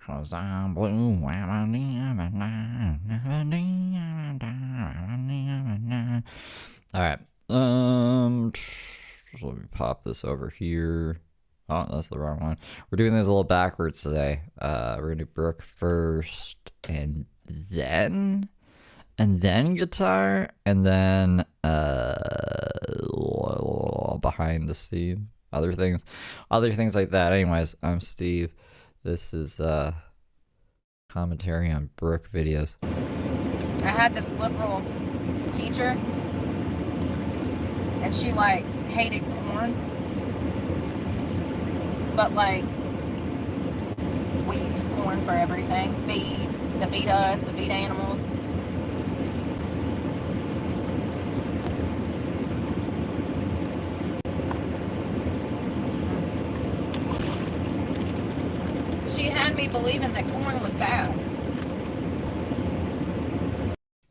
'Cause I'm blue. Alright. So let me pop this over here. Oh, that's the wrong one. We're doing this a little backwards today. We're gonna do Brooke first, and then guitar, and then behind the scene, other things like that. Anyways, I'm Steve. This is commentary on Brooke videos. I had this liberal teacher, and she like hated corn, but like we use corn for everything. To feed us, to feed animals. She had me believing that corn was bad.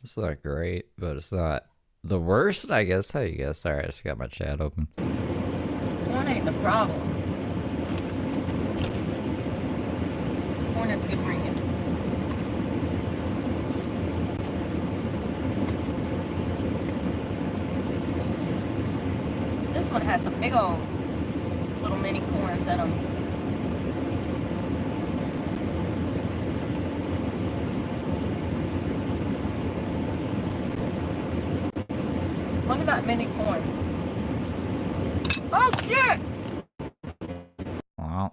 It's not great, but it's not the worst, I guess. How you guess? Sorry, I just got my chat open. Corn ain't the problem. Corn is good for you. This one has some big old little mini corns in them. Look at that mini corn. Oh shit! Well,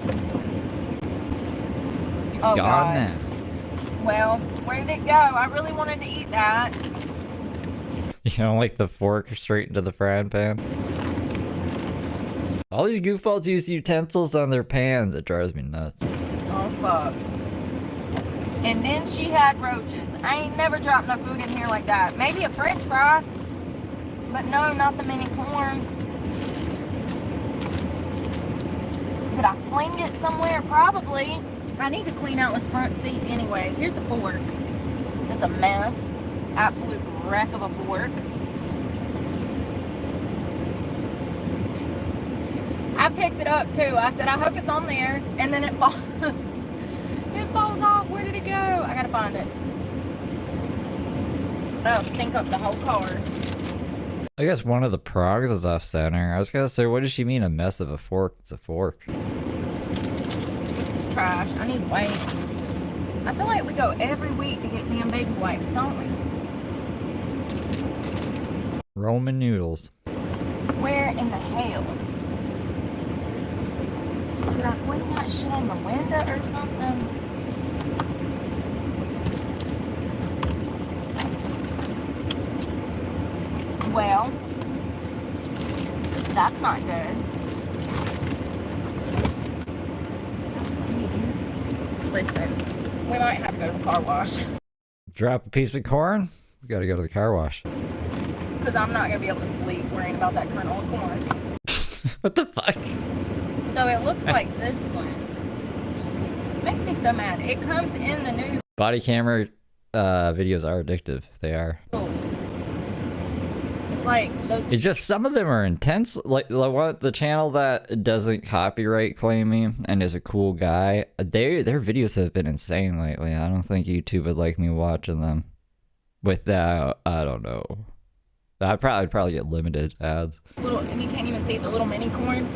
Oh gone God. now. Well, where did it go? I really wanted to eat that. You know, like the fork straight into the frying pan. All these goofballs use utensils on their pans. It drives me nuts. Oh fuck. And then she had roaches. I ain't never dropped no food in here like that. Maybe a french fry. But no, not the mini corn. Did I fling it somewhere? Probably. I need to clean out this front seat anyways. Here's the fork. It's a mess. Absolute wreck of a fork. I picked it up too. I said, I hope it's on there. And then it falls. It falls off. Where did it go? I gotta find it. That'll stink up the whole car. I guess one of the progs is off center. I was gonna say, what does she mean, a mess of a fork? It's a fork. This is trash. I need wipes. I feel like we go every week to get damn baby wipes, don't we? Roman noodles. Where in the hell? Did I clean that shit on the window or something? Well, that's not good. Listen, we might have to go to the car wash. Drop a piece of corn? We gotta go to the car wash. Because I'm not going to be able to sleep worrying about that kernel of corn. What the fuck? So it looks like this one. Makes me so mad. It comes in the new Body camera videos are addictive. They are. rules. It's like those. It's just some of them are intense. Like the channel that doesn't copyright claim me and is a cool guy. Their videos have been insane lately. I don't think YouTube would like me watching them. Without, I don't know. I'd probably get limited ads. Little, and you can't even see the little mini corns.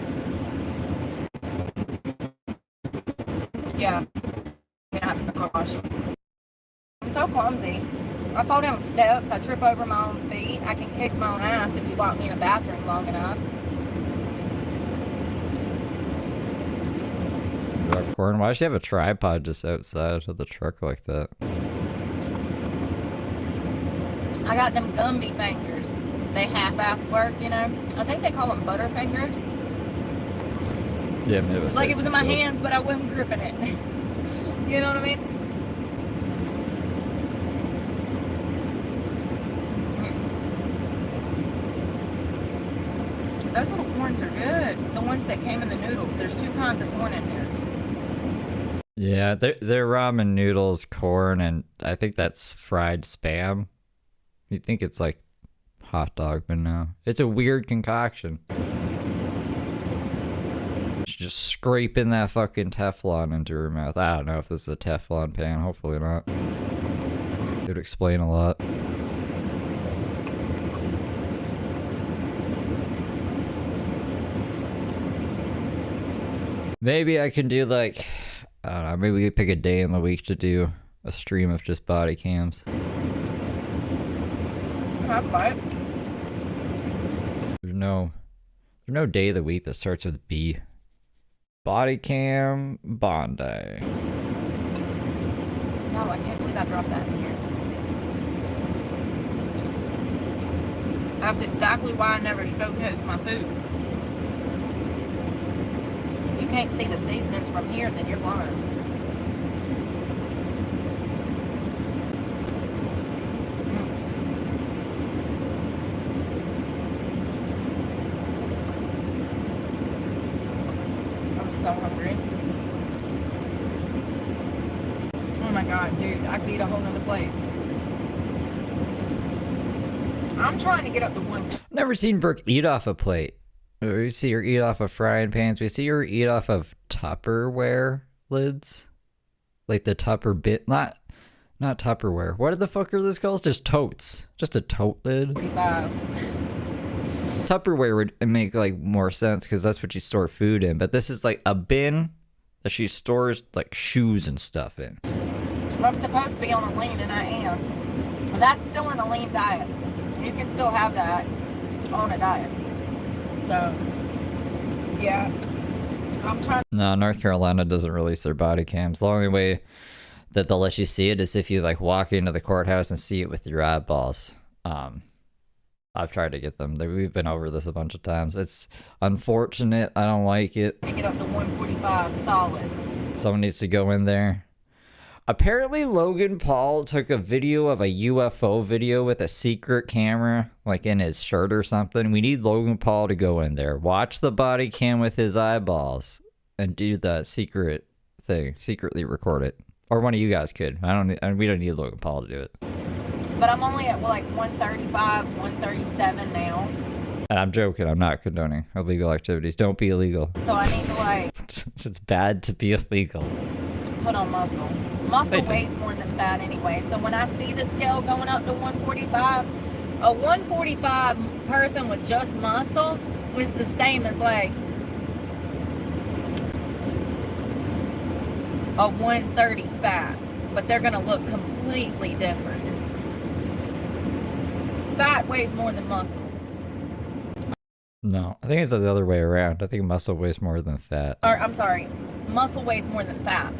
Yeah, I'm gonna have to car wash. I'm so clumsy. I fall down steps. I trip over my own feet. I can kick my own ass if you lock me in a bathroom long enough. Drop corn. Why does she have a tripod just outside of the truck like that? I got them Gumby fingers. They half-ass work, you know. I think they call them butterfingers. Yeah, maybe It's like it was in my hands, but I wasn't gripping it. You know what I mean? Those little corns are good. The ones that came in the noodles. There's two kinds of corn in this. Yeah, they're ramen noodles, corn, and I think that's fried Spam. You think it's like hot dog, but no. It's a weird concoction. It's just scraping that fucking Teflon into her mouth. I don't know if this is a Teflon pan. Hopefully not. It would explain a lot. Maybe I can do like, I don't know, maybe we could pick a day in the week to do a stream of just body cams. Have fun. There's no day of the week that starts with B. Body cam Bondi. No, I can't believe I dropped that in here. That's exactly why I never showcase my food. If you can't see the seasonings from here, then you're blind. So hungry. Oh my god, dude, I could eat a whole nother plate. I'm trying to get up to one. Never seen Brooke eat off a plate. We see her eat off of frying pans. We see her eat off of Tupperware lids. Like the Tupper bit, not Tupperware. What the fuck are those called? Just totes. Just a tote lid. 45. Tupperware would make like more sense because that's what you store food in, but this is like a bin that she stores like shoes and stuff in. I'm supposed to be on a lean, and I am. That's still in a lean diet. You can still have that on a diet. So, yeah. I'm trying. No, North Carolina doesn't release their body cams. The only way that they'll let you see it is if you like walk into the courthouse and see it with your eyeballs. I've tried to get them. We've been over this a bunch of times. It's unfortunate. I don't like it. to get up to 145 solid. Someone needs to go in there. Apparently, Logan Paul took a video of a UFO video with a secret camera, like in his shirt or something. We need Logan Paul to go in there, watch the body cam with his eyeballs, and do the secret thing. Secretly record it. Or one of you guys could. We don't need Logan Paul to do it. But I'm only at like 135, 137 now. And I'm joking. I'm not condoning illegal activities. Don't be illegal. So I need to like It's bad to be illegal. put on muscle. Muscle weighs more than fat anyway. So when I see the scale going up to 145, a 145 person with just muscle is the same as like a 130 fat. But they're going to look completely different. Fat weighs more than muscle. No, I think it's the other way around. I think muscle weighs more than fat. Or I'm sorry, muscle weighs more than fat.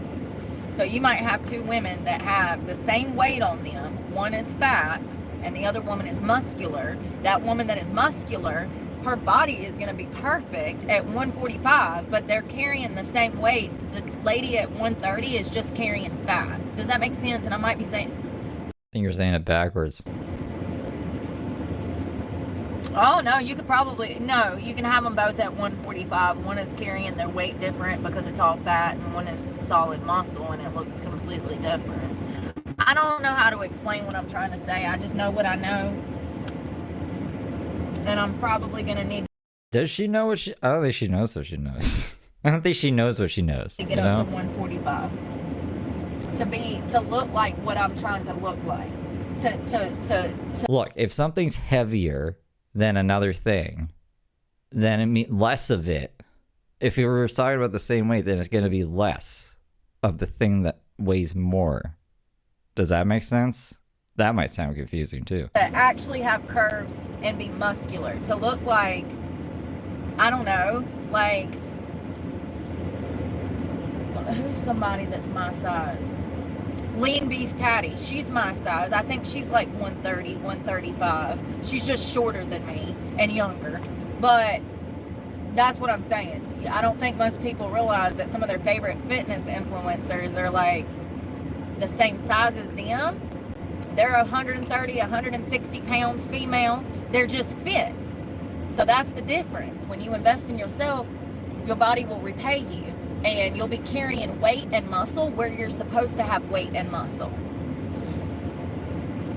So you might have two women that have the same weight on them. One is fat and the other woman is muscular. That woman that is muscular, her body is going to be perfect at 145, but they're carrying the same weight. The lady at 130 is just carrying fat. Does that make sense? And I might be saying... I think you're saying it backwards. Oh, no, you could probably... No, you can have them both at 145. One is carrying their weight different because it's all fat, and one is solid muscle, and it looks completely different. I don't know how to explain what I'm trying to say. I just know what I know. And I'm probably going to need... Does she know what she... I don't think she knows what she knows. I don't think she knows what she knows. To get up to 145. To look like what I'm trying to look like. To Look, if something's heavier than another thing, then it means less of it. If you were talking about the same weight, then it's going to be less of the thing that weighs more. Does that make sense? That might sound confusing too. To actually have curves and be muscular. To look like, I don't know, like, who's somebody that's my size? Lean beef patty. She's my size. I think she's like 130, 135. She's just shorter than me and younger. But that's what I'm saying. I don't think most people realize that some of their favorite fitness influencers are like the same size as them. They're 130, 160 pounds female. They're just fit. So that's the difference. When you invest in yourself, your body will repay you. And you'll be carrying weight and muscle where you're supposed to have weight and muscle.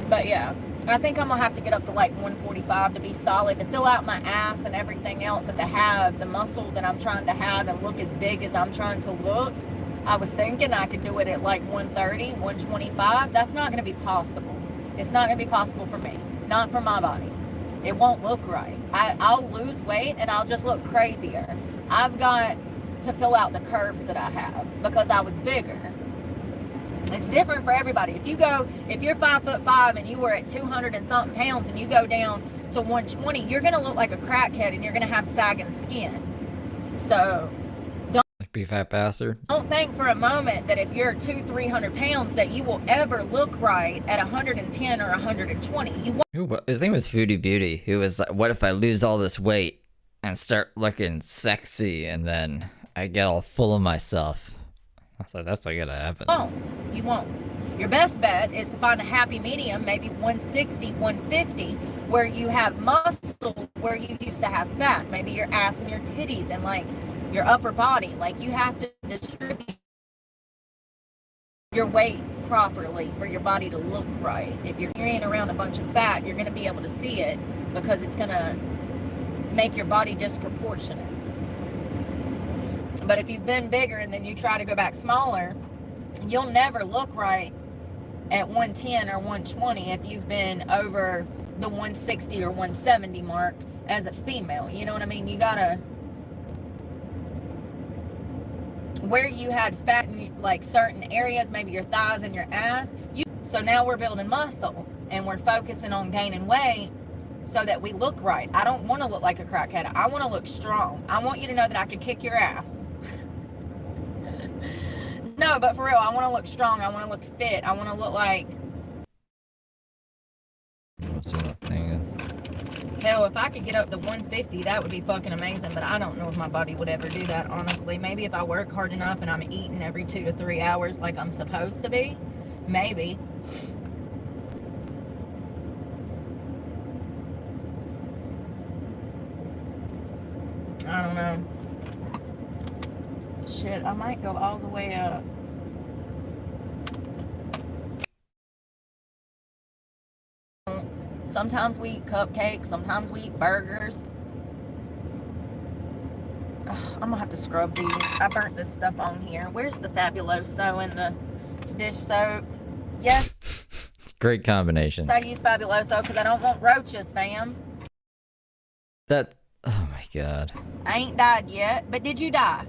But yeah, I think I'm gonna have to get up to like 145 to be solid, to fill out my ass and everything else, and to have the muscle that I'm trying to have and look as big as I'm trying to look. I was thinking I could do it at like 130, 125. That's not gonna be possible. It's not gonna be possible for me. Not for my body. It won't look right. I'll lose weight and I'll just look crazier. I've got to fill out the curves that I have because I was bigger. It's different for everybody. If you're 5'5" and you were at 200 and something pounds and you go down to 120, you're gonna look like a crackhead and you're gonna have sagging skin. So Like be fat bastard. don't think for a moment that if you're 200-300 pounds that you will ever look right at 110 or 120. You won't. His name was Foodie Beauty, who was like, what if I lose all this weight and start looking sexy and then I get all full of myself? I was like, that's not gonna happen. You won't. Your best bet is to find a happy medium, maybe 160, 150, where you have muscle where you used to have fat, maybe your ass and your titties and like your upper body. Like you have to distribute your weight properly for your body to look right. If you're carrying around a bunch of fat, you're going to be able to see it because it's going to make your body disproportionate. But if you've been bigger and then you try to go back smaller, you'll never look right at 110 or 120 if you've been over the 160 or 170 mark as a female. You know what I mean? You gotta, where you had fat in like certain areas, maybe your thighs and your ass, so now we're building muscle and we're focusing on gaining weight so that we look right. I don't want to look like a crackhead. I want to look strong. I want you to know that I could kick your ass. No, but for real, I want to look strong. I want to look fit. I want to look like... Hell, if I could get up to 150, that would be fucking amazing, but I don't know if my body would ever do that, honestly. Maybe if I work hard enough and I'm eating every 2 to 3 hours like I'm supposed to be, maybe. I don't know. Shit, I might go all the way up. Sometimes we eat cupcakes, sometimes we eat burgers. Ugh, I'm gonna have to scrub these. I burnt this stuff on here. Where's the Fabuloso and the dish soap? Yes. Great combination. I use Fabuloso because I don't want roaches, fam. Oh my god. I ain't died yet, but did you die?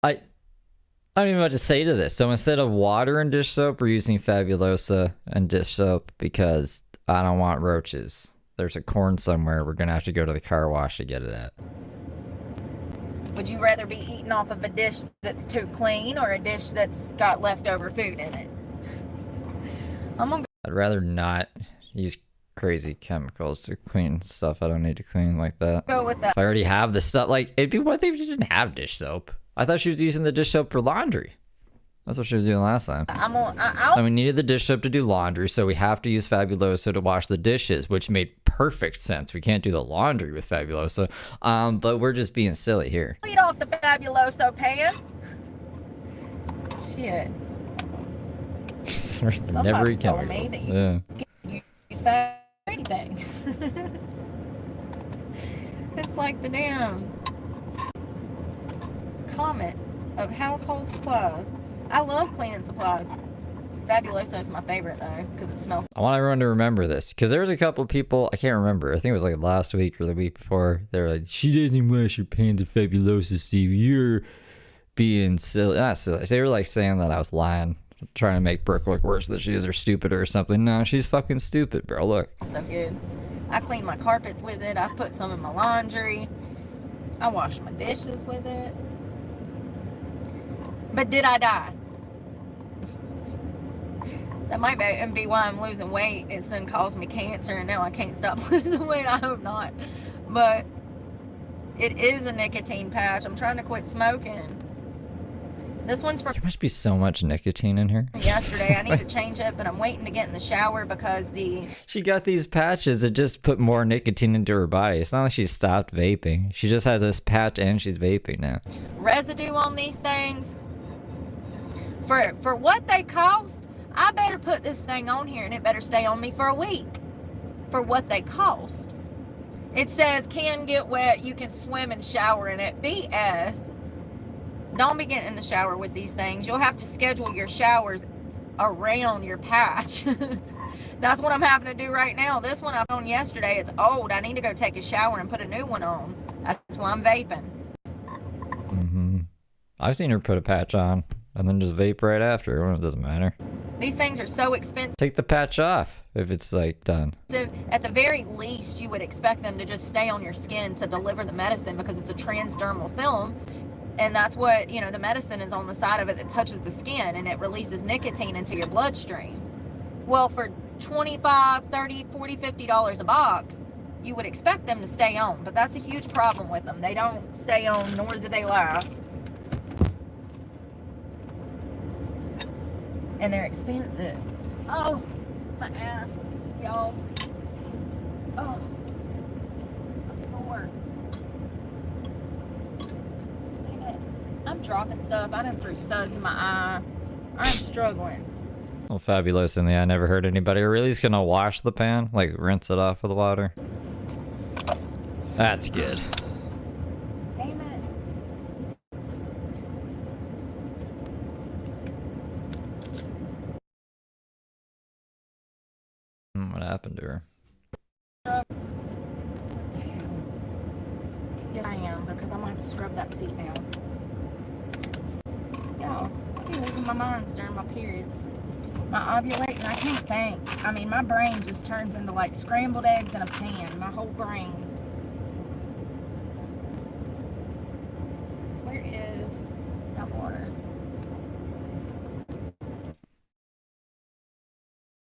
I don't even know what to say to this. So instead of water and dish soap, we're using Fabulosa and dish soap because I don't want roaches. There's a corn somewhere. We're gonna have to go to the car wash to get it at. Would you rather be eating off of a dish that's too clean or a dish that's got leftover food in it? I'd rather not use crazy chemicals to clean stuff I don't need to clean like that. Go with that. If I already have the stuff, like, it'd be one thing if you didn't have dish soap. I thought she was using the dish soap for laundry. That's what she was doing last time. And we needed the dish soap to do laundry, so we have to use Fabuloso to wash the dishes, which made perfect sense. We can't do the laundry with Fabuloso, but we're just being silly here. Eat off the Fabuloso pan. Shit. Never eat told chemicals. Me that you can use Fab for anything. It's like the damn comet of household supplies. I love cleaning supplies. Fabuloso is my favorite though, because it smells. I want everyone to remember this, because there was a couple of people, I can't remember, I think it was like last week or the week before, they were like, she doesn't wash her pans of Fabuloso, Steve, you're being silly. Not silly, they were like saying that I was lying, trying to make Brooke look worse than she is or stupider or something. No, she's fucking stupid, bro, look. So good. I clean my carpets with it, I put some in my laundry, I wash my dishes with it. But did I die? That might be why I'm losing weight. It's done caused me cancer and now I can't stop losing weight. I hope not. But it is a nicotine patch. I'm trying to quit smoking. This one's for... There must be so much nicotine in here. Yesterday. I need to change it, but I'm waiting to get in the shower because She got these patches that just put more nicotine into her body. It's not like she stopped vaping. She just has this patch and she's vaping now. Residue on these things. For what they cost, I better put this thing on here and it better stay on me for a week for what they cost. It says can get wet, you can swim and shower in it. BS. Don't be getting in the shower with these things. You'll have to schedule your showers around your patch. That's what I'm having to do right now. This one I found yesterday, it's old. I need to go take a shower and put a new one on. That's why I'm vaping. I've seen her put a patch on and then just vape right after. Well, it doesn't matter. These things are so expensive. Take the patch off if it's like done. So at the very least, you would expect them to just stay on your skin to deliver the medicine because it's a transdermal film. And that's what, you know, the medicine is on the side of it that touches the skin and it releases nicotine into your bloodstream. Well, for $25, $30, $40, $50 a box, you would expect them to stay on. But that's a huge problem with them. They don't stay on, nor do they last. And they're expensive. Oh, my ass, y'all. Oh, I'm sore. Dang it. I'm dropping stuff. I done threw suds in my eye. I'm struggling. Well, fabulous. And I never heard anybody really is gonna wash the pan, like rinse it off with the water. That's good. Damn it. What happened to her? What the hell? Yes, I am, because I'm gonna have to scrub that seat now. Y'all, I be losing my mind during my periods. My ovulating, I can't think. I mean, my brain just turns into like scrambled eggs in a pan. My whole brain. Where is that water?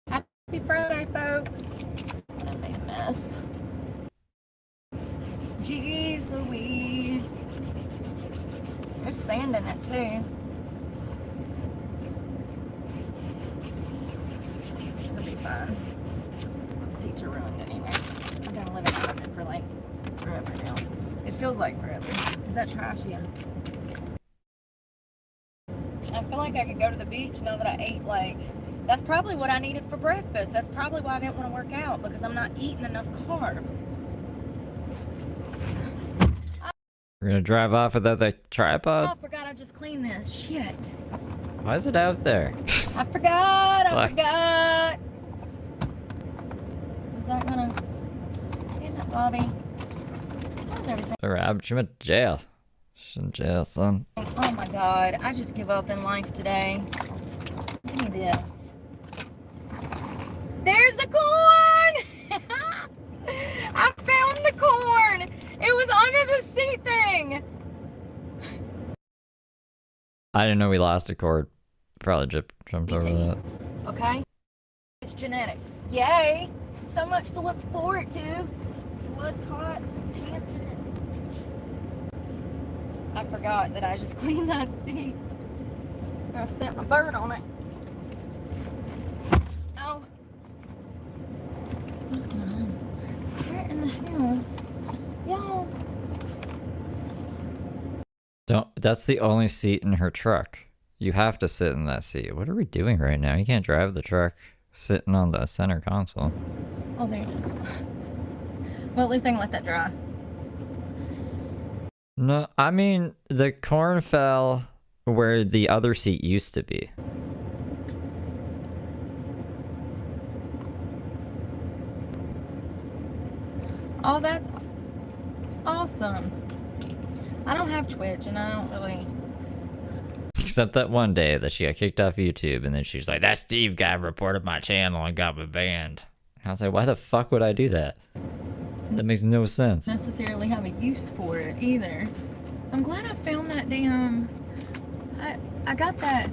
Happy Friday, folks. I made a mess. Jeez Louise. There's sand in it too. It'll be fine. The seats are ruined anyways. I've been living out of it for like forever now. It feels like forever. Is that trash? Yeah. I feel like I could go to the beach now that I ate like... That's probably what I needed for breakfast. That's probably why I didn't want to work out, because I'm not eating enough carbs. We're gonna drive off without that tripod? Oh, I forgot I just cleaned this. Shit. Why is it out there? I forgot. I Fuck. forgot. Was that gonna... Damn it, Bobby. How's everything? She went to jail. She's in jail, son. Oh my god. I just give up in life today. Give me this. There's the corn! I found the corn! It was under the seat thing! I didn't know we lost a cord. Probably jumped over that. Okay? It's genetics. Yay! So much to look forward to. Blood clots and cancer. I forgot that I just cleaned that seat. I set my bird on it. Ow. What's going on? Where in the hell? Y'all. That's the only seat in her truck. You have to sit in that seat. What are we doing right now? You can't drive the truck sitting on the center console. Oh, there it is. Well, at least I can let that dry. No, I mean, the corn fell where the other seat used to be. Oh, that's awesome. I don't have Twitch, and I don't really... Except that one day that she got kicked off YouTube, and then she's like, that Steve guy reported my channel and got me banned. And I was like, why the fuck would I do that? That makes no sense. Necessarily have a use for it, either. I'm glad I found that damn... I got that...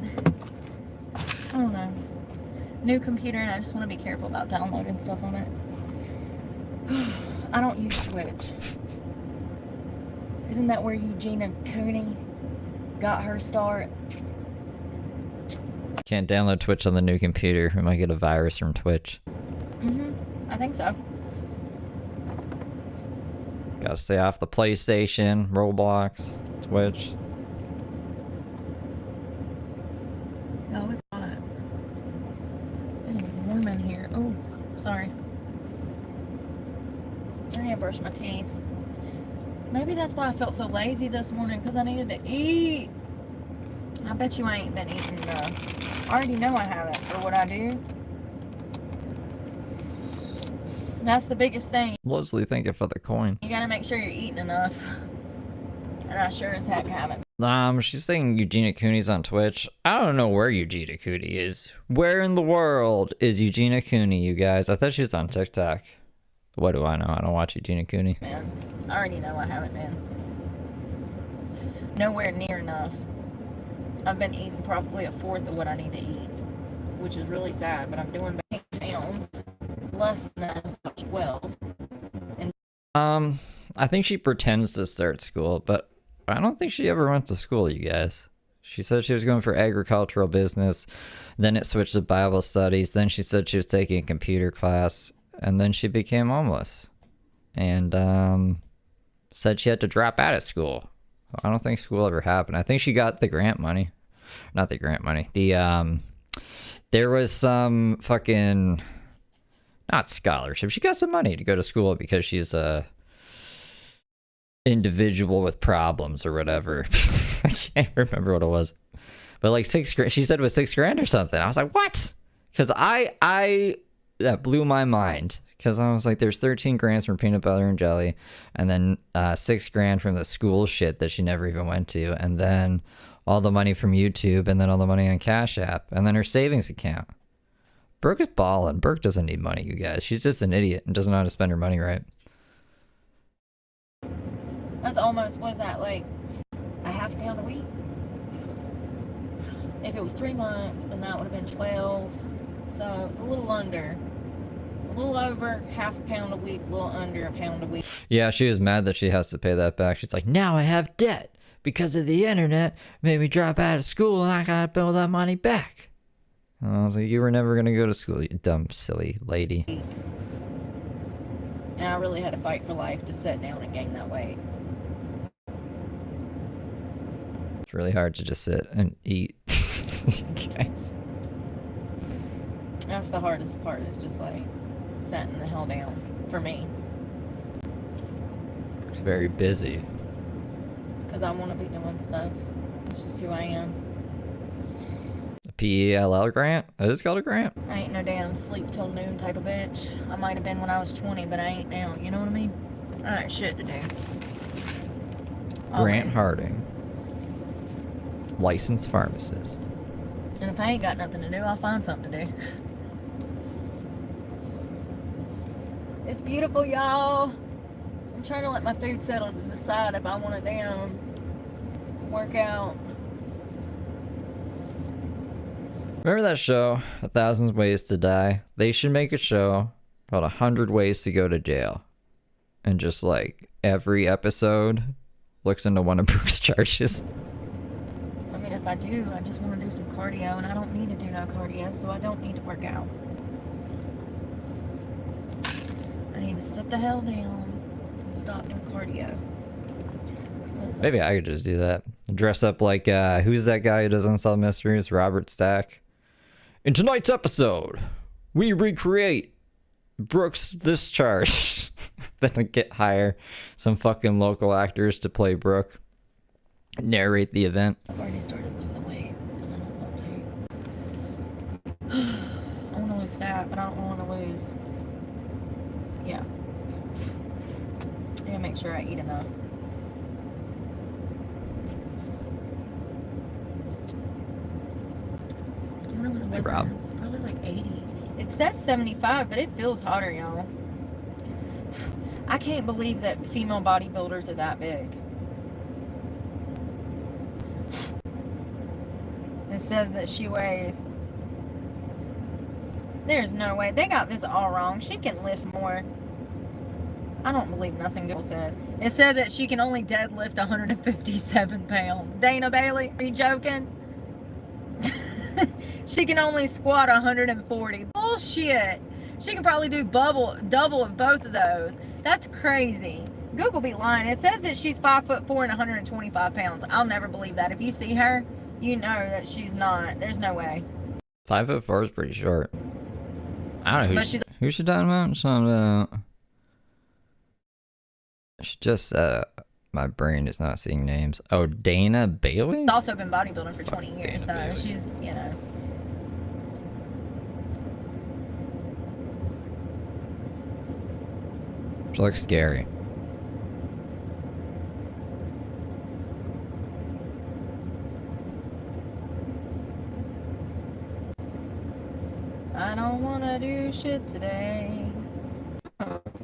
I don't know. New computer, and I just want to be careful about downloading stuff on it. I don't use Twitch. Isn't that where Eugenia Cooney got her start? Can't download Twitch on the new computer. We might get a virus from Twitch. I think so. Gotta stay off the PlayStation, Roblox, Twitch. Oh, it's hot. sorry. I need to brush my teeth. Maybe that's why I felt so lazy this morning, because I needed to eat. I bet you I ain't been eating enough. I already know I haven't for what I do. That's the biggest thing. Leslie, thank you for the coin. You gotta make sure you're eating enough. And I sure as heck haven't. She's saying Eugenia Cooney's on Twitch. I don't know where Eugenia Cooney is. Where in the world is Eugenia Cooney, you guys? I thought she was on TikTok. What do I know? I don't watch Eugenia Cooney. Man, I already know I haven't been. Nowhere near enough. I've been eating probably a fourth of what I need to eat, which is really sad, but I'm doing 8 pounds less than 12. And I think she pretends to start school, but I don't think she ever went to school, you guys. She said she was going for agricultural business, then it switched to Bible studies, then she said she was taking a computer class, and then she became homeless. And said she had to drop out of school. I don't think school ever happened. I think she got the grant money. Not the grant money. There was some fucking, not scholarship. She got some money to go to school because she's a individual with problems or whatever. I can't remember what it was. But like $6,000, she said it was $6,000 or something. I was like, what? Because that blew my mind. Because I was like, there's 13 grand from peanut butter and jelly, and then 6 grand from the school shit that she never even went to, and then all the money from YouTube, and then all the money on Cash App, and then her savings account. Brooke is balling. Brooke doesn't need money, you guys. She's just an idiot and doesn't know how to spend her money right. that's almost, what is that, like a half pound a week? If it was 3 months, then that would have been 12. So it's a little under. A little over half a pound a week, a little under a pound a week. Yeah, she was mad that she has to pay that back. She's like, now I have debt because of the internet made me drop out of school and I gotta pay all that money back. And I was like, you were never gonna go to school, you dumb, silly lady. And I really had to fight for life to sit down and gain that weight. It's really hard to just sit and eat. Guys. That's the hardest part, is just like sitting the hell down for me. It's very busy. Because I want to be doing stuff. It's just who I am. A PELL grant? That is called a grant? I ain't no damn sleep till noon type of bitch. I might have been when I was 20, but I ain't now. You know what I mean? I got shit to do. Grant Always. Harding. Licensed pharmacist. And if I ain't got nothing to do, I'll find something to do. It's beautiful, y'all. I'm trying to let my food settle to decide if I want to damn work out. Remember that show, 1,000 Ways to Die? They should make a show called 100 Ways to Go to Jail. And just like every episode looks into one of Brooke's charges. I mean, if I do, I just want to do some cardio, and I don't need to do no cardio, so I don't need to work out. I need to sit the hell down and stop doing cardio. Maybe I could just do that. Dress up like, who's that guy who does Unsolved Mysteries? Robert Stack. In tonight's episode, we recreate Brooke's discharge. Then I hire some fucking local actors to play Brooke. Narrate the event. I've already started losing weight, and I don't want to. I want to lose fat, but I don't want to lose. Yeah. I gotta make sure I eat enough. I don't know what the Hey, weather Rob. is. It's probably like 80. It says 75, but it feels hotter, y'all. I can't believe that female bodybuilders are that big. It says that she weighs. There's no way. They got this all wrong. She can lift more. I don't believe nothing Google says. It said that she can only deadlift 157 pounds. Dana Bailey, are you joking? She can only squat 140. Bullshit. She can probably do double of both of those. That's crazy. Google be lying. It says that she's 5'4" and 125 pounds. I'll never believe that. If you see her, you know that she's not. There's no way. 5'4" is pretty short. I don't know who's she talking about. She just my brain is not seeing names. Oh, Dana Bailey? She's also been bodybuilding for 20 years, so Bailey. She's, you know. She looks scary. I don't want to do shit today.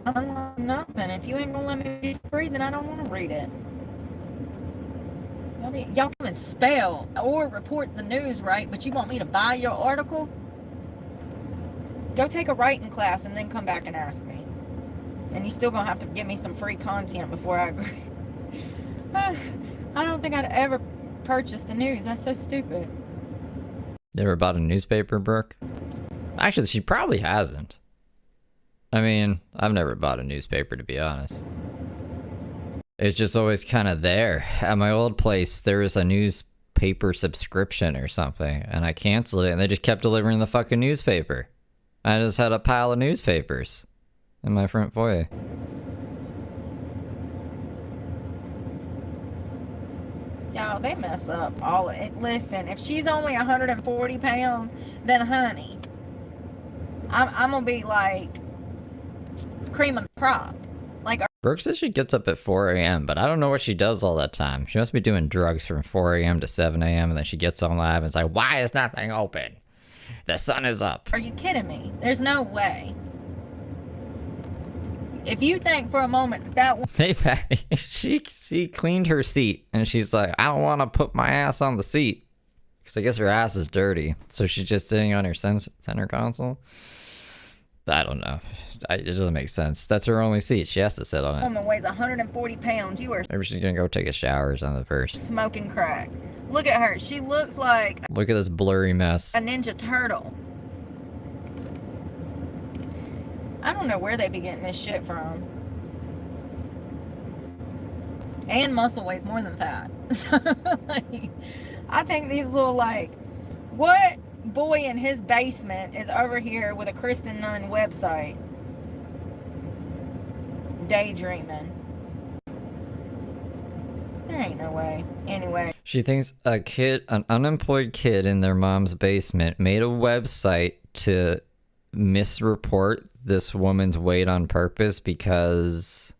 I don't want nothing. If you ain't gonna let me be free, then I don't want to read it. Y'all can spell or report the news right, but you want me to buy your article? Go take a writing class and then come back and ask me. And you still gonna have to give me some free content before I agree. I don't think I'd ever purchase the news. That's so stupid. You ever bought a newspaper, Brooke? Actually, she probably hasn't. I mean, I've never bought a newspaper, to be honest. It's just always kind of there. At my old place, there was a newspaper subscription or something, and I canceled it, and they just kept delivering the fucking newspaper. I just had a pile of newspapers in my front foyer. Y'all, they mess up all of it. Listen, if she's only 140 pounds, then honey, I'm gonna be like cream of the crop. Like, Brooke says she gets up at 4 a.m., but I don't know what she does all that time. She must be doing drugs from 4 a.m. to 7 a.m., and then she gets on live and it's like, why is nothing open? The sun is up. Are you kidding me? There's no way. If you think for a moment that Hey, Patty, she cleaned her seat, and she's like, I don't want to put my ass on the seat. Because I guess her ass is dirty. So she's just sitting on her center console. I don't know. It doesn't make sense. That's her only seat. She has to sit on it. Woman weighs 140 pounds. You are... Maybe she's going to go take a shower or something first. Smoking crack. Look at her. She looks like... Look at this blurry mess. A Ninja Turtle. I don't know where they be getting this shit from. And muscle weighs more than fat. So, like, I think these little, like... What boy in his basement is over here with a Kristen Nunn website? Daydreaming. There ain't no way. Anyway. She thinks an unemployed kid in their mom's basement made a website to misreport this woman's weight on purpose because...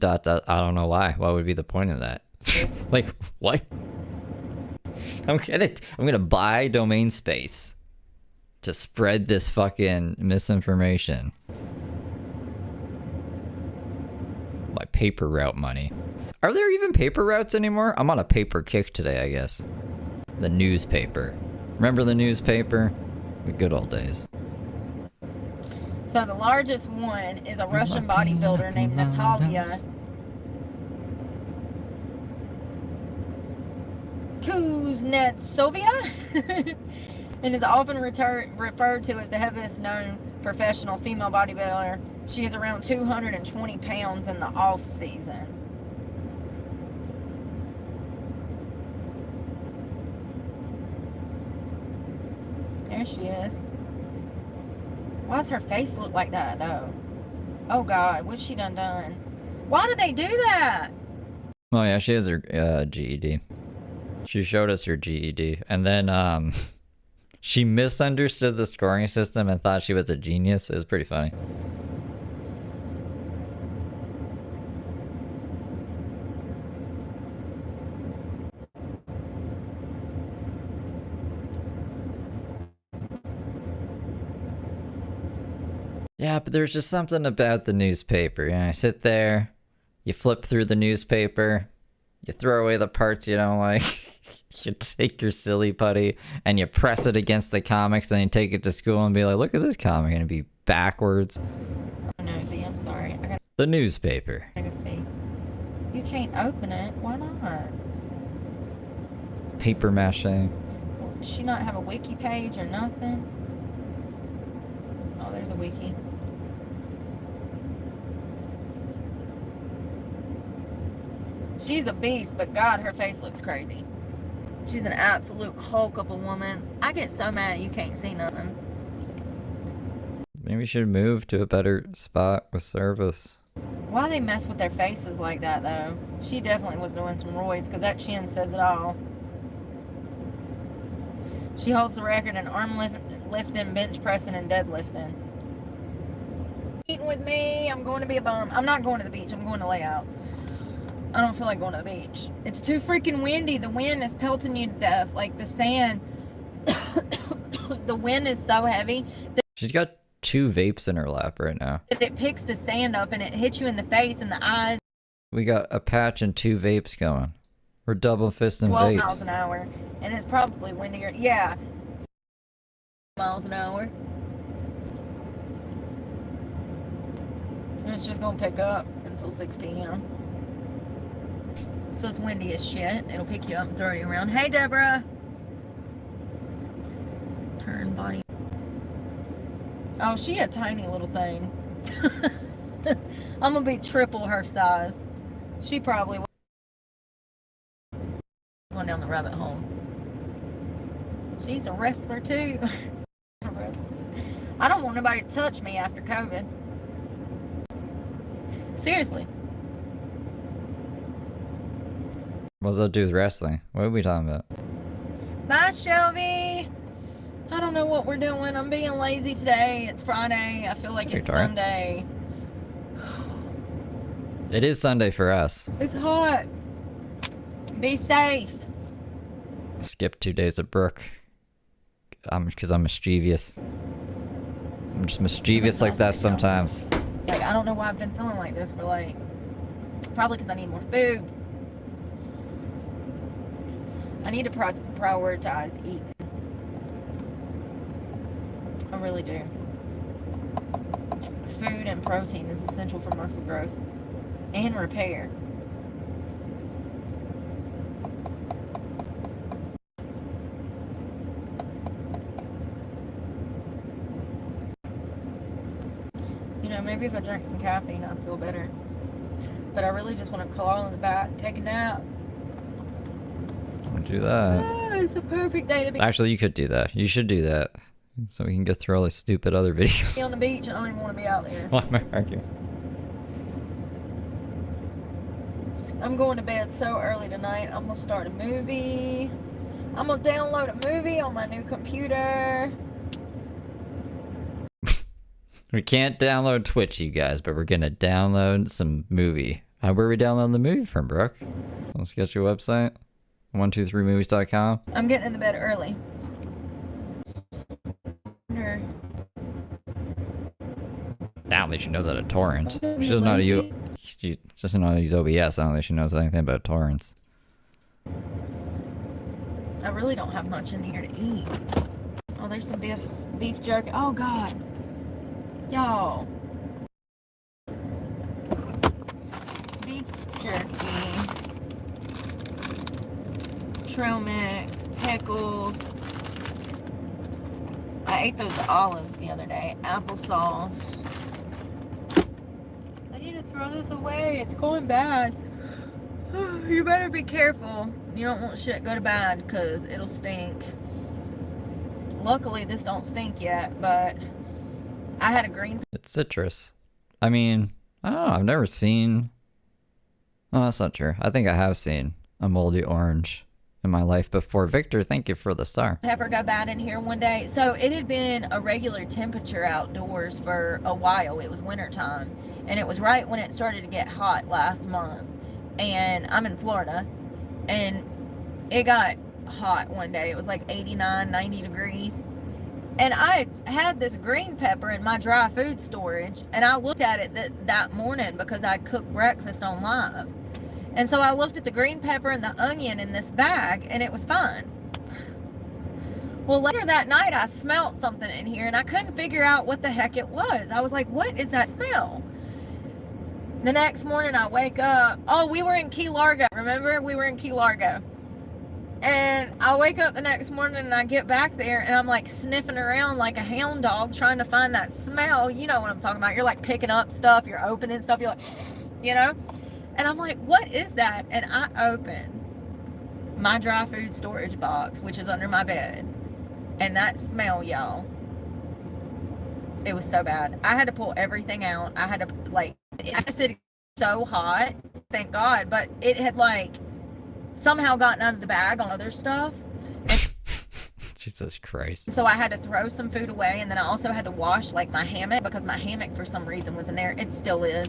I don't know why. What would be the point of that? Like, what? I'm gonna buy domain space to spread this fucking misinformation. My paper route money. Are there even paper routes anymore? I'm on a paper kick today, I guess. The newspaper. Remember the newspaper? The good old days. So the largest one is a Russian bodybuilder named Natalia Kuznetsova and is often referred to as the heaviest known professional female bodybuilder. She is around 220 pounds in the off season. There she is. Why does her face look like that, though? Oh, God. What's she done? Why did they do that? Oh, yeah. She has her GED. She showed us her GED. And then she misunderstood the scoring system and thought she was a genius. It was pretty funny. Yeah, but there's just something about the newspaper. You know, you sit there, you flip through the newspaper, you throw away the parts you don't like, you take your silly putty, and you press it against the comics, then you take it to school and be like, look at this comic, and it'd be backwards. Oh, no, Z, I'm sorry. The newspaper. I gotta go see. You can't open it. Why not? Paper mache. Does she not have a wiki page or nothing? Oh, there's a wiki. She's a beast, but God, her face looks crazy. She's an absolute hulk of a woman. I get so mad you can't see nothing. Maybe we should move to a better spot with service. Why they mess with their faces like that, though? She definitely was doing some roids, because that chin says it all. She holds the record in arm lifting, bench pressing, and deadlifting. Eating with me. I'm going to be a bum. I'm not going to the beach. I'm going to lay out. I don't feel like going to the beach. It's too freaking windy. The wind is pelting you to death. Like the sand. The wind is so heavy that She's got 2 vapes in her lap right now. it picks the sand up and it hits you in the face and the eyes. We got a patch and 2 vapes going. We're double fisting 12 vapes. miles an hour. And it's probably windier. Yeah. Miles an hour. And it's just going to pick up until 6 p.m. So it's windy as shit. It'll pick you up and throw you around. Hey, Deborah. Turn body. Oh, she a tiny little thing. I'm going to be triple her size. She probably going down the rabbit hole. She's a wrestler too. I don't want nobody to touch me after COVID. Seriously. What does that do with wrestling? What are we talking about? Bye, Shelby. I don't know what we're doing. I'm being lazy today. It's Friday. I feel like it's Sunday. It is Sunday for us. It's hot. Be safe. Skip 2 days of Brooke. Because I'm mischievous. I'm just mischievous like that sometimes. Like, I don't know why I've been feeling like this for like, probably because I need more food. I need to prioritize eating. I really do. Food and protein is essential for muscle growth and repair. You know, maybe if I drank some caffeine, I'd feel better. But I really just want to crawl in the back and take a nap. Don't do that. Oh, it's the perfect day to be Actually, you could do that. You should do that. So we can get through all these stupid other videos. on the beach. I don't even want to be out there. Why am I arguing? I'm going to bed so early tonight. I'm going to start a movie. I'm going to download a movie on my new computer. We can't download Twitch, you guys, but we're gonna download some movie. Where are we downloading the movie from, Brooke? Let's get your website. 123movies.com. I'm getting in the bed early. Now that she knows how to torrent. She doesn't know how to use. She doesn't know how to use OBS. I don't think she knows anything about torrents. I really don't have much in here to eat. Oh, there's some beef jerky. Oh God, y'all. Beef jerky, trail mix, pickles. I ate those olives the other day. Applesauce. I need to throw this away. It's going bad. You better be careful. You don't want shit go to bad because it'll stink. Luckily, this don't stink yet, but I had a green. It's citrus. I mean, I don't know. I've never seen. Oh, that's not true. I think I have seen a moldy orange in my life before. Victor, thank you for the star. Pepper got bad in here one day. So it had been a regular temperature outdoors for a while. It was winter time, and it was right when it started to get hot last month. And I'm in Florida, and it got hot one day. It was like 89, 90 degrees. And I had this green pepper in my dry food storage, and I looked at it that morning because I'd cooked breakfast on live. And so I looked at the green pepper and the onion in this bag, and it was fine. Well, later that night, I smelled something in here, and I couldn't figure out what the heck it was. I was like, what is that smell? The next morning, I wake up. Oh, we were in Key Largo. Remember? We were in Key Largo. And I wake up the next morning, and I get back there, and I'm like sniffing around like a hound dog trying to find that smell. You know what I'm talking about. You're like picking up stuff. You're opening stuff. You're like, you know? And I'm like, what is that? And I open my dry food storage box, which is under my bed. And that smell, y'all. It was so bad. I had to pull everything out. I had to, like, acid so hot, thank God, but it had, like, somehow gotten out of the bag on other stuff. Jesus Christ. So I had to throw some food away, and then I also had to wash, like, my hammock, because my hammock, for some reason, was in there. It still is.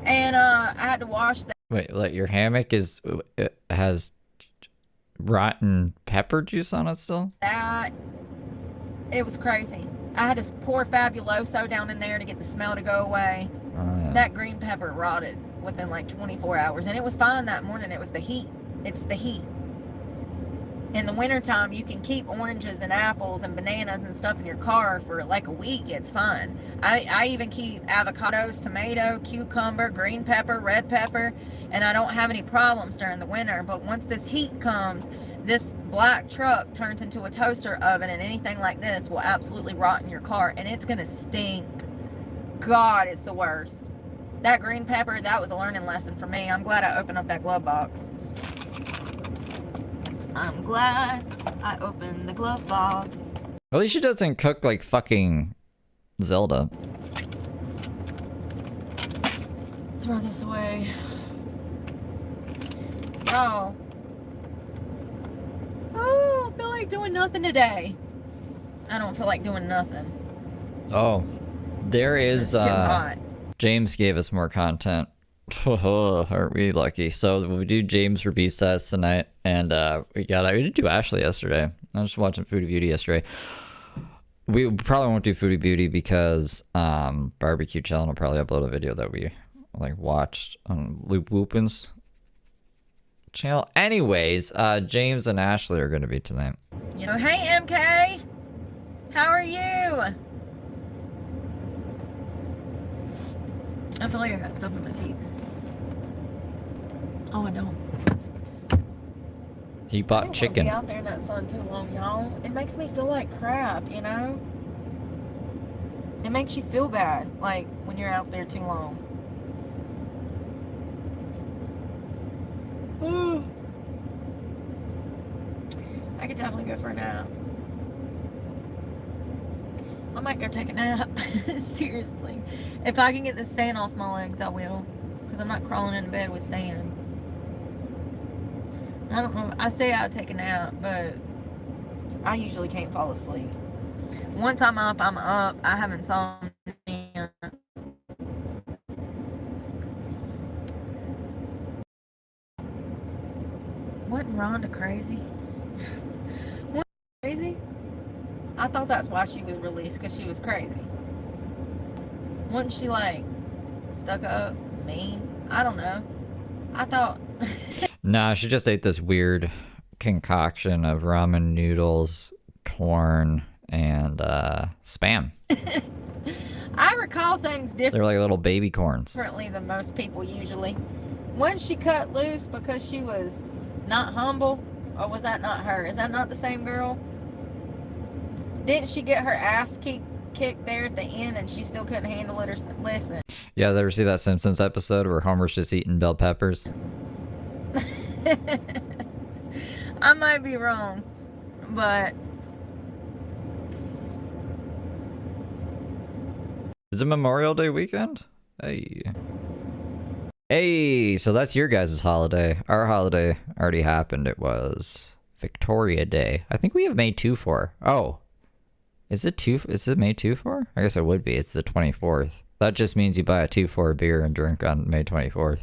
And I had to wash that. Wait, like your hammock it has rotten pepper juice on it still? It was crazy. I had to pour Fabuloso down in there to get the smell to go away. Yeah. That green pepper rotted within like 24 hours, and it was fine that morning. It was the heat. It's the heat. In the wintertime, you can keep oranges and apples and bananas and stuff in your car for like a week. It's fine. I even keep avocados, tomato, cucumber, green pepper, red pepper, and I don't have any problems during the winter. But once this heat comes, this black truck turns into a toaster oven, and anything like this will absolutely rot in your car, and it's gonna stink. God, it's the worst. That green pepper, that was a learning lesson for me. I'm glad I opened up that glove box. I'm glad I opened the glove box. At least she doesn't cook like fucking Zelda. Throw this away. Oh. Oh, I feel like doing nothing today. I don't feel like doing nothing. Oh. There is It's too hot. James gave us more content. Aren't we lucky? So we do James release test tonight, and we didn't do Ashley yesterday. I was just watching Foodie Beauty yesterday. We probably won't do Foodie Beauty because Barbecue Challenge will probably upload a video that we like watched on Loop Whoopin's channel. Anyways, James and Ashley are going to be tonight. You know, hey MK, how are you? I feel like I got stuff in my teeth. Oh, I don't. He bought chicken. Be out there in that sun too long, y'all. It makes me feel like crap, you know? It makes you feel bad, like, when you're out there too long. Ooh. I could definitely go for a nap. I might go take a nap. Seriously. If I can get the sand off my legs, I will. Because I'm not crawling into bed with sand. I don't know. I say I'll take a nap, but I usually can't fall asleep. Once I'm up, I'm up. I have insomnia. Wasn't Rhonda crazy? Wasn't crazy? I thought that's why she was released, because she was crazy. Wasn't she like stuck up, mean? I don't know. I thought. Nah, she just ate this weird concoction of ramen noodles, corn, and spam. I recall things They're like little baby corns. differently than most people usually. Wasn't she cut loose because she was not humble? Or was that not her? Is that not the same girl? Didn't she get her ass kicked there at the end, and she still couldn't handle it? Or listen. You guys ever see that Simpsons episode where Homer's just eating bell peppers? I might be wrong, but Is it Memorial Day weekend? Hey. Hey, so that's your guys' holiday. Our holiday already happened. It was Victoria Day. I think we have May 2 for. Oh. Is it May 2 for? I guess it would be. It's the 24th. That just means you buy a 2-4 beer and drink on May 24th.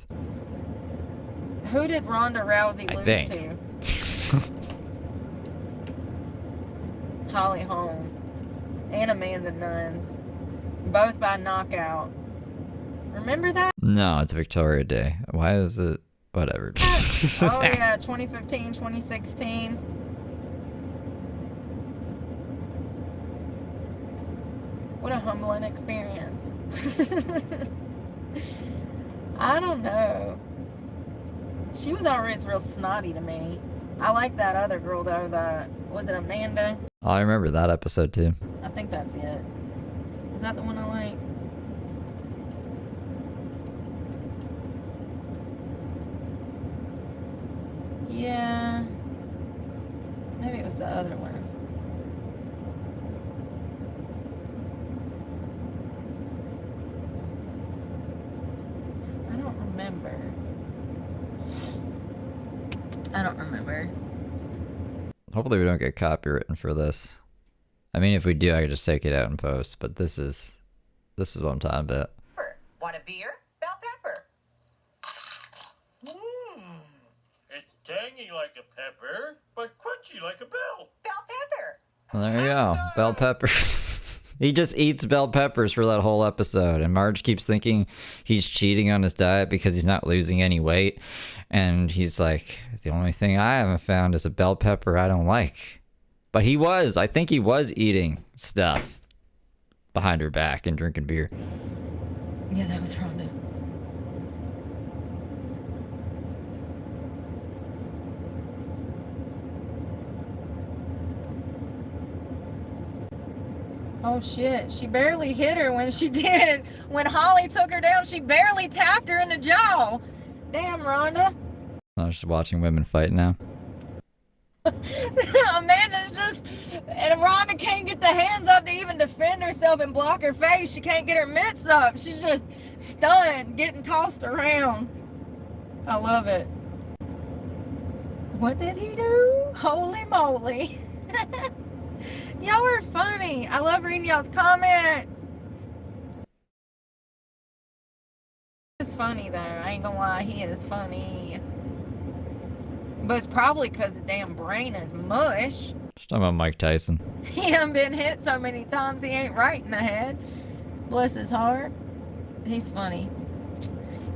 who did Ronda Rousey lose to? Holly Holm and Amanda Nunes, both by knockout. Remember that? No, it's Victoria Day. Why is it? Whatever. Oh yeah, 2015, 2016. What a humbling experience. I don't know. She was always real snotty to me. I like that other girl though, was it Amanda? Oh, I remember that episode too. I think that's it. Is that the one I like? Yeah. Maybe it was the other one. I don't remember. Hopefully we don't get copywritten for this. I mean, if we do, I could just take it out and post. But this is what I'm talking about. Want a beer? Bell pepper. It's tangy like a pepper, but crunchy like a bell. Bell pepper. Well, there you go, bell peppers. He just eats bell peppers for that whole episode, and Marge keeps thinking he's cheating on his diet because he's not losing any weight. And he's like, the only thing I haven't found is a bell pepper I don't like. But I think he was eating stuff behind her back and drinking beer. Yeah, that was Rhonda. Oh shit, she barely hit her when she did. When Holly took her down, she barely tapped her in the jaw. Damn, Rhonda. I was just watching women fight now. Amanda's just, and Rhonda can't get the hands up to even defend herself and block her face. She can't get her mitts up. She's just stunned, getting tossed around. I love it. What did he do? Holy moly. Y'all are funny. I love reading y'all's comments. He's funny though. I ain't gonna lie, he is funny. But it's probably because his damn brain is mush. Just talking about Mike Tyson. He done been hit so many times he ain't right in the head. Bless his heart. He's funny.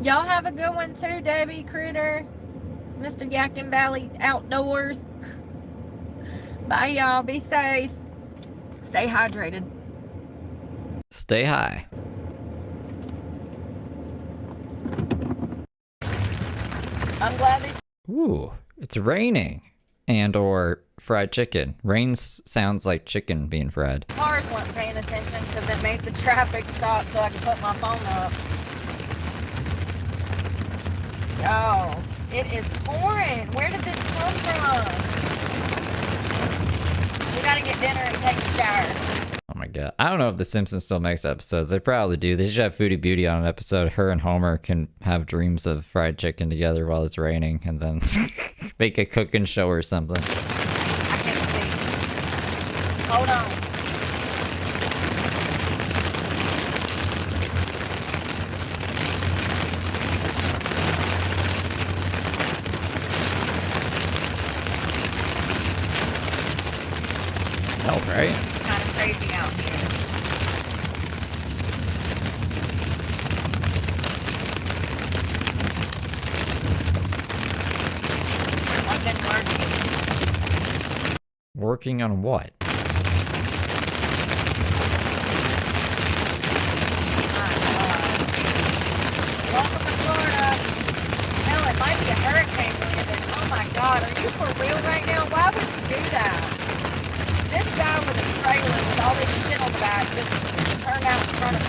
Y'all have a good one too, Debbie Critter. Mr. Yakin Valley Outdoors. Bye y'all. Be safe. Stay hydrated. Stay high. I'm glad these. Ooh, it's raining. And or fried chicken. Rain sounds like chicken being fried. Cars weren't paying attention because it made the traffic stop so I could put my phone up. Yo, it is pouring. Where did this come from? We gotta get dinner and take a shower. Oh my god. I don't know if The Simpsons still makes episodes. They probably do. They should have Foodie Beauty on an episode. Her and Homer can have dreams of fried chicken together while it's raining and then make a cooking show or something. I can't see. Hold on. Oh, right? Kind of crazy out here. I've been working. Working on what? Welcome to Florida. Hell, it might be a hurricane landing. Oh my god, are you for real right now? Why would you do that? This guy with a trailer with all this shit on the back just turned out in front of me.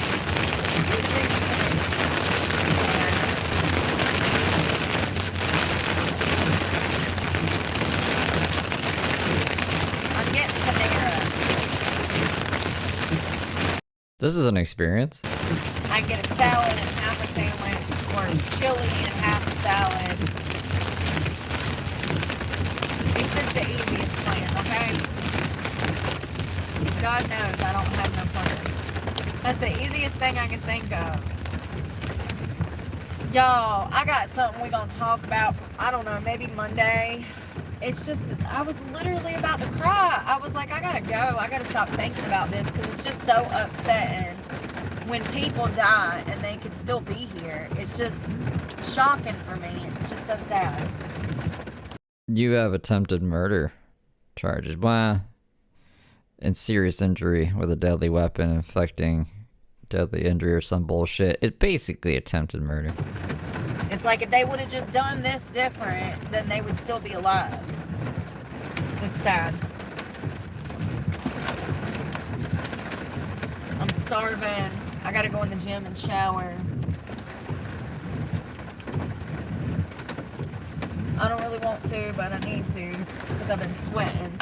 I'm getting Panera. This is an experience. I get a salad and half a sandwich, or chili and half a salad. It's just the easiest plan, okay? God knows I don't have no plan. That's the easiest thing I can think of. Y'all, I got something we're gonna talk about, I don't know, maybe Monday. It's just, I was literally about to cry. I was like, I gotta go. I gotta stop thinking about this because it's just so upsetting when people die and they could still be here. It's just shocking for me. It's just so sad. You have attempted murder charges. Well, and serious injury with a deadly weapon inflicting deadly injury or some bullshit. It's basically attempted murder. It's like if they would have just done this different, then they would still be alive. It's sad. I'm starving. I gotta go in the gym and shower. I don't really want to, but I need to because I've been sweating.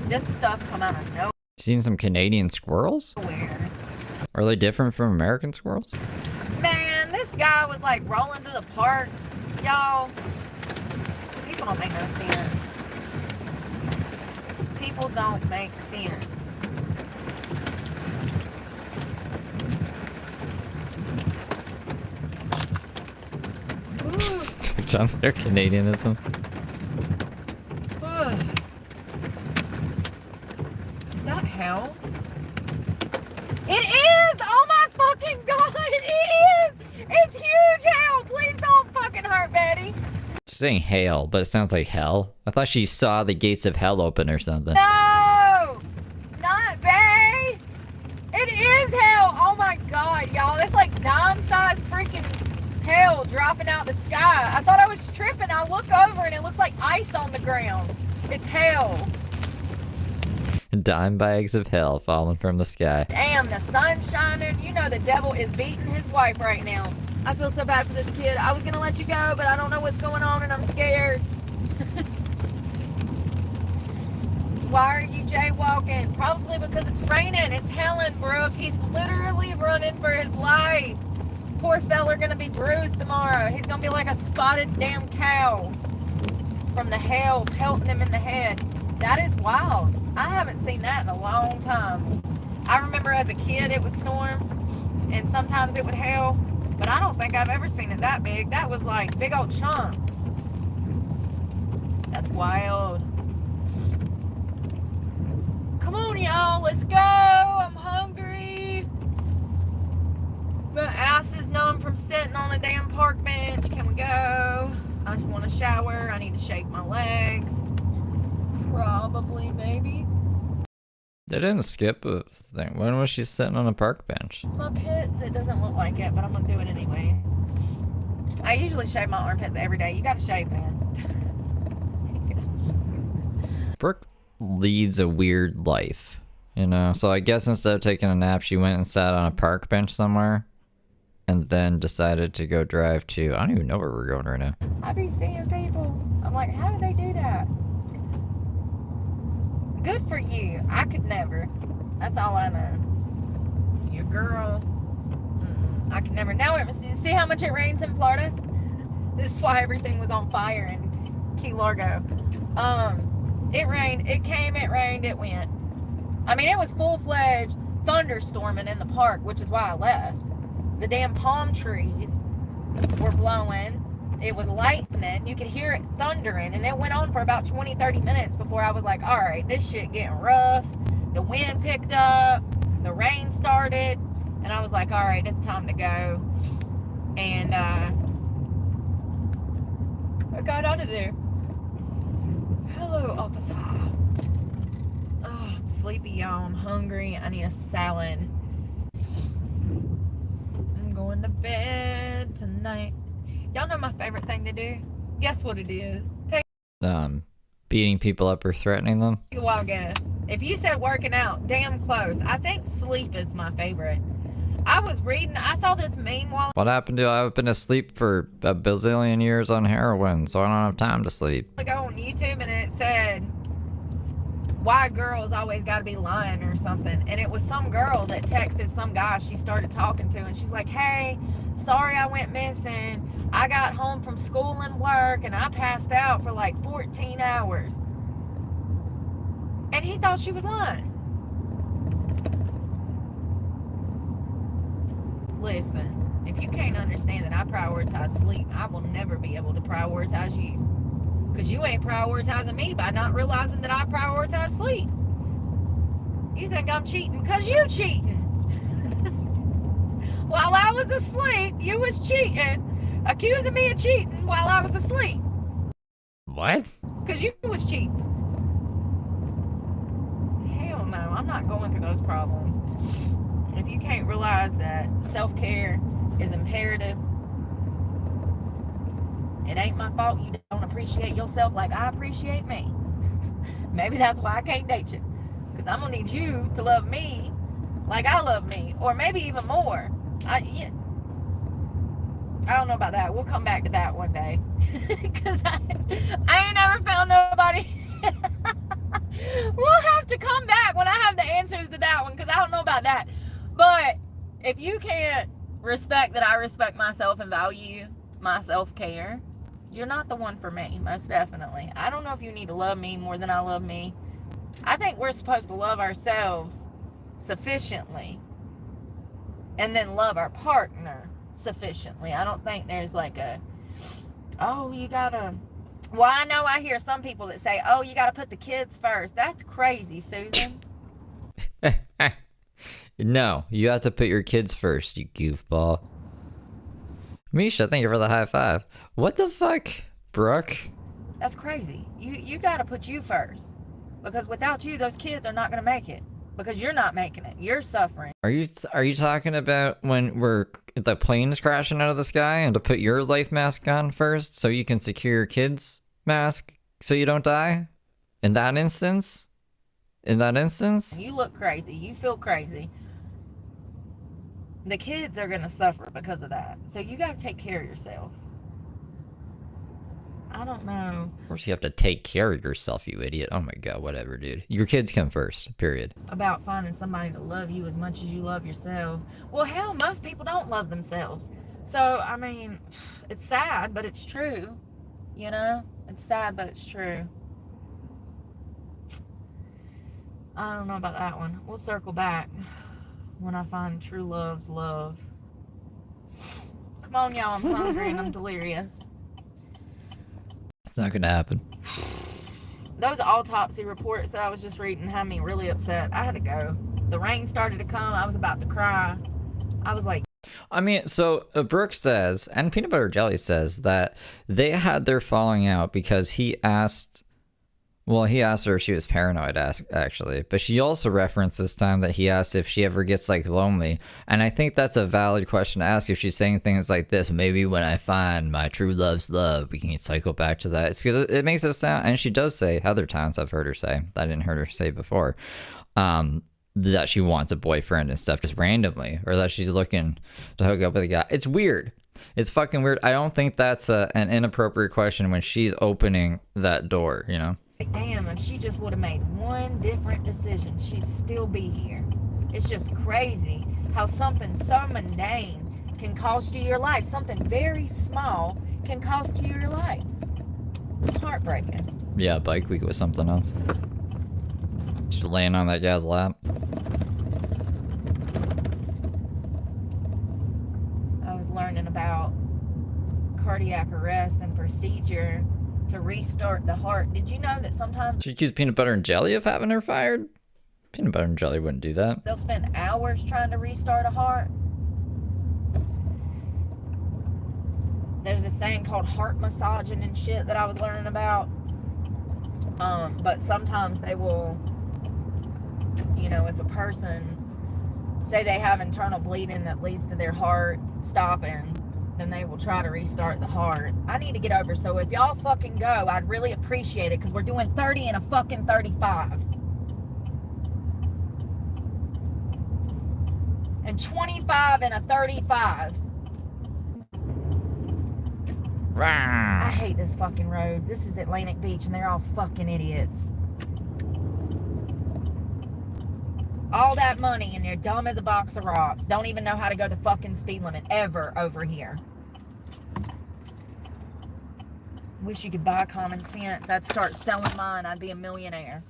This stuff come out of Seen some Canadian squirrels? nowhere. Are they different from American squirrels? Man, this guy was like rolling through the park. Y'all, people don't make no sense. People don't make sense. Good job, their Canadianism. Is that hell? It is! Oh my fucking god, it is! It's huge hell! Please don't fucking hurt Betty. She's saying hail, but it sounds like hell. I thought she saw the gates of hell open or something. No! Not Bay! It is hell! Oh my god, y'all. It's like dime-sized freaking hell dropping out the sky. I thought I was tripping. I look over and it looks like ice on the ground. It's hell. Dime bags of hell falling from the sky. Damn, the sun's shining. You know the devil is beating his wife right now. I feel so bad for this kid. I was gonna let you go, but I don't know what's going on and I'm scared. Why are you jaywalking? Probably because it's raining. It's hailing, Brooke. He's literally running for his life. Poor fella gonna be bruised tomorrow. He's gonna be like a spotted damn cow from the hail pelting him in the head. That is wild. I haven't seen that in a long time. I remember as a kid it would storm and sometimes it would hail, but I don't think I've ever seen it that big. That was like big old chunks. That's wild. Come on, y'all, let's go. I'm hungry. My ass is numb from sitting on a damn park bench. Can we go? I just want to shower. I need to shake my legs. Probably, maybe. They didn't skip a thing. When was she sitting on a park bench? My pits, it doesn't look like it, but I'm gonna do it anyways. I usually shave my armpits every day. You gotta shave, man. Brooke leads a weird life, you know? So I guess instead of taking a nap, she went and sat on a park bench somewhere and then decided to go drive to, I don't even know where we're going right now. I be seeing people. I'm like, how do they do that? Good for you. I could never. That's all I know. Your girl. I could never. Now, see how much it rains in Florida? This is why everything was on fire in Key Largo. It rained. It came. It rained. It went. I mean, it was full-fledged thunderstorming in the park, which is why I left. The damn palm trees were blowing. It was lightning. You could hear it thundering, and it went on for about 20-30 minutes before I was like, all right, this shit getting rough. The wind picked up, the rain started, and I was like, all right, it's time to go. And I got out of there. Hello, officer. Oh, I'm sleepy, y'all. I'm hungry. I need a salad. I'm going to bed tonight. Y'all know my favorite thing to do? Guess what it is? Take Beating people up or threatening them? a wild guess. If you said working out, damn close. I think sleep is my favorite. I was reading, I saw this meme while What happened to I've been asleep for a bazillion years on heroin, so I don't have time to sleep. ago on YouTube, and it said why girls always got to be lying or something. And it was some girl that texted some guy she started talking to, and she's like, hey, sorry I went missing. I got home from school and work and I passed out for like 14 hours. And he thought she was lying. Listen, if you can't understand that I prioritize sleep, I will never be able to prioritize you. Because you ain't prioritizing me by not realizing that I prioritize sleep. You think I'm cheating because you cheating. While I was asleep, you was cheating. Accusing me of cheating while I was asleep. What? Because you was cheating. Hell no, I'm not going through those problems. If you can't realize that self-care is imperative, it ain't my fault you don't appreciate yourself like I appreciate me. Maybe that's why I can't date you. Because I'm going to need you to love me like I love me. Or maybe even more. I don't know about that. We'll come back to that one day. Because I ain't never found nobody. We'll have to come back when I have the answers to that one. Because I don't know about that. But If you can't respect that I respect myself and value my self-care, you're not the one for me, most definitely. I don't know if you need to love me more than I love me. I think we're supposed to love ourselves sufficiently and then love our partner sufficiently. I don't think there's like a, oh, you gotta, well, I know I hear some people that say, oh, you gotta put the kids first. That's crazy, Susan. No, you have to put your kids first, you goofball. Misha, thank you for the high five. What the fuck, Brooke? That's crazy. You gotta put you first. Because without you, those kids are not gonna make it. Because you're not making it. You're suffering. Are you talking about when the plane's crashing out of the sky and to put your life mask on first so you can secure your kid's mask so you don't die? In that instance? You look crazy. You feel crazy. The kids are gonna suffer because of that. So you gotta take care of yourself. I don't know. Of course you have to take care of yourself, you idiot. Oh my god, whatever, dude. Your kids come first, period. About finding somebody to love you as much as you love yourself. Well, hell, most people don't love themselves. So, I mean, it's sad, but it's true. You know? It's sad, but it's true. I don't know about that one. We'll circle back when I find true love's love. Come on, y'all. I'm hungry and I'm delirious. It's not gonna happen. Those autopsy reports that I was just reading had me really upset. I had to go. The rain started to come. I was about to cry. I was like... I mean, so Brooke says, and Peanut Butter Jelly says, that they had their falling out because he asked her if she was paranoid, actually. But she also referenced this time that he asked if she ever gets, like, lonely. And I think that's a valid question to ask if she's saying things like this. Maybe when I find my true love's love, we can cycle back to that. It's because it makes it sound, and she does say, other times I've heard her say, that I didn't hear her say before, that she wants a boyfriend and stuff just randomly. Or that she's looking to hook up with a guy. It's weird. It's fucking weird. I don't think that's an inappropriate question when she's opening that door, you know? Damn, if she just would have made one different decision, she'd still be here. It's just crazy how something so mundane can cost you your life. Something very small can cost you your life. It's heartbreaking. Yeah, bike week was something else. She's laying on that guy's lap. I was learning about cardiac arrest and procedure to restart the heart. Did you know that sometimes She accused Peanut Butter and Jelly of having her fired? Peanut Butter and Jelly wouldn't do that. they'll spend hours trying to restart a heart? There's this thing called heart massaging and shit that I was learning about. But sometimes they will, you know, if a person, say they have internal bleeding that leads to their heart stopping, then they will try to restart the heart. I need to get over, so if y'all fucking go, I'd really appreciate it, because we're doing 30 and a fucking 35. And 25 and a 35. I hate this fucking road. This is Atlantic Beach, and they're all fucking idiots. All that money, and they're dumb as a box of rocks. Don't even know how to go the fucking speed limit ever over here. Wish you could buy common sense. I'd start selling mine. I'd be a millionaire.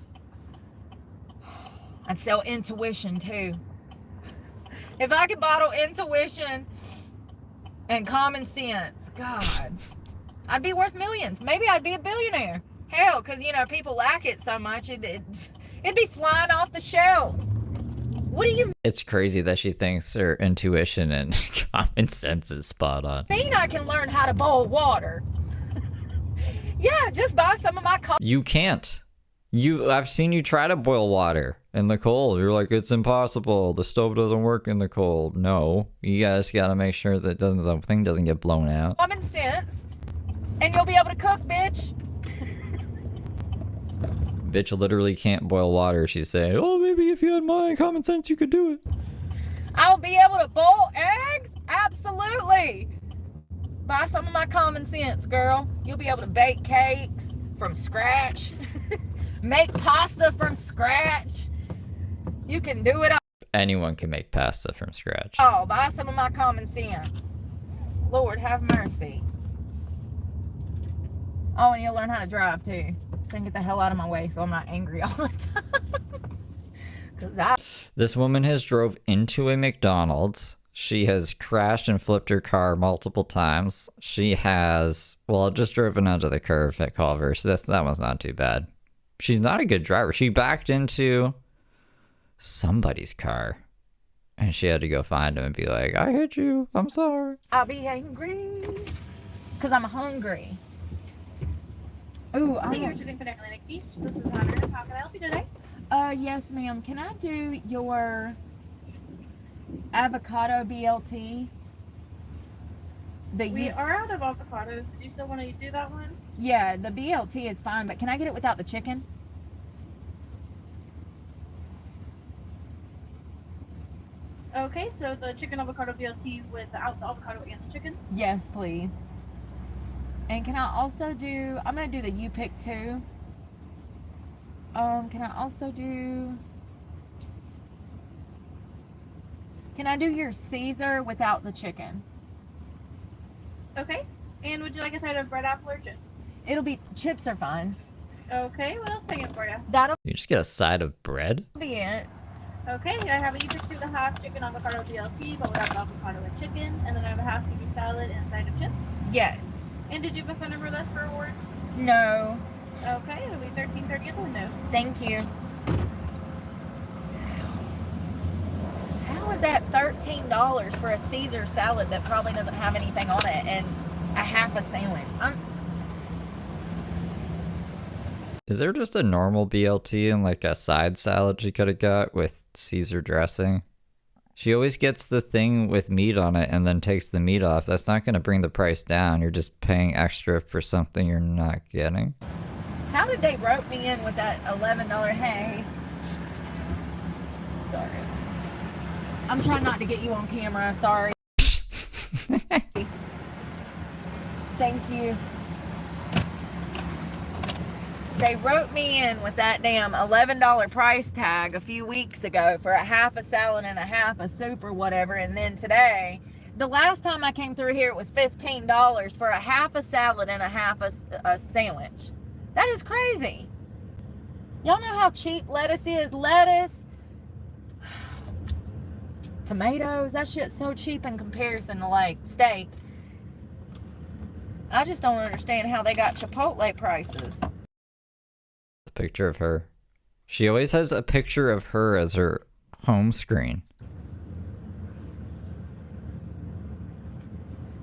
I'd sell intuition too. If I could bottle intuition and common sense, God, I'd be worth millions. Maybe I'd be a billionaire. Hell, because, you know, people lack it so much, it'd be flying off the shelves. What do you It's crazy that she thinks her intuition and common sense is spot on. mean I can learn how to boil water? Yeah, just buy some of my You can't. I've seen you try to boil water in the cold. You're like, it's impossible. The stove doesn't work in the cold. No, you guys gotta make sure that the thing doesn't get blown out. common sense, and you'll be able to cook, bitch. Bitch literally can't boil water. She's saying, oh, maybe if you had my common sense, you could do it. I'll be able to boil eggs? Absolutely. Buy some of my common sense, girl. You'll be able to bake cakes from scratch. Make pasta from scratch. You can do it all. anyone can make pasta from scratch. Oh, buy some of my common sense. Lord, have mercy. Oh, and you'll learn how to drive too. So get the hell out of my way so I'm not angry all the time. This woman has drove into a McDonald's. She has crashed and flipped her car multiple times. She has, well, just driven onto the curve at Culver, so that one's not too bad. She's not a good driver. She backed into somebody's car, and she had to go find him and be like, I hit you. I'm sorry. I'll be angry because I'm hungry. Ooh, Thank you for choosing Panera Atlantic Beach. This is Hunter. How can I help you today? Yes, ma'am. Can I do your avocado BLT? We are out of avocados. Do you still want to do that one? Yeah, the BLT is fine, but can I get it without the chicken? Okay, so the chicken avocado BLT without the avocado and the chicken? Yes, please. And can I also do, I'm going to do the you pick two. Can I do your Caesar without the chicken? Okay. And would you like a side of bread, apple, or chips? It'll be, chips are fine. Okay, what else can I get for you? That'll You just get a side of bread? be it. Okay, I have a you pick two the half chicken avocado BLT, but without the avocado and chicken. And then I have a half Caesar salad and a side of chips. Yes. And did you have a phone number list for rewards? No. Okay, it'll be 1330 at the window. Thank you. How is that $13 for a Caesar salad that probably doesn't have anything on it and a half a sandwich? Is there just a normal BLT and like a side salad she could have got with Caesar dressing? She always gets the thing with meat on it and then takes the meat off. That's not going to bring the price down. You're just paying extra for something you're not getting. How did they rope me in with that $11? Hey. Sorry. I'm trying not to get you on camera. Sorry. Thank you. They wrote me in with that damn $11 price tag a few weeks ago for a half a salad and a half a soup or whatever. And then today, the last time I came through here, it was $15 for a half a salad and a half a sandwich. That is crazy. Y'all know how cheap lettuce is? Lettuce, tomatoes, that shit's so cheap in comparison to like steak. I just don't understand how they got Chipotle prices. Picture of her. She always has a picture of her as her home screen.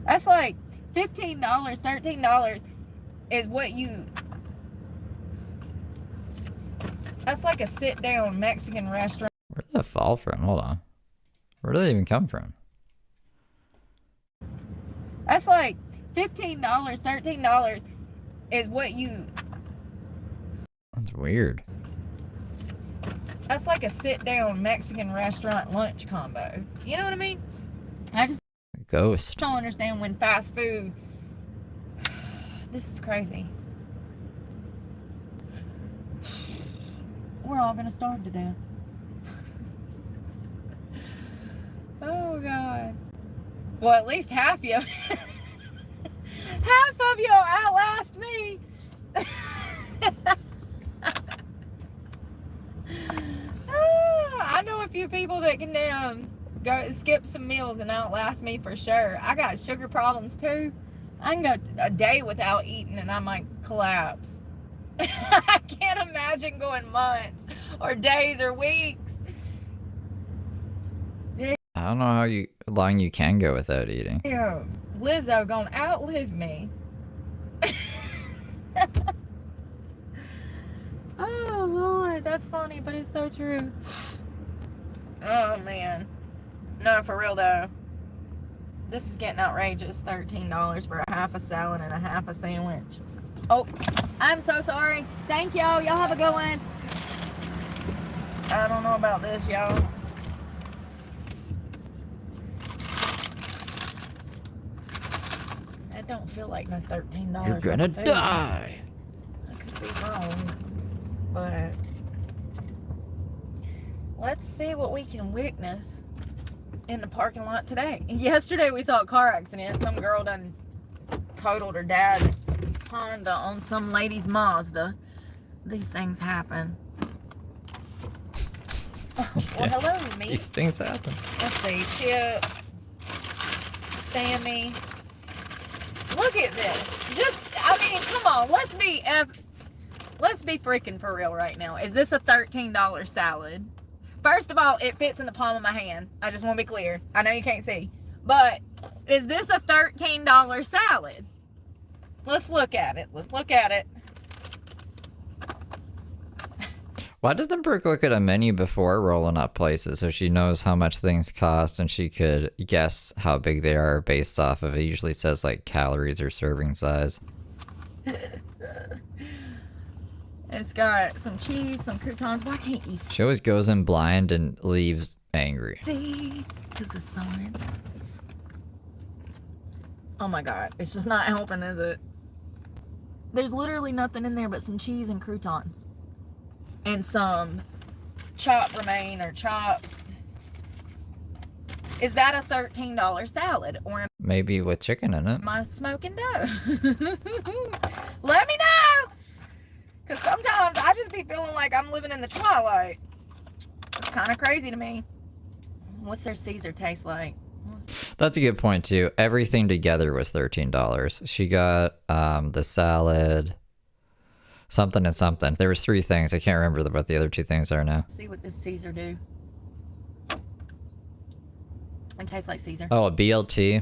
That's like $15, $13 is what you... That's like a sit-down Mexican restaurant. Where did that fall from? Hold on. Where did they even come from? That's like $15, $13 is what you... That's weird. That's like a sit-down Mexican restaurant lunch combo. You know what I mean? I just Ghost. don't understand when fast food... This is crazy. We're all gonna starve to death. Oh, God. Well, at least half you. Half of you outlast me. I know a few people that can go skip some meals and outlast me for sure. I got sugar problems too. I can go a day without eating and I might collapse. I can't imagine going months or days or weeks. I don't know how long you can go without eating. Ew, Lizzo gonna outlive me. Oh Lord, that's funny, but it's so true. Oh man. No, for real though. This is getting outrageous. $13 for a half a salad and a half a sandwich. Oh, I'm so sorry. Thank y'all. Y'all have a good one. I don't know about this, y'all. That don't feel like no $13. You're gonna for food. die. I could be wrong, but let's see what we can witness in the parking lot today. Yesterday we saw a car accident. Some girl done totaled her dad's Honda on some lady's Mazda. These things happen. Well, hello, me. These things happen. Let's see, chips, Sammy. Look at this. I mean, come on. Let's be freaking for real right now. Is this a $13 salad? First of all, it fits in the palm of my hand. I just want to be clear. I know you can't see. But is this a $13 salad? Let's look at it. Let's look at it. Why doesn't Brooke look at a menu before rolling up places so she knows how much things cost and she could guess how big they are based off of it? Usually says like calories or serving size. It's got some cheese, some croutons. Why can't you She always goes in blind and leaves angry. see? Because the sun. Oh my god. It's just not helping, is it? There's literally nothing in there but some cheese and croutons. And some chopped romaine or chopped. Is that a $13 salad? Or Maybe with chicken in it. am I smoking dough? Let me know! Because sometimes I just be feeling like I'm living in the twilight. It's kind of crazy to me. What's their Caesar taste like? That's a good point too. Everything together was $13. She got the salad, something and something. There was 3 things. I can't remember what the other 2 things are now. See what does Caesar do? It tastes like Caesar. Oh, a BLT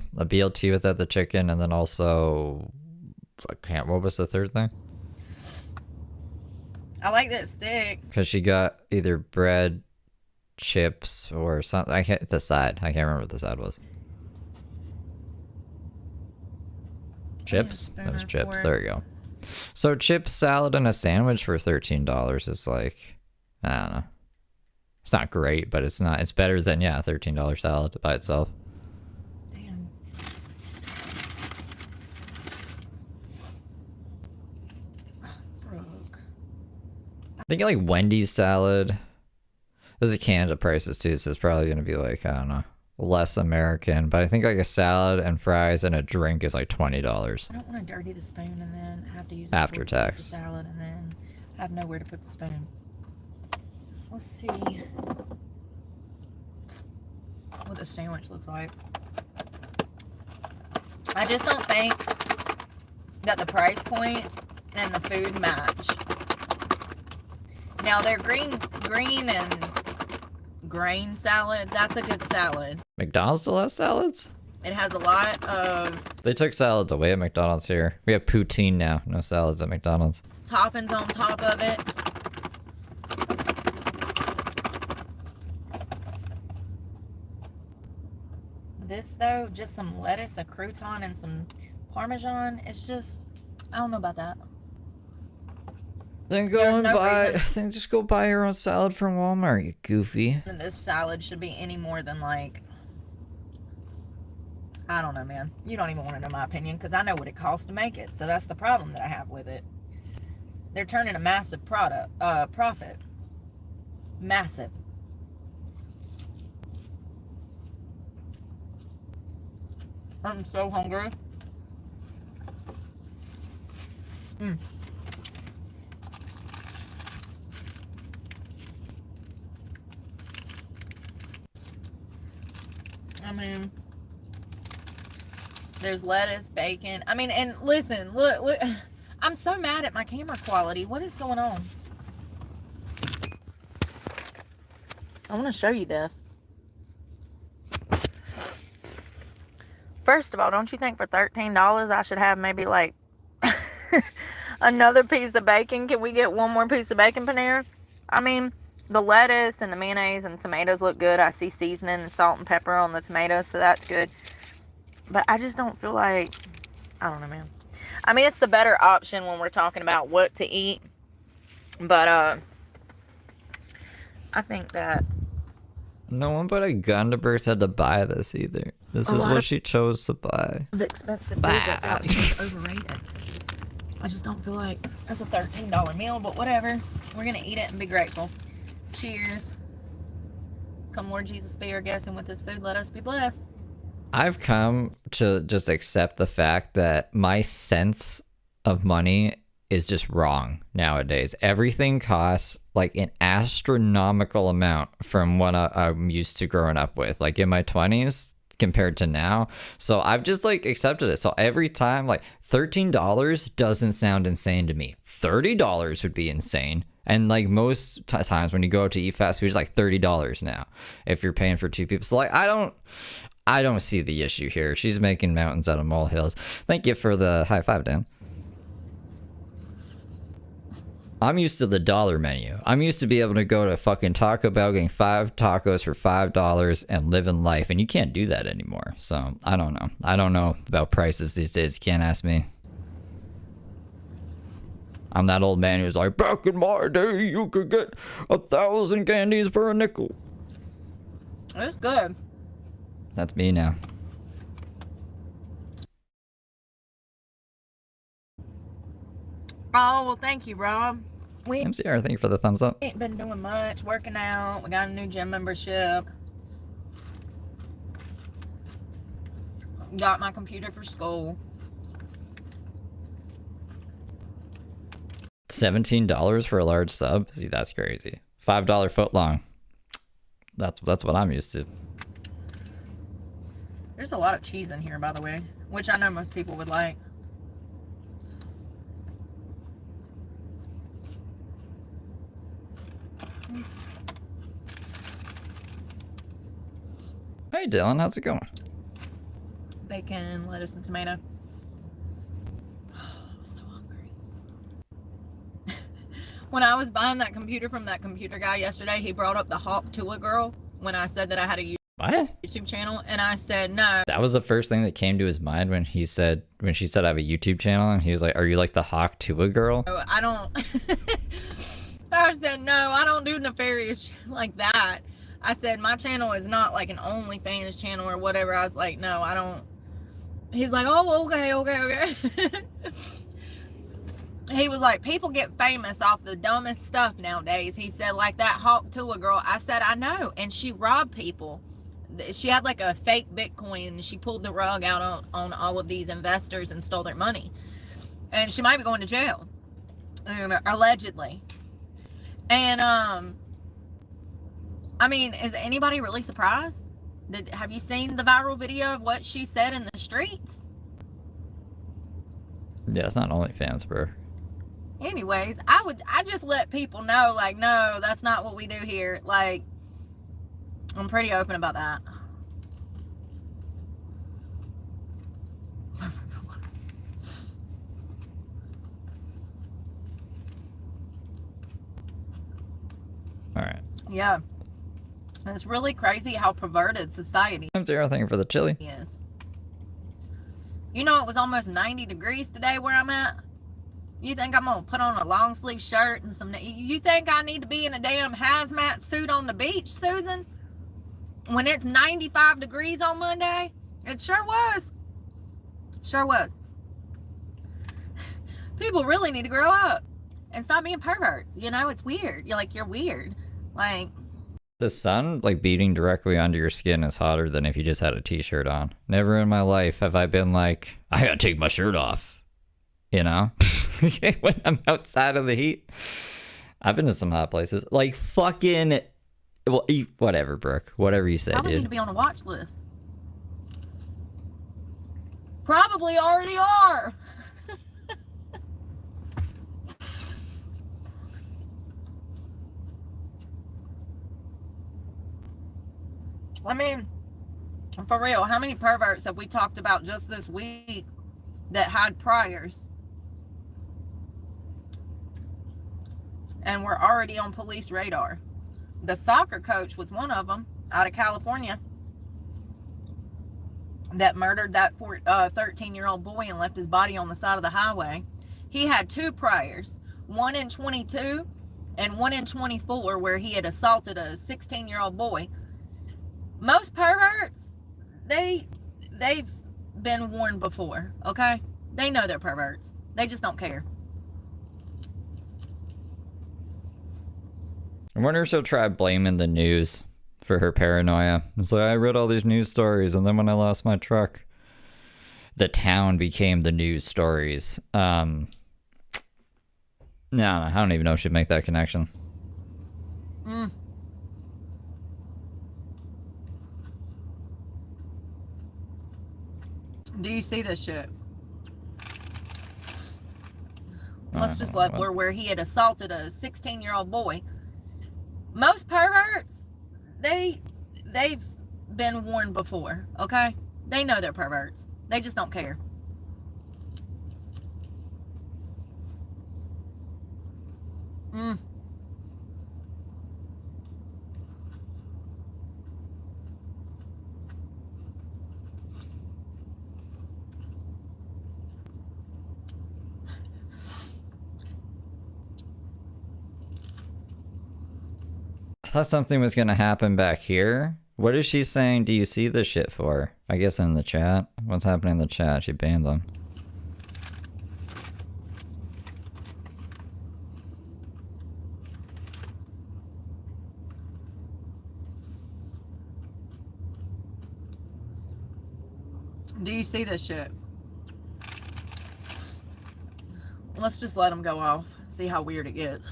without the chicken, and then also what was the third thing? I like that stick. Because she got either bread, chips, or something. The side. I can't remember what the side was. Chips? That was chips. There we go. So chips, salad, and a sandwich for $13 is like, I don't know. It's not great, but it's better than, yeah, a $13 salad by itself. Damn. Brooke. I think like Wendy's salad. There's a Canada prices too, so it's probably going to be like, I don't know, less American. But I think like a salad and fries and a drink is like $20. I don't want to dirty the spoon and then have to use it After for tax. the salad and then have nowhere to put the spoon. Let's see what the sandwich looks like. I just don't think that the price point and the food match. Now their green and grain salad, that's a good salad. McDonald's still has salads? It has a lot of They took salads away at McDonald's here. We have poutine now. No salads at McDonald's. toppings on top of it. This though, just some lettuce, a crouton, and some Parmesan. It's just, I don't know about that. Then just go buy your own salad from Walmart, you goofy. And this salad should be any more than like, I don't know, man. You don't even want to know my opinion because I know what it costs to make it. So that's the problem that I have with it. They're turning a massive profit. Massive. I'm so hungry. I mean, there's lettuce, bacon. I mean, and listen, look. I'm so mad at my camera quality. What is going on? I want to show you this. First of all, don't you think for $13 I should have maybe like another piece of bacon? Can we get one more piece of bacon, Panera? I mean, the lettuce and the mayonnaise and tomatoes look good. I see seasoning and salt and pepper on the tomatoes, so that's good. But I just don't feel like, I don't know, man. I mean, it's the better option when we're talking about what to eat. But I think that No one but a Gundabers had to buy this either. This is what she chose to buy. the expensive food that's out here is overrated. I just don't feel like that's a $13 meal, but whatever. We're going to eat it and be grateful. Cheers. Come, Lord Jesus, be our guest, and with this food, let us be blessed. I've come to just accept the fact that my sense of money is just wrong nowadays. Everything costs like an astronomical amount from what I'm used to growing up with, like in my 20s compared to now. So I've just like accepted it. So every time, like $13 doesn't sound insane to me. $30 would be insane. And like most times when you go out to eat fast food, it's like $30 now if you're paying for two people. So like I don't see the issue here. She's making mountains out of molehills. Thank you for the high five, Dan. I'm used to the dollar menu. I'm used to be able to go to fucking Taco Bell, getting 5 tacos for $5 and living life, and you can't do that anymore. So I don't know. I don't know about prices these days. You can't ask me. I'm that old man who's like, back in my day, you could get 1,000 candies for a nickel. It's good. That's me now. Oh, well, thank you, Rob. We MCR, thank you for the thumbs up. ain't been doing much, working out. We got a new gym membership. Got my computer for school. $17 for a large sub? See, that's crazy. $5 foot long. That's what I'm used to. There's a lot of cheese in here, by the way, which I know most people would like. Hey Dylan, how's it going? Bacon, lettuce, and tomato. I'm so hungry. When I was buying that computer from that computer guy yesterday, he brought up the Hawk Tua girl when I said that I had a What? YouTube channel, and I said no. That was the first thing that came to his mind when she said I have a YouTube channel, and he was like, "Are you like the Hawk Tua girl?" I don't. I said no. I don't do nefarious shit like that. I said my channel is not like an OnlyFans channel or whatever. I was like, no, I don't. He's like, oh, okay. He was like, people get famous off the dumbest stuff nowadays. He said, like that Hawk Tua girl. I said, I know, and she robbed people. She had like a fake Bitcoin, and she pulled the rug out on all of these investors and stole their money. And she might be going to jail, allegedly. And I mean, is anybody really surprised? Have you seen the viral video of what she said in the streets? Yeah, it's not OnlyFans, bro. Anyways, I just let people know, like, no, that's not what we do here. Like, I'm pretty open about that. All right. Yeah. It's really crazy how perverted society MCR, thank you for the chili. is. You know, it was almost 90 degrees today where I'm at. You think I'm gonna put on a long sleeve shirt and some? You think I need to be in a damn hazmat suit on the beach, Susan? When it's 95 degrees on Monday? It sure was. Sure was. People really need to grow up and stop being perverts. You know, it's weird. You're weird. Like, The sun, like, beating directly onto your skin is hotter than if you just had a t-shirt on. Never in my life have I been like, I gotta take my shirt off. You know? When I'm outside of the heat. I've been to some hot places. Like, fucking... Well, whatever, Brooke. Whatever you say, probably dude. need to be on a watch list. Probably already are. I mean, for real, how many perverts have we talked about just this week that had priors and were already on police radar? The soccer coach was one of them, out of California, that murdered that 13-year-old boy and left his body on the side of the highway. He had 2 priors, one in 22 and one in 24, where he had assaulted a 16-year-old boy. Most perverts, they've been warned before, okay? They know they're perverts. They just don't care. I wonder if she'll try blaming the news for her paranoia. It's like, I read all these news stories, and then when I lost my truck, the town became the news stories. No, I don't even know if she'd make that connection. Do you see this shit? Let's just let where he had assaulted a 16-year-old boy. Most perverts, they've been warned before, okay? They know they're perverts. They just don't care. I thought something was gonna happen back here. What is she saying? Do you see this shit for? I guess in the chat. What's happening in the chat? She banned them. Do you see this shit? Let's just let them go off. See how weird it gets.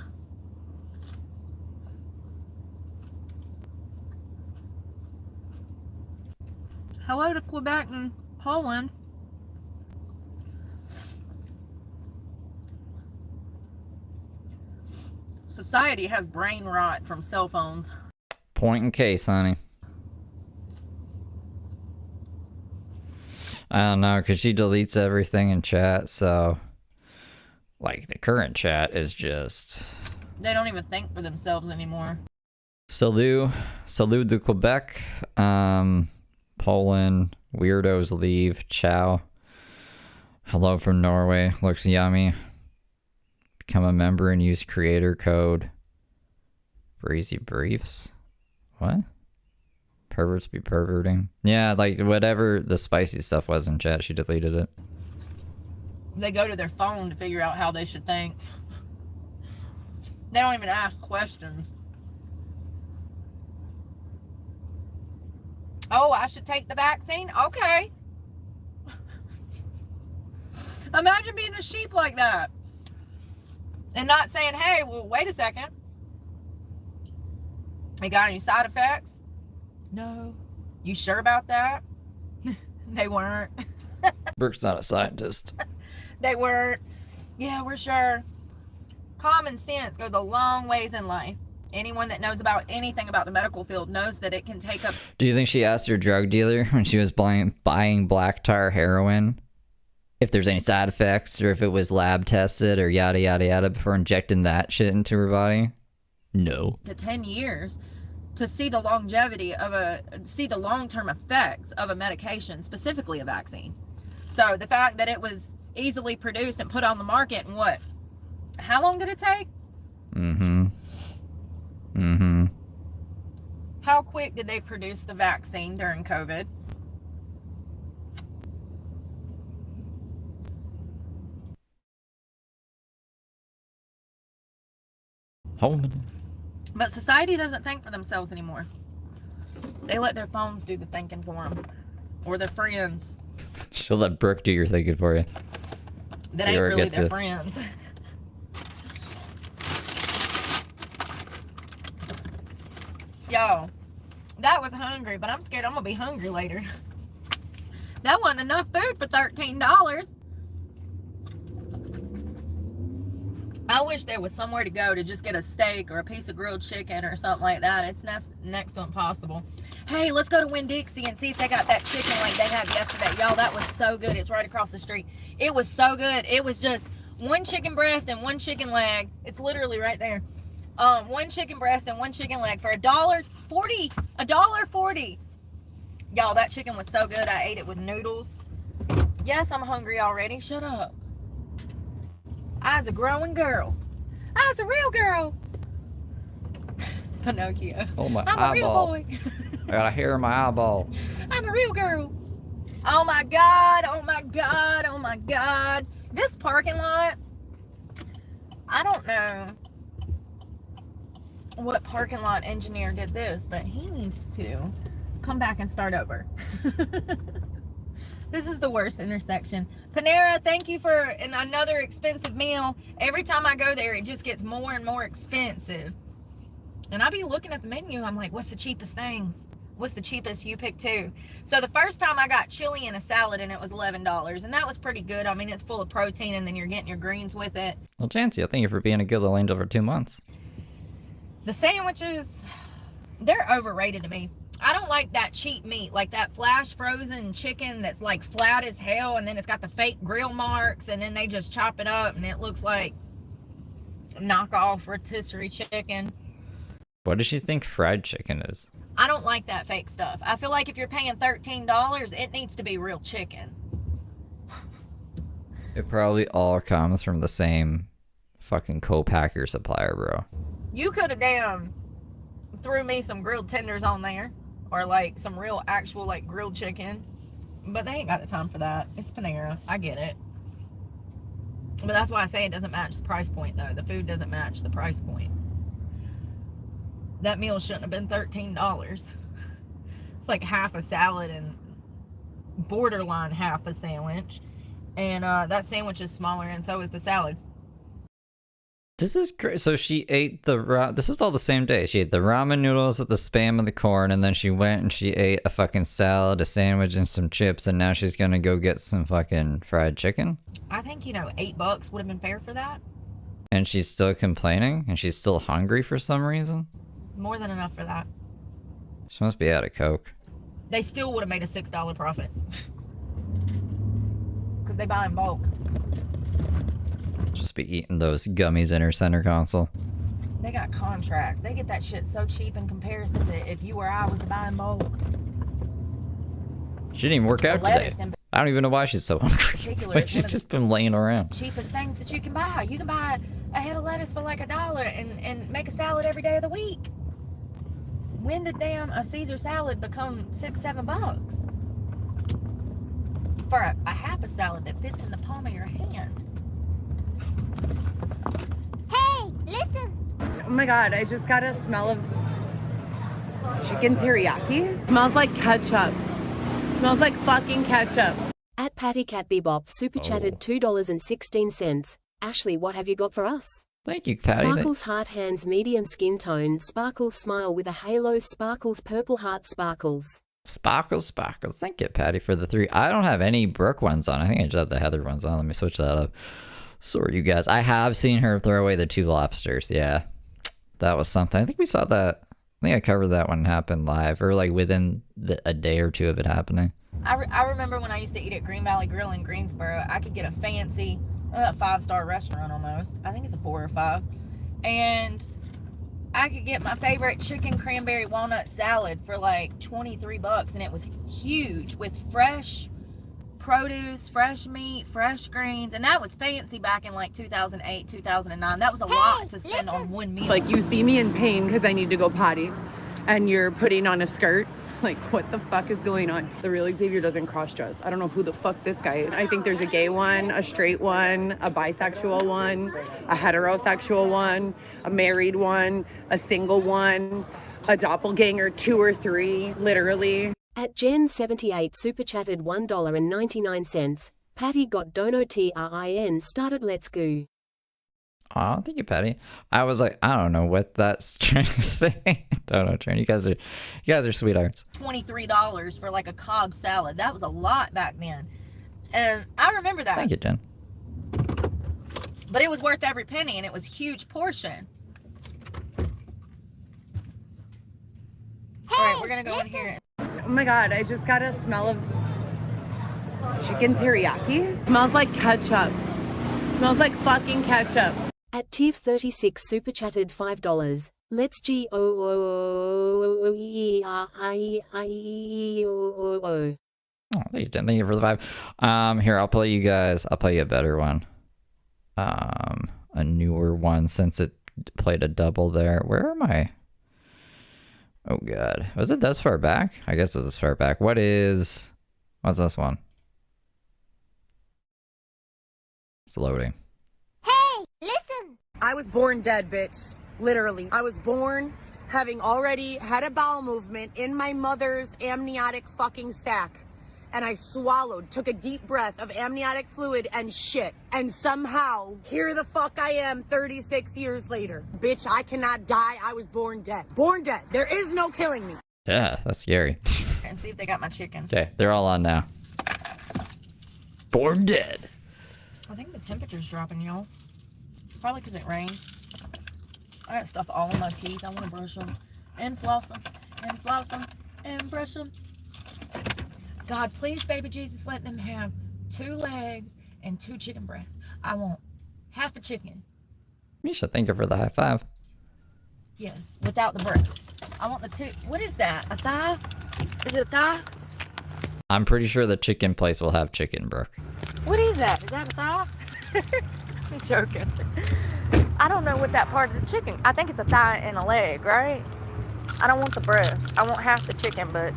Hello to Quebec and Poland. Society has brain rot from cell phones. Point in case, honey. I don't know, because she deletes everything in chat, so... Like, the current chat is just... They don't even think for themselves anymore. Salut de Quebec. Poland. Weirdos leave. Ciao. Hello from Norway. Looks yummy. Become a member and use creator code. Breezy Briefs. What? Perverts be perverting. Yeah, like whatever the spicy stuff was in chat, she deleted it. They go to their phone to figure out how they should think. They don't even ask questions. Oh, I should take the vaccine? Okay. Imagine being a sheep like that. And not saying, hey, well, wait a second. You got any side effects? No. You sure about that? They weren't. Brooke's not a scientist. They weren't. Yeah, we're sure. Common sense goes a long ways in life. Anyone that knows about anything about the medical field knows that it can take up... Do you think she asked her drug dealer when she was buying black tar heroin if there's any side effects or if it was lab tested or yada yada yada before injecting that shit into her body? No. To 10 years to see the longevity of see the long-term effects of a medication, specifically a vaccine. So the fact that it was easily produced and put on the market in what? How long did it take? How quick did they produce the vaccine during COVID? But society doesn't think for themselves anymore. They let their phones do the thinking for them. Or their friends. She'll let Brooke do your thinking for you. That ain't really their friends. Yo, that was hungry, but I'm scared I'm gonna be hungry later. That wasn't enough food for $13. I wish there was somewhere to go to just get a steak or a piece of grilled chicken or something like that. It's next to impossible. Hey, let's go to Winn-Dixie and see if they got that chicken like they had yesterday. Y'all, that was so good. It's right across the street. It was so good. It was just one chicken breast and one chicken leg. It's literally right there. One chicken breast and one chicken leg for $1.40. $1.40. Y'all, that chicken was so good. I ate it with noodles. Yes, I'm hungry already. Shut up. I was a growing girl. I was a real girl. Pinocchio. Oh, my I'm eyeball. a real boy. I got a hair in my eyeball. I'm a real girl. Oh my God. Oh my God. Oh my God. This parking lot, I don't know. what parking lot engineer did this, but he needs to come back and start over. This is the worst intersection. Panera, thank you for another expensive meal. Every time I go there, it just gets more and more expensive. And I be looking at the menu, I'm like, what's the cheapest things? What's the cheapest? You pick two. So the first time I got chili and a salad, and it was $11, and that was pretty good. I mean, it's full of protein, and then you're getting your greens with it. Well, Chancey, I thank you for being a good little angel for 2 months. The sandwiches, they're overrated to me. I don't like that cheap meat, like that flash frozen chicken that's like flat as hell, and then it's got the fake grill marks, and then they just chop it up, and it looks like knockoff rotisserie chicken. What does she think fried chicken is? I don't like that fake stuff. I feel like if you're paying $13, it needs to be real chicken. It probably all comes from the same fucking co-packer supplier, bro. You could have damn threw me some grilled tenders on there, or like some real actual like grilled chicken, but they ain't got the time for that. It's Panera. I get it. But that's why I say it doesn't match the price point, though. The food doesn't match the price point. That meal shouldn't have been $13. It's like half a salad and borderline half a sandwich. And that sandwich is smaller, and so is the salad. This is great. So she ate this was all the same day. She ate the ramen noodles with the Spam and the corn, and then she went and she ate a fucking salad, a sandwich, and some chips, and now she's gonna go get some fucking fried chicken. I think, $8 would have been fair for that. And she's still complaining, and she's still hungry for some reason. More than enough for that. She must be out of Coke. They still would have made a $6 profit. Because they buy in bulk. Just be eating those gummies in her center console. They got contracts. They get that shit so cheap in comparison to if you or I was to buy in bulk. She didn't even work out today. I don't even know why she's so hungry. Like, she's just been laying around. Cheapest things that you can buy. You can buy a head of lettuce for like $1 and make a salad every day of the week. When did damn a Caesar salad become $6-7 for a half a salad that fits in the palm of your hand? Hey, listen! Oh my god, I just got a smell of chicken teriyaki. Smells like ketchup. Smells like fucking ketchup. At Patty Cat Bebop super chatted $2.16. Ashley, what have you got for us? Thank you, Patty. Sparkles heart hands medium skin tone. Sparkles smile with a halo. Sparkles purple heart sparkles. Sparkles. Thank you, Patty, for the 3. I don't have any Brooke ones on. I think I just have the Heather ones on. Let me switch that up. Sorry, you guys. I have seen her throw away the 2 lobsters. Yeah, that was something. I think we saw that. I think I covered that when it happened live, or like within a day or 2 of it happening. I remember when I used to eat at Green Valley Grill in Greensboro, I could get a fancy 5-star restaurant almost. I think it's a 4 or 5. And I could get my favorite chicken cranberry walnut salad for like $23, and it was huge with fresh produce, fresh meat, fresh greens, and that was fancy back in like 2008, 2009. That was a lot to spend on one meal. Like, you see me in pain because I need to go potty, and you're putting on a skirt. Like, what the fuck is going on? The real Xavier doesn't cross-dress. I don't know who the fuck this guy is. I think there's a gay one, a straight one, a bisexual one, a heterosexual one, a married one, a single one, a doppelganger, 2 or 3, literally. At Jen78 super chatted $1.99. Patty got Dono TRIN started Let's Go. Oh, thank you, Patty. I was like, I don't know what that's trying to say. Don't know, Trent. You guys are sweethearts. $23 for like a Cobb salad. That was a lot back then. And I remember that. Thank you, Jen. But it was worth every penny, and it was a huge portion. All right, we're going to go in here. Oh my god, I just got a smell of chicken teriyaki. Smells like ketchup. Smells like fucking ketchup. At Tiv36 super chatted $5. Let's G O O E I O. Oh, thank you, Jen. Thank you for the 5. Here, I'll play you a better one. A newer one since it played a double there. Where am I? Oh god. Was it this far back? I guess it was this far back. What's this one? It's loading. Hey, listen! I was born dead, bitch. Literally. I was born having already had a bowel movement in my mother's amniotic fucking sac. And I swallowed, took a deep breath of amniotic fluid and shit. And somehow, here the fuck I am 36 years later. Bitch, I cannot die. I was born dead. Born dead. There is no killing me. Yeah, that's scary. And see if they got my chicken. Okay, they're all on now. Born dead. I think the temperature's dropping, y'all. Probably because it rained. I got stuff all in my teeth. I want to brush them and floss them and floss them and brush them. God, please, baby Jesus, let them have 2 legs and 2 chicken breasts. I want half a chicken. Misha, thank you for the high five. Yes, without the breast. I want the 2. What is that? A thigh? Is it a thigh? I'm pretty sure the chicken place will have chicken, Brooke. What is that? Is that a thigh? I'm joking. I don't know what that part of the chicken. I think it's a thigh and a leg, right? I don't want the breast. I want half the chicken, but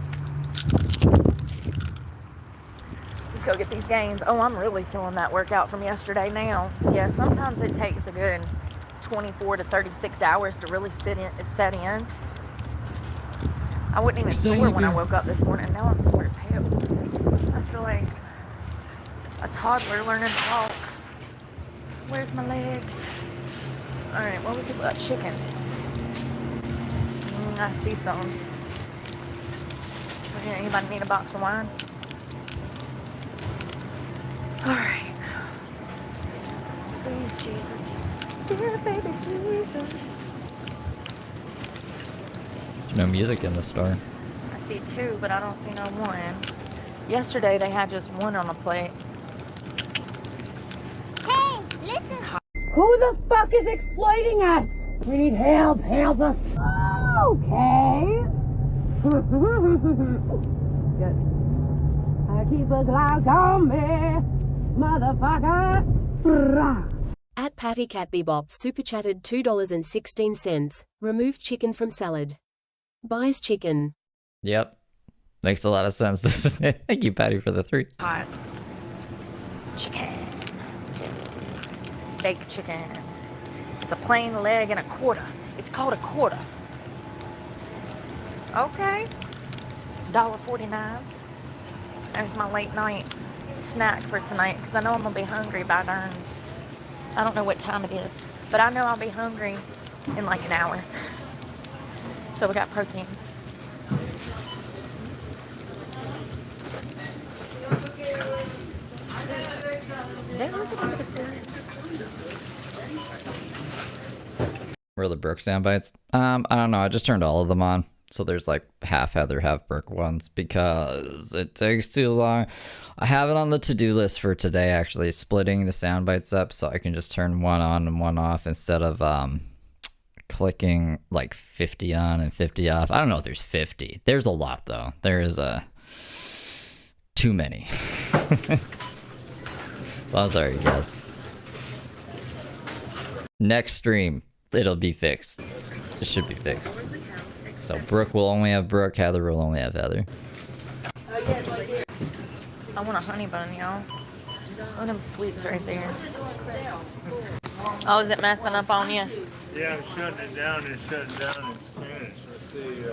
let's go get these gains. Oh, I'm really feeling that workout from yesterday now. Yeah, sometimes it takes a good 24 to 36 hours to really set in. I wasn't even sore when I woke up this morning. Now I'm sore as hell. I feel like a toddler learning to walk. Where's my legs? Alright, what was it about chicken? I see some. Okay, anybody need a box of wine? Alright. Please, Jesus. Dear baby Jesus. There's no music in the store. I see 2, but I don't see no 1. Yesterday they had just 1 on a plate. Hey, listen. Who the fuck is exploiting us? We need help. Help us. Okay. Good. I keep a Glock on me, motherfucker. At Patty Cat Bebop super chatted $2.16. Remove chicken from salad. Buys chicken. Yep. Makes a lot of sense, doesn't it? Thank you, Patty, for the 3. Hot chicken. Baked chicken. It's a plain leg and a quarter. It's called a quarter. Okay. $1.49. There's my late night snack for tonight because I know I'm going to be hungry by then. I don't know what time it is, but I know I'll be hungry in like an hour. So we got proteins. Where are the Brooke sound bites? I don't know. I just turned all of them on. So there's like half Heather, half Brooke ones because it takes too long. I have it on the to-do list for today, actually, splitting the sound bites up so I can just turn one on and one off instead of clicking like 50 on and 50 off. I don't know if there's 50. There's a lot, though. There is too many. So I'm sorry, guys. Next stream, it'll be fixed. It should be fixed. So Brooke will only have Brooke, Heather will only have Heather. I want a honey bun, y'all. Look at them sweets right there. Oh, is it messing up on you? Yeah, I'm shutting it down and shutting down in Spanish. Let's see.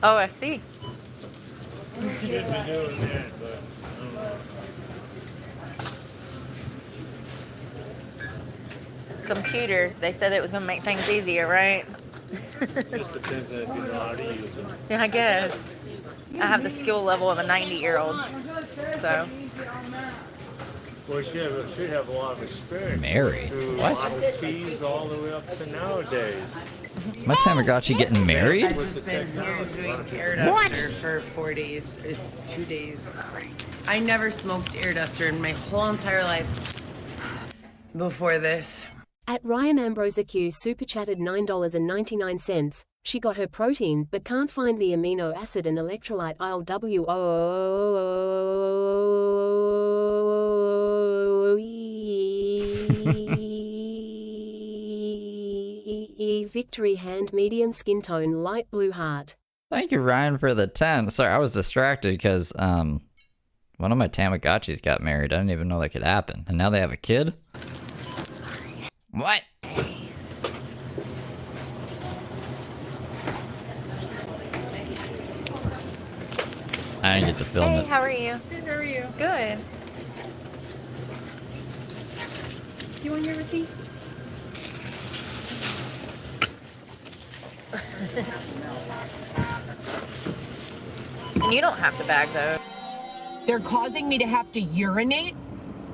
Oh, I see. Shouldn't be doing that, but I don't know. Computers, they said it was going to make things easier, right? Just depends on if you know how to use it. Yeah, I guess. I have the skill level of a 90-year-old. So. Well, she should have a lot of experience. Mary? Through What? Model Ts all the way up to nowadays. Is my Tamagotchi getting married? I've just been here doing air duster for 4 days, 2 days. I never smoked air duster in my whole entire life before this. At Ryan Ambrose Q super chatted $9.99. She got her protein but can't find the amino acid and electrolyte aisle Victory hand medium skin tone light blue heart. Thank you, Ryan, for the 10. Sorry, I was distracted because one of my Tamagotchis got married. I didn't even know that could happen. And now they have a kid? What? I didn't get to film it. How are you? Good, how are you? Good. You want your receipt? And you don't have to bag those. They're causing me to have to urinate.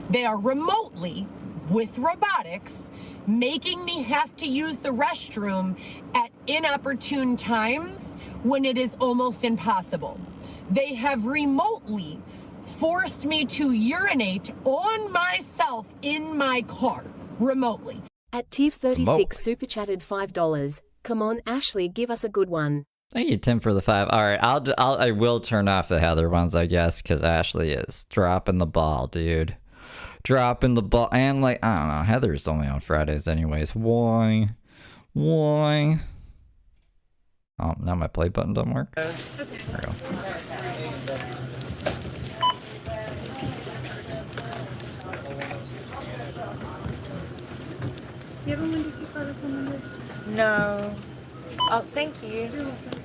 They are remotely, with robotics, making me have to use the restroom at inopportune times when it is almost impossible. They have remotely forced me to urinate on myself in my car, remotely. At Tiv36 Remotely. super chatted $5. Come on, Ashley, give us a good one. Thank you, Tim, for the 5. All right, I will turn off the Heather ones, I guess, because Ashley is dropping the ball, dude. Dropping the ball, and like I don't know, Heather's only on Fridays, anyways. Why? Oh, now my play button doesn't work. There we go. You have a Wendy's card phone number? No. Oh, thank you. You're welcome.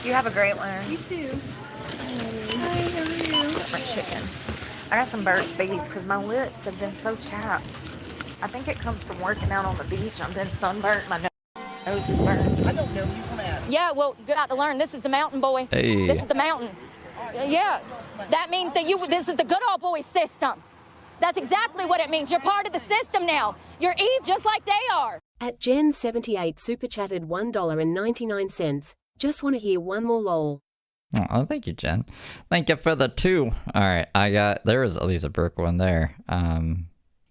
You have a great one. You too. Hi, how are you? My chicken. I got some Burt's Bees because my lips have been so chapped. I think it comes from working out on the beach. I've been sunburnt. My nose is burned. I don't know you from Adam. Yeah, well, good out to learn. This is the mountain, boy. Hey. This is the mountain. Yeah, that means that this is the good old boy system. That's exactly what it means. You're part of the system now. You're Eve just like they are. At Jen78 super chatted $1.99. Just want to hear one more lol. Oh, thank you, Jen. Thank you for the 2. All right, there was at least a Brooke one there.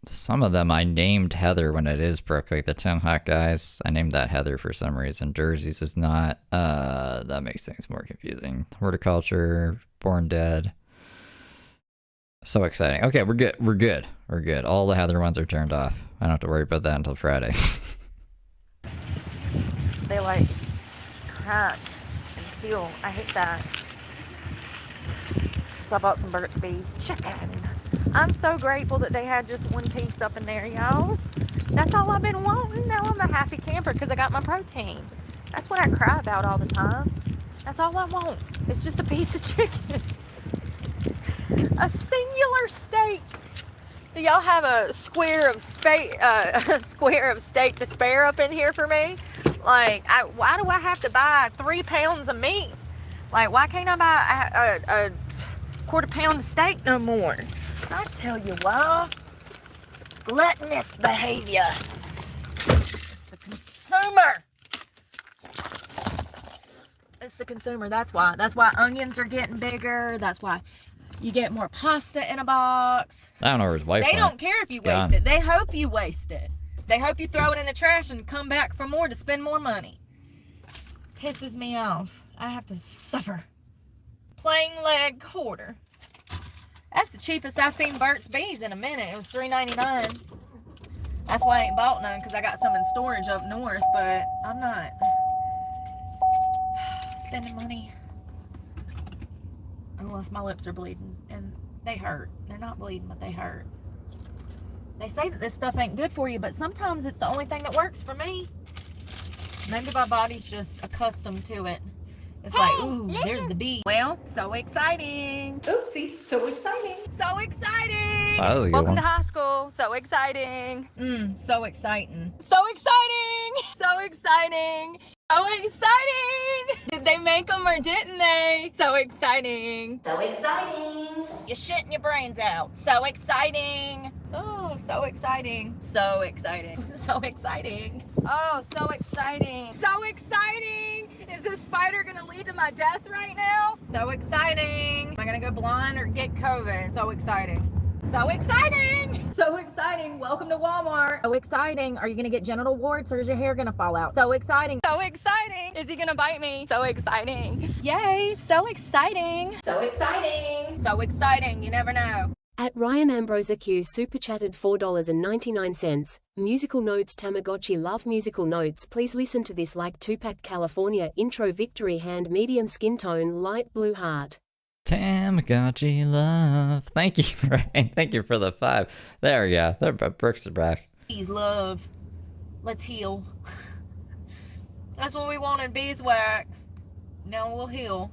Some of them I named Heather when it is Brooke, like the Tin Hot guys. I named that Heather for some reason. Jersey's is not. That makes things more confusing. Horticulture, Born Dead. So exciting. Okay, we're good. All the Heather ones are turned off. I don't have to worry about that until Friday. They like crack and peel. I hate that. So I bought some Burt's Bees chicken. I'm so grateful that they had just one piece up in there, y'all. That's all I've been wanting. Now I'm a happy camper because I got my protein. That's what I cry about all the time. That's all I want. It's just a piece of chicken. A singular steak. Do y'all have a square of steak to spare up in here for me? Like, why do I have to buy 3 pounds of meat? Like, why can't I buy a quarter pound of steak no more? I tell you why. Gluttonous behavior. It's the consumer. It's the consumer. That's why. That's why onions are getting bigger. That's why you get more pasta in a box. I don't know where his wife They went. don't care if you waste it. They hope you waste it. They hope you throw it in the trash and come back for more to spend more money. Pisses me off. I have to suffer. Plain leg quarter. That's the cheapest I've seen Burt's Bees in a minute. It was $3.99. That's why I ain't bought none, because I got some in storage up north, but I'm not spending money unless my lips are bleeding, and they hurt. They're not bleeding, but they hurt. They say that this stuff ain't good for you, but sometimes it's the only thing that works for me. Maybe my body's just accustomed to it. It's like, ooh, there's the bee. Well, so exciting. Oopsie, so exciting. So exciting. That was a good Welcome one. to high school. So exciting. So exciting. So exciting. So exciting. So exciting. Did they make them or didn't they? So exciting. So exciting. You're shitting your brains out. So exciting. Oh, so exciting. So exciting. So exciting. Oh, so exciting. So exciting. Is this spider gonna lead to my death right now? So exciting. Am I gonna go blind or get COVID? So exciting. So exciting. So exciting. Welcome to Walmart. So exciting. Are you gonna get genital warts or is your hair gonna fall out? So exciting. So exciting. Is he gonna bite me? So exciting. Yay. So exciting. So exciting. So exciting. You never know. At Ryan Ambrosa Q super chatted $4.99. Musical notes Tamagotchi love musical notes. Please listen to this like Tupac California intro victory hand medium skin tone light blue heart. Tamagotchi love. Thank you, Ryan. Thank you for the 5. There we go. Brooks are back. Please, love. Let's heal. That's what we wanted, beeswax. Now we'll heal.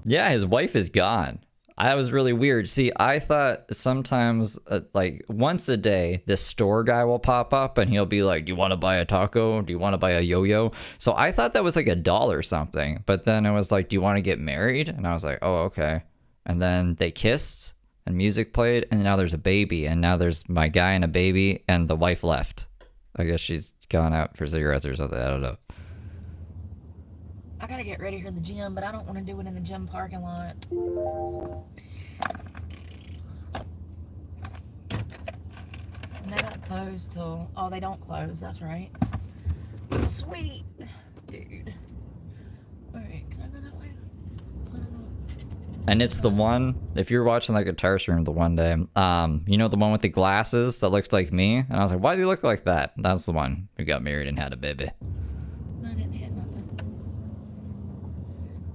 Yeah, his wife is gone. That was really weird. See, I thought sometimes, like, once a day, this store guy will pop up and he'll be like, do you want to buy a taco? Do you want to buy a yo-yo? So I thought that was like $1 or something. But then it was like, do you want to get married? And I was like, oh, okay. And then they kissed and music played and now there's a baby. And now there's my guy and a baby and the wife left. I guess she's gone out for cigarettes or something. I don't know. I gotta get ready for the gym, but I don't want to do it in the gym parking lot. And they don't close till... Oh, they don't close. That's right. Sweet. Dude. Alright, can I go that way? And it's the one, if you're watching the guitar stream the one day, you know the one with the glasses that looks like me? And I was like, why do you look like that? That's the one who got married and had a baby. I didn't hit nothing.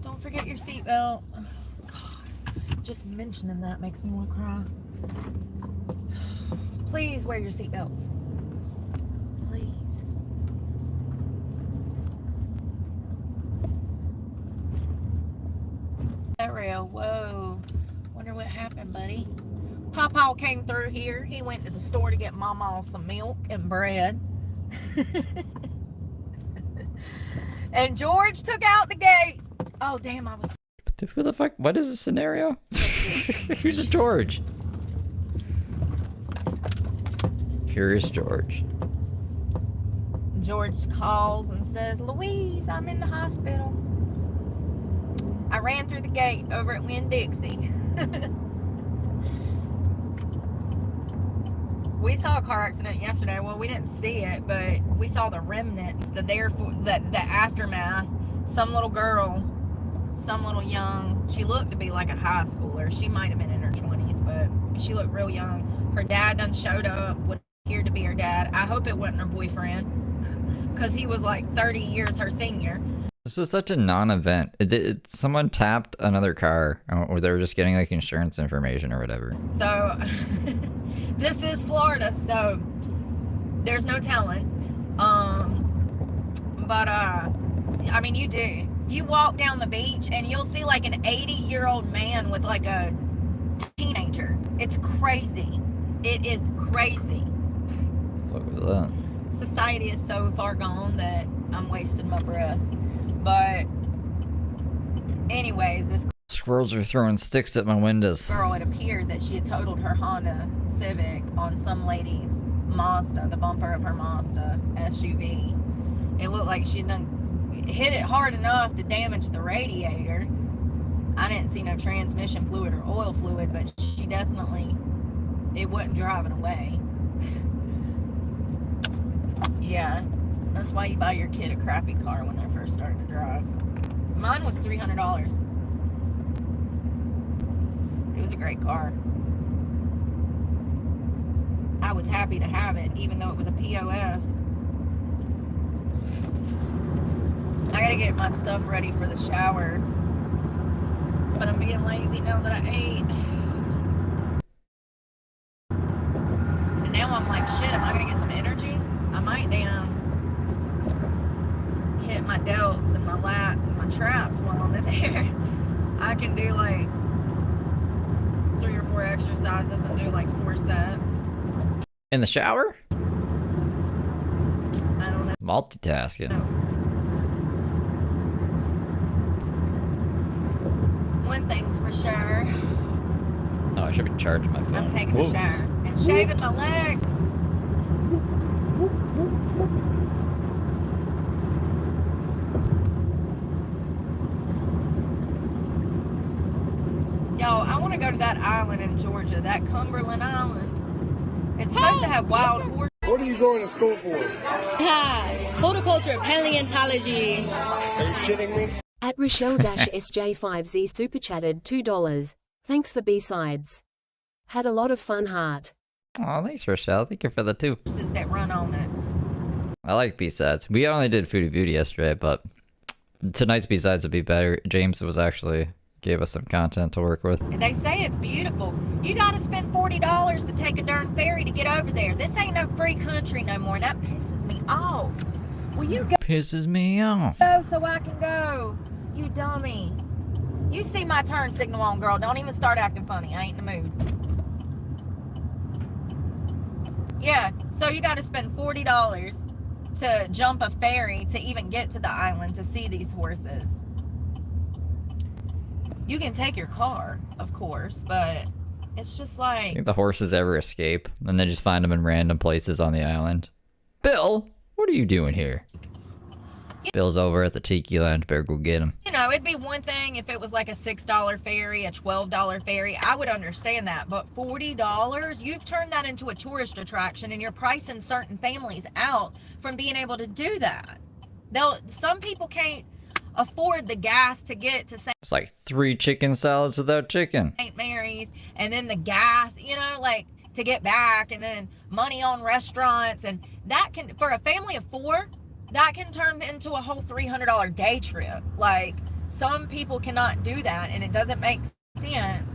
Don't forget your seatbelt. Oh, God. Just mentioning that makes me want to cry. Please wear your seatbelts. Please. That rail, whoa. Wonder what happened, buddy. Papa came through here. He went to the store to get Mama some milk and bread. And George took out the gate. Oh, damn, I was... Who the fuck? What is the scenario? Who's George? Curious George. George calls and says, Louise, I'm in the hospital. I ran through the gate over at Winn-Dixie. We saw a car accident yesterday. Well, we didn't see it, but we saw the remnants, the aftermath. Some little girl, some little young, she looked to be like a high schooler. She might have been in her 20s, but she looked real young. Her dad done showed up, what appeared to be her dad. I hope it wasn't her boyfriend, because he was like 30 years her senior. This was such a non-event. Someone tapped another car, or they were just getting like insurance information or whatever. So, this is Florida, so there's no telling. But I mean, you do. You walk down the beach and you'll see like an 80-year-old man with like a teenager. It's crazy. It is crazy. Look at that. Society is so far gone that I'm wasting my breath. But anyways, this Squirrels are throwing sticks at my windows. girl, it appeared that she had totaled her Honda Civic on some lady's Mazda, the bumper of her Mazda SUV. It looked like she'd done hit it hard enough to damage the radiator. I didn't see no transmission fluid or oil fluid, but she definitely, it wasn't driving away. Yeah, that's why you buy your kid a crappy car when they're first starting to drive. Mine was $300. It was a great car. I was happy to have it, even though it was a POS. I gotta get my stuff ready for the shower. But I'm being lazy now that I ate. And now I'm like, shit, am I gonna get some energy? I might damn hit my delts and my lats and my traps while I'm in there. I can do like 3 or 4 exercises and do like 4 sets. In the shower? I don't know. Multitasking. No. One thing's for sure. Oh, I should be charging my phone. I'm taking a shower and shaving my legs. Yo, I want to go to that island in Georgia, that Cumberland Island. It's supposed to have wild horses. What are you going to school for? Yeah, horticulture, paleontology. Are you shitting me? At Rochelle-SJ5Z super chatted $2. Thanks for B-sides. Had a lot of fun, heart. Oh, thanks, Rochelle. Thank you for the 2. That run on it. I like B-sides. We only did Foodie Beauty yesterday, but tonight's B-sides would be better. James was actually gave us some content to work with. They say it's beautiful. You gotta spend $40 to take a darn ferry to get over there. This ain't no free country no more, and that pisses me off. Will you Pisses me off. go so I can go? You dummy. You see my turn signal on, girl. Don't even start acting funny. I ain't in the mood. Yeah, so you gotta spend $40 to jump a ferry to even get to the island to see these horses. You can take your car, of course, but it's just I like... think the horses ever escape, and they just find them in random places on the island. Bill, what are you doing here? Bill's over at the Tiki Lounge. Better go get him. You know, it'd be one thing if it was like a $6 ferry, a $12 ferry. I would understand that. But $40? You've turned that into a tourist attraction, and you're pricing certain families out from being able to do that. Some people can't afford the gas to get to It's like 3 chicken salads without chicken. St. Mary's, and then the gas, you know, like to get back, and then money on restaurants. And that can, for a family of 4, that can turn into a whole $300 day trip. Like, some people cannot do that, and it doesn't make sense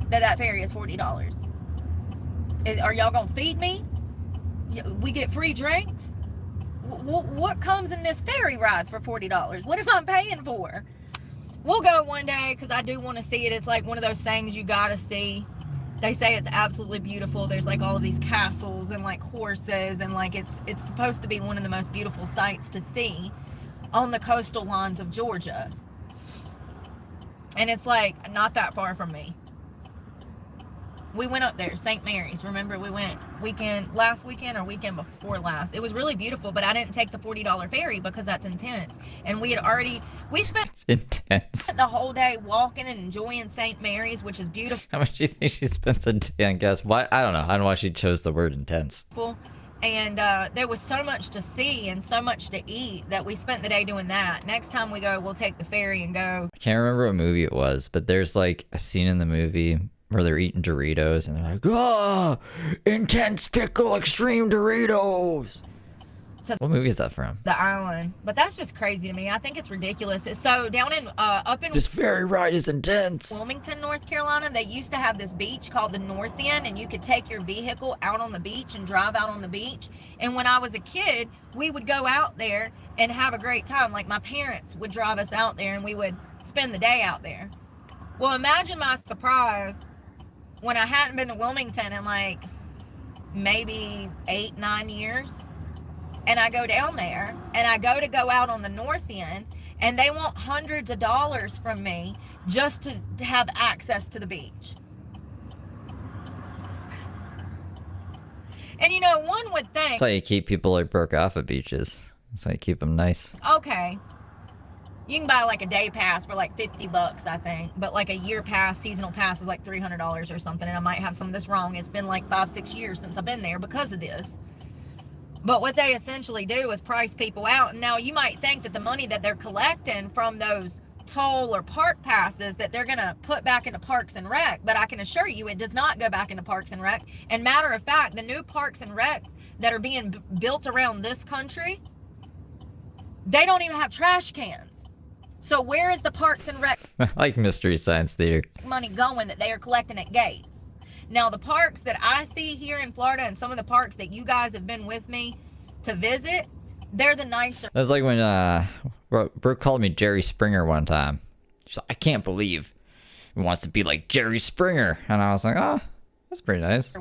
that ferry is $40. Are y'all gonna feed me? We get free drinks? What comes in this ferry ride for $40? What am I paying for? We'll go one day, because I do want to see it. It's like one of those things you gotta see. They say it's absolutely beautiful. There's like all of these castles and like horses, and like it's supposed to be one of the most beautiful sights to see on the coastal lines of Georgia. And it's like not that far from me. We went up there, St. Mary's. Remember, we went last weekend or weekend before last. It was really beautiful, but I didn't take the $40 ferry because that's intense. And we spent It's intense. the whole day walking and enjoying St. Mary's, which is beautiful. How much do you think she spends a day on gas? Why? I don't know. I don't know why she chose the word intense. And there was so much to see and so much to eat that we spent the day doing that. Next time we go, we'll take the ferry and go. I can't remember what movie it was, but there's like a scene in the movie where they're eating Doritos and they're like, "Oh, intense pickle extreme Doritos." What movie is that from? The island. But that's just crazy to me. I think it's ridiculous. So down in up in This ferry ride is intense. Wilmington, North Carolina, they used to have this beach called the North End, and you could take your vehicle out on the beach and drive out on the beach. And when I was a kid, we would go out there and have a great time. Like, my parents would drive us out there and we would spend the day out there. Well, imagine my surprise when I hadn't been to Wilmington in like maybe 8-9 years. And I go down there and I go out on the North End, and they want hundreds of dollars from me just to have access to the beach. And you know, one would think, That's how you keep people like Brooke off of beaches. That's how you keep them nice. okay, you can buy like a day pass for like $50, I think, but like a year pass, seasonal pass is like $300 or something. And I might have some of this wrong. It's been like 5-6 years since I've been there because of this. But what they essentially do is price people out. And now you might think that the money that they're collecting from those toll or park passes that they're going to put back into Parks and Rec, but I can assure you it does not go back into Parks and Rec. And matter of fact, the new Parks and Recs that are being built around this country, they don't even have trash cans. So where is the Parks and Rec I like Mystery Science Theater. money going that they are collecting at gates? Now, the parks that I see here in Florida and some of the parks that you guys have been with me to visit, they're the nicer. That's like when Brooke called me Jerry Springer one time. She's like, "I can't believe he wants to be like Jerry Springer." And I was like, "Oh, that's pretty nice."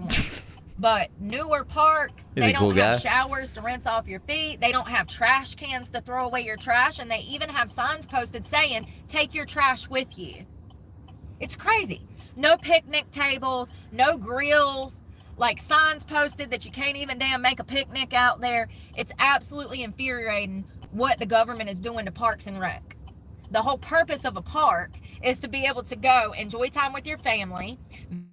But newer parks, He's they a cool don't have guy. showers to rinse off your feet. They don't have trash cans to throw away your trash. And they even have signs posted saying, "Take your trash with you." It's crazy. No picnic tables, no grills, like signs posted that you can't even damn make a picnic out there. It's absolutely infuriating what the government is doing to Parks and Rec. The whole purpose of a park is to be able to go enjoy time with your family,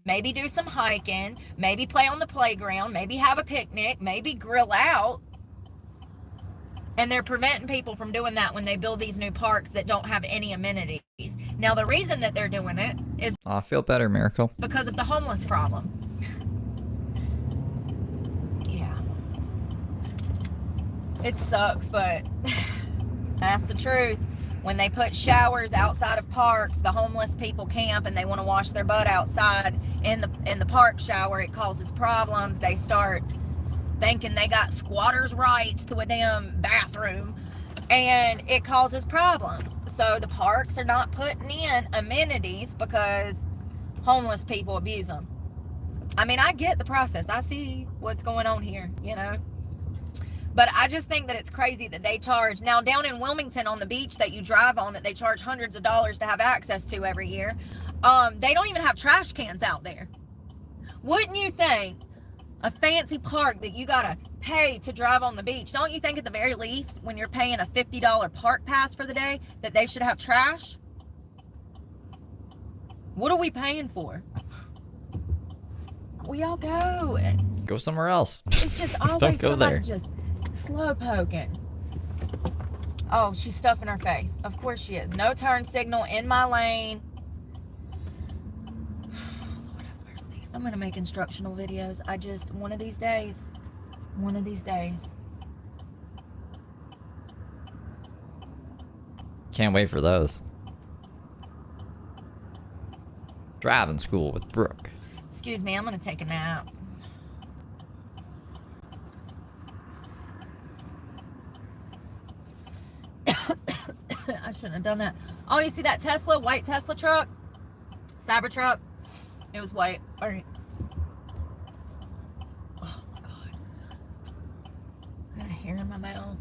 maybe do some hiking, maybe play on the playground, maybe have a picnic, maybe grill out. And they're preventing people from doing that when they build these new parks that don't have any amenities. Now, the reason that they're doing it is I feel better, Miracle. because of the homeless problem. Yeah. It sucks, but that's the truth. When they put showers outside of parks, the homeless people camp and they want to wash their butt outside in the park shower. It causes problems. They start thinking they got squatters' rights to a damn bathroom, and it causes problems. So the parks are not putting in amenities because homeless people abuse them. I mean, I get the process. I see what's going on here, you know. But I just think that it's crazy that they charge. Now, down in Wilmington on the beach that you drive on, that they charge hundreds of dollars to have access to every year, they don't even have trash cans out there. Wouldn't you think a fancy park that you gotta pay to drive on the beach, don't you think at the very least, when you're paying a $50 park pass for the day, that they should have trash? What are we paying for? We all go. Go somewhere else. It's just always Don't go somebody there. just slow poking. Oh, she's stuffing her face. Of course she is. No turn signal in my lane. Lord have mercy. I'm gonna make instructional videos. One of these days. One of these days. Can't wait for those. Driving school with Brooke. Excuse me, I'm gonna take a nap. I shouldn't have done that. Oh, you see that Tesla, white Tesla truck? Cybertruck? It was white. All right. Oh my God. I got a hair in my mouth.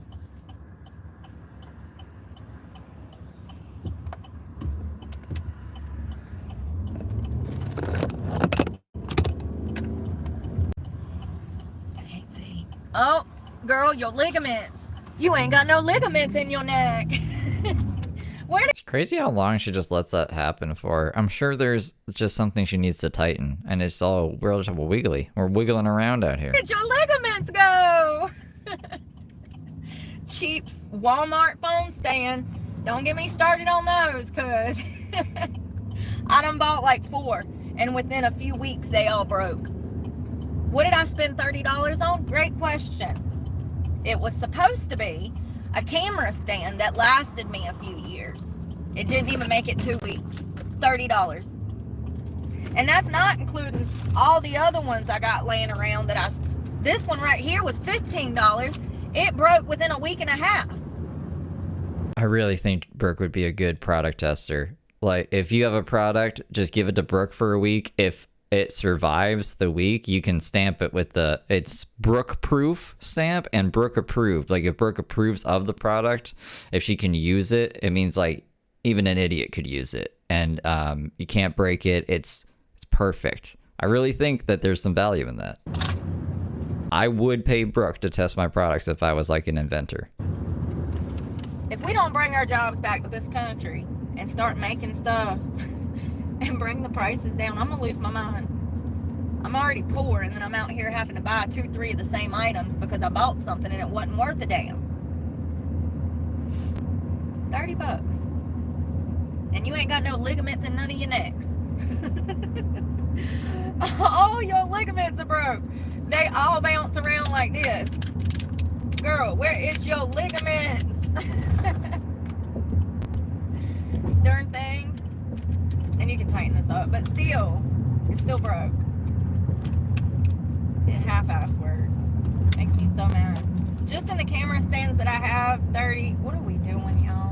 I can't see. Oh, girl, your ligaments. You ain't got no ligaments in your neck. Where did It's crazy how long she just lets that happen for. I'm sure there's just something she needs to tighten, and it's all, we're just wiggly. We're wiggling around out here. your ligaments go? Cheap Walmart phone stand. Don't get me started on those, cause I done bought like 4, and within a few weeks they all broke. What did I spend $30 on? Great question. It was supposed to be a camera stand that lasted me a few years. It didn't even make it 2 weeks. $30. And that's not including all the other ones I got laying around that this one right here was $15. It broke within a week and a half. I really think Brooke would be a good product tester. Like, if you have a product, just give it to Brooke for a week. If it survives the week, you can stamp it with it's Brooke proof stamp and Brooke approved. Like, if Brooke approves of the product, if she can use it, it means like even an idiot could use it, and you can't break it. It's perfect. I really think that there's some value in that. I would pay Brooke to test my products if I was like an inventor. If we don't bring our jobs back to this country and start making stuff and bring the prices down, I'm gonna lose my mind. I'm already poor, and then I'm out here having to buy 2, 3 of the same items because I bought something and it wasn't worth a damn. $30. And you ain't got no ligaments in none of your necks. All your ligaments are broke. They all bounce around like this. Girl, where is your ligaments? Darn thing. And you can tighten this up, but still, it's still broke. It half-ass works. Makes me so mad. Just in the camera stands that I have, 30. What are we doing, y'all?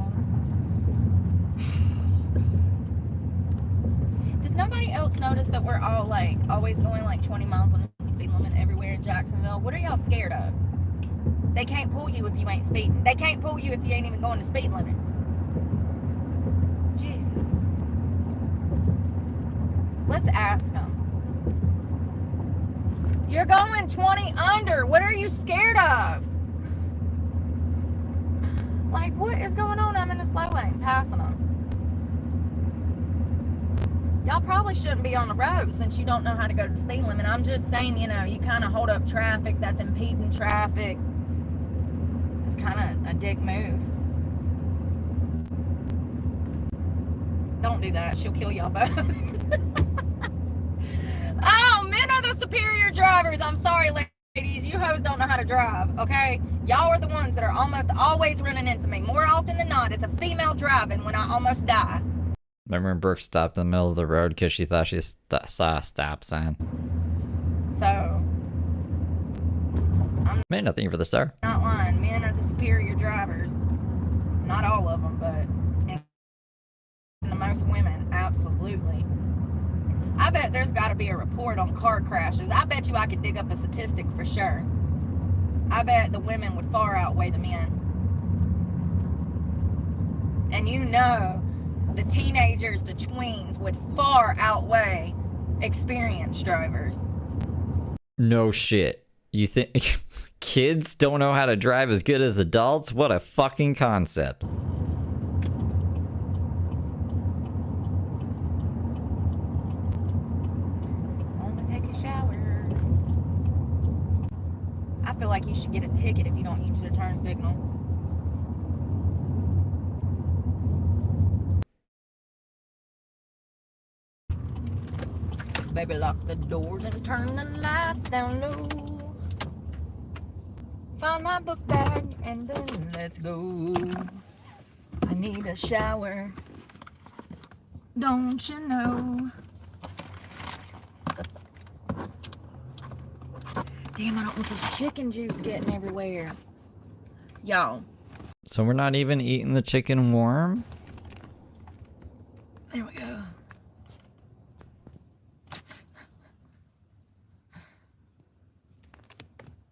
Does nobody else notice that we're all like always going like 20 miles on the speed limit everywhere in Jacksonville? What are y'all scared of? They can't pull you if you ain't speeding. They can't pull you if you ain't even going the speed limit. Jesus. Let's ask them. You're going 20 under. What are you scared of? Like, what is going on? I'm in a slow lane, passing them. Y'all probably shouldn't be on the road since you don't know how to go to the speed limit. I'm just saying, you know, you kind of hold up traffic that's impeding traffic. It's kind of a dick move. Don't do that. She'll kill y'all both. Oh, men are the superior drivers. I'm sorry, ladies. You hoes don't know how to drive, okay? Y'all are the ones that are almost always running into me. More often than not, it's a female driving when I almost die. Remember when Brooke stopped in the middle of the road because she thought she saw a stop sign? So, I'm Man, nothing for the star. not lying. Men are the superior drivers. Not all of them, but in the most women, absolutely. I bet there's got to be a report on car crashes. I bet you I could dig up a statistic for sure. I bet the women would far outweigh the men. And you know, the teenagers to tweens would far outweigh experienced drivers. No shit. You think kids don't know how to drive as good as adults? What a fucking concept. I feel like you should get a ticket if you don't use your turn signal. Baby, lock the doors and turn the lights down low. Find my book bag and then let's go. I need a shower. Don't you know? Damn, I don't want this chicken juice getting everywhere. Y'all. So we're not even eating the chicken warm? There we go.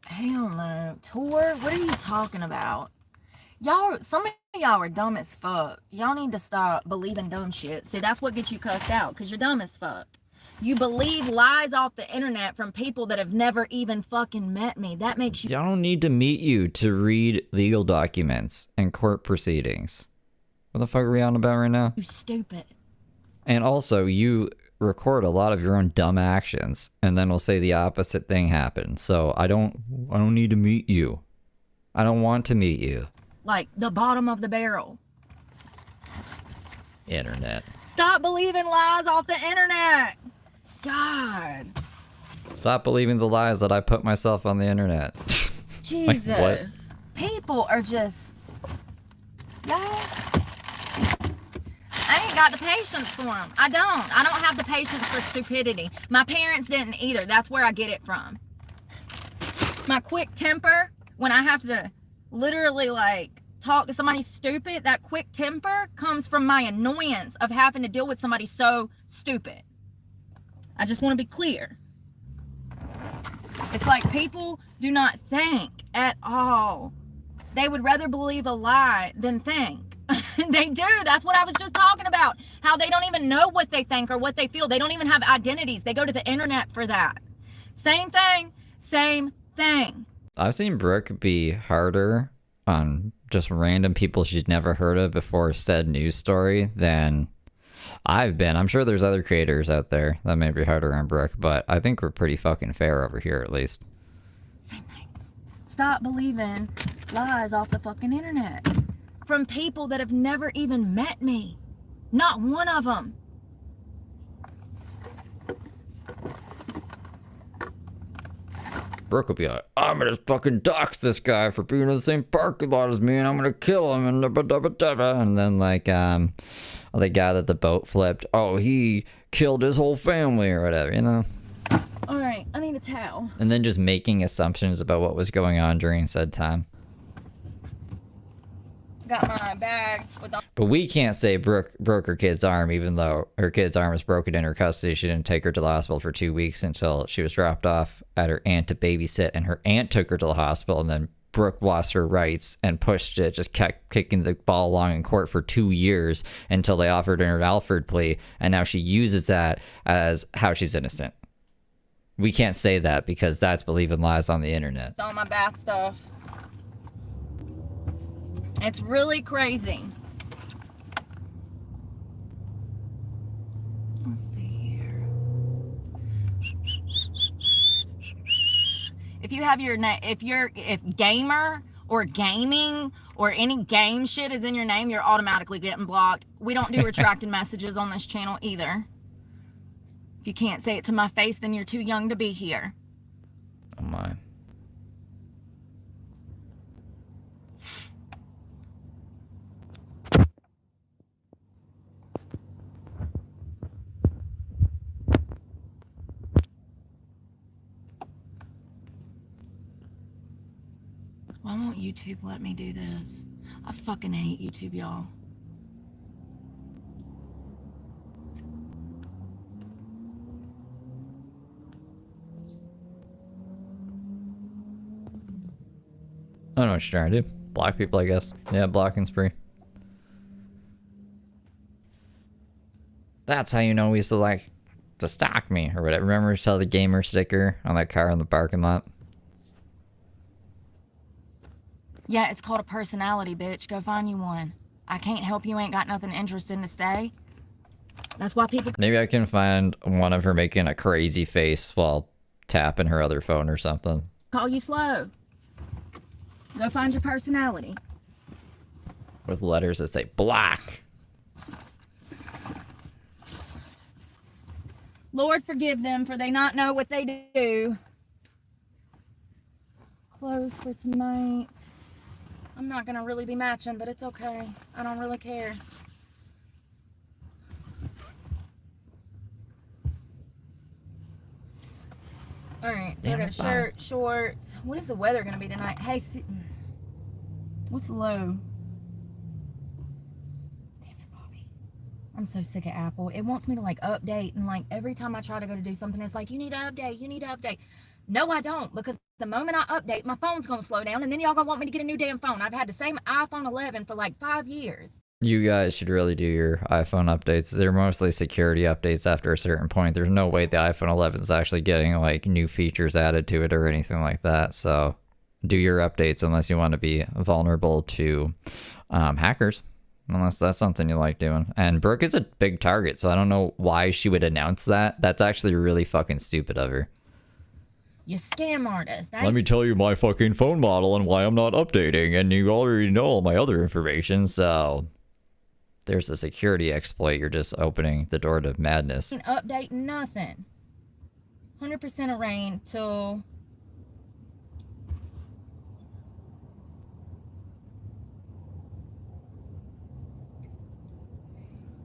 Hell no. Tour? What are you talking about? Y'all, some of y'all are dumb as fuck. Y'all need to stop believing dumb shit. See, that's what gets you cussed out, because you're dumb as fuck. You believe lies off the internet from people that have never even fucking met me. That makes you... Y'all don't need to meet you to read legal documents and court proceedings. What the fuck are we on about right now? You stupid. And also, you record a lot of your own dumb actions, and then we'll say the opposite thing happened. So I don't need to meet you. I don't want to meet you. Like, the bottom of the barrel. Internet. Stop believing lies off the internet. God. Stop believing the lies that I put myself on the internet. Jesus. Like, what? People are just... Y'all... I ain't got the patience for them. I don't have the patience for stupidity. My parents didn't either. That's where I get it from. My quick temper, when I have to literally, like, talk to somebody stupid, that quick temper comes from my annoyance of having to deal with somebody so stupid. I just want to be clear. It's like people do not think at all. They would rather believe a lie than think. They do. That's what I was just talking about. How they don't even know what they think or what they feel. They don't even have identities. They go to the internet for that. Same thing. Same thing. I've seen Brooke be harder on just random people she's never heard of before said news story than I've been. I'm sure there's other creators out there that may be harder on Brooke, but I think we're pretty fucking fair over here at least. Same thing. Stop believing lies off the fucking internet. From people that have never even met me. Not one of them. Brooke will be like, I'm gonna fucking dox this guy for being in the same parking lot as me, and I'm gonna kill him, and and then like the guy that the boat flipped, oh, he killed his whole family or whatever, you know? All right, I need a towel. And then just making assumptions about what was going on during said time. Got my bag with all... But we can't say Brooke broke her kid's arm, even though her kid's arm was broken in her custody. She didn't take her to the hospital for 2 weeks until she was dropped off at her aunt to babysit, and her aunt took her to the hospital, and then Brooke lost her rights and pushed it, just kept kicking the ball along in court for 2 years until they offered her an Alford plea, and now she uses that as how she's innocent. We can't say that because that's believing lies on the internet. All my bath stuff. It's really crazy. Let's see here. If you have your name, if gamer or gaming or any game shit is in your name, you're automatically getting blocked. We don't do retracted messages on this channel either. If you can't say it to my face, then you're too young to be here. Oh my. Why won't YouTube let me do this? I fucking hate YouTube, y'all. I don't know what you're trying to do. Block people, I guess. Yeah, blocking spree. That's how you know we used to like to stalk me or whatever. Remember we saw the gamer sticker on that car in the parking lot? Yeah, it's called a personality, bitch. Go find you one. I can't help you ain't got nothing interesting to say. That's why people... Maybe I can find one of her making a crazy face while tapping her other phone or something. Call you slow. Go find your personality. With letters that say block. Lord forgive them, for they not know what they do. Clothes for tonight. I'm not gonna really be matching, but it's okay. I don't really care. Alright, so I got a shirt, shorts. What is the weather gonna be tonight? Hey, what's the low? Damn it, Bobby. I'm so sick of Apple. It wants me to like update, and like every time I try to go to do something, it's like, you need to update, you need to update. No, I don't, because the moment I update, my phone's gonna slow down, and then y'all gonna want me to get a new damn phone. I've had the same iPhone 11 for like 5 years. You guys should really do your iPhone updates. They're mostly security updates after a certain point. There's no way the iPhone 11 is actually getting like new features added to it or anything like that. So do your updates unless you want to be vulnerable to hackers. Unless that's something you like doing. And Brooke is a big target, so I don't know why she would announce that. That's actually really fucking stupid of her. You scam artist. Let me tell you my fucking phone model and why I'm not updating, and you already know all my other information, so... There's a security exploit. You're just opening the door to madness. Update nothing. 100% of rain till...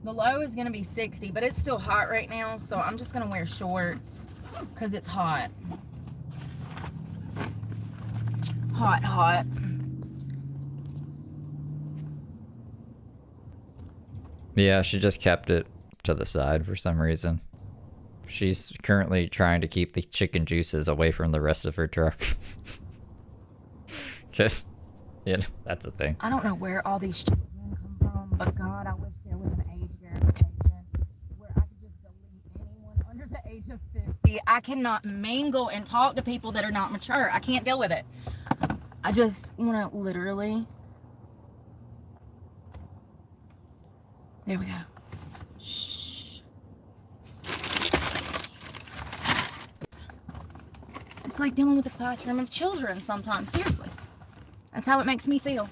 The low is going to be 60, but it's still hot right now, so I'm just going to wear shorts because it's hot. Hot, hot. Yeah, she just kept it to the side for some reason. She's currently trying to keep the chicken juices away from the rest of her truck. Because, yeah, that's the thing. I don't know where all these children come from, but God, I wish there was an age verification where I could just delete anyone under the age of 50. I cannot mingle and talk to people that are not mature. I can't deal with it. I just want to literally... There we go. Shh. It's like dealing with a classroom of children sometimes. Seriously. That's how it makes me feel.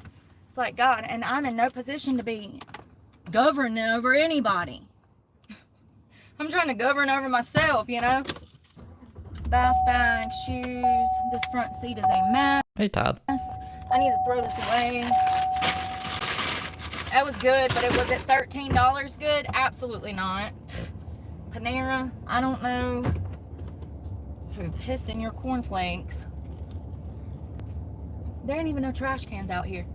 It's like, God, and I'm in no position to be governing over anybody. I'm trying to govern over myself, you know? Bath bag, shoes. This front seat is a mess. Hey, Todd. I need to throw this away. That was good, but was it $13 good? Absolutely not. Panera, I don't know who pissed in your cornflakes. There ain't even no trash cans out here.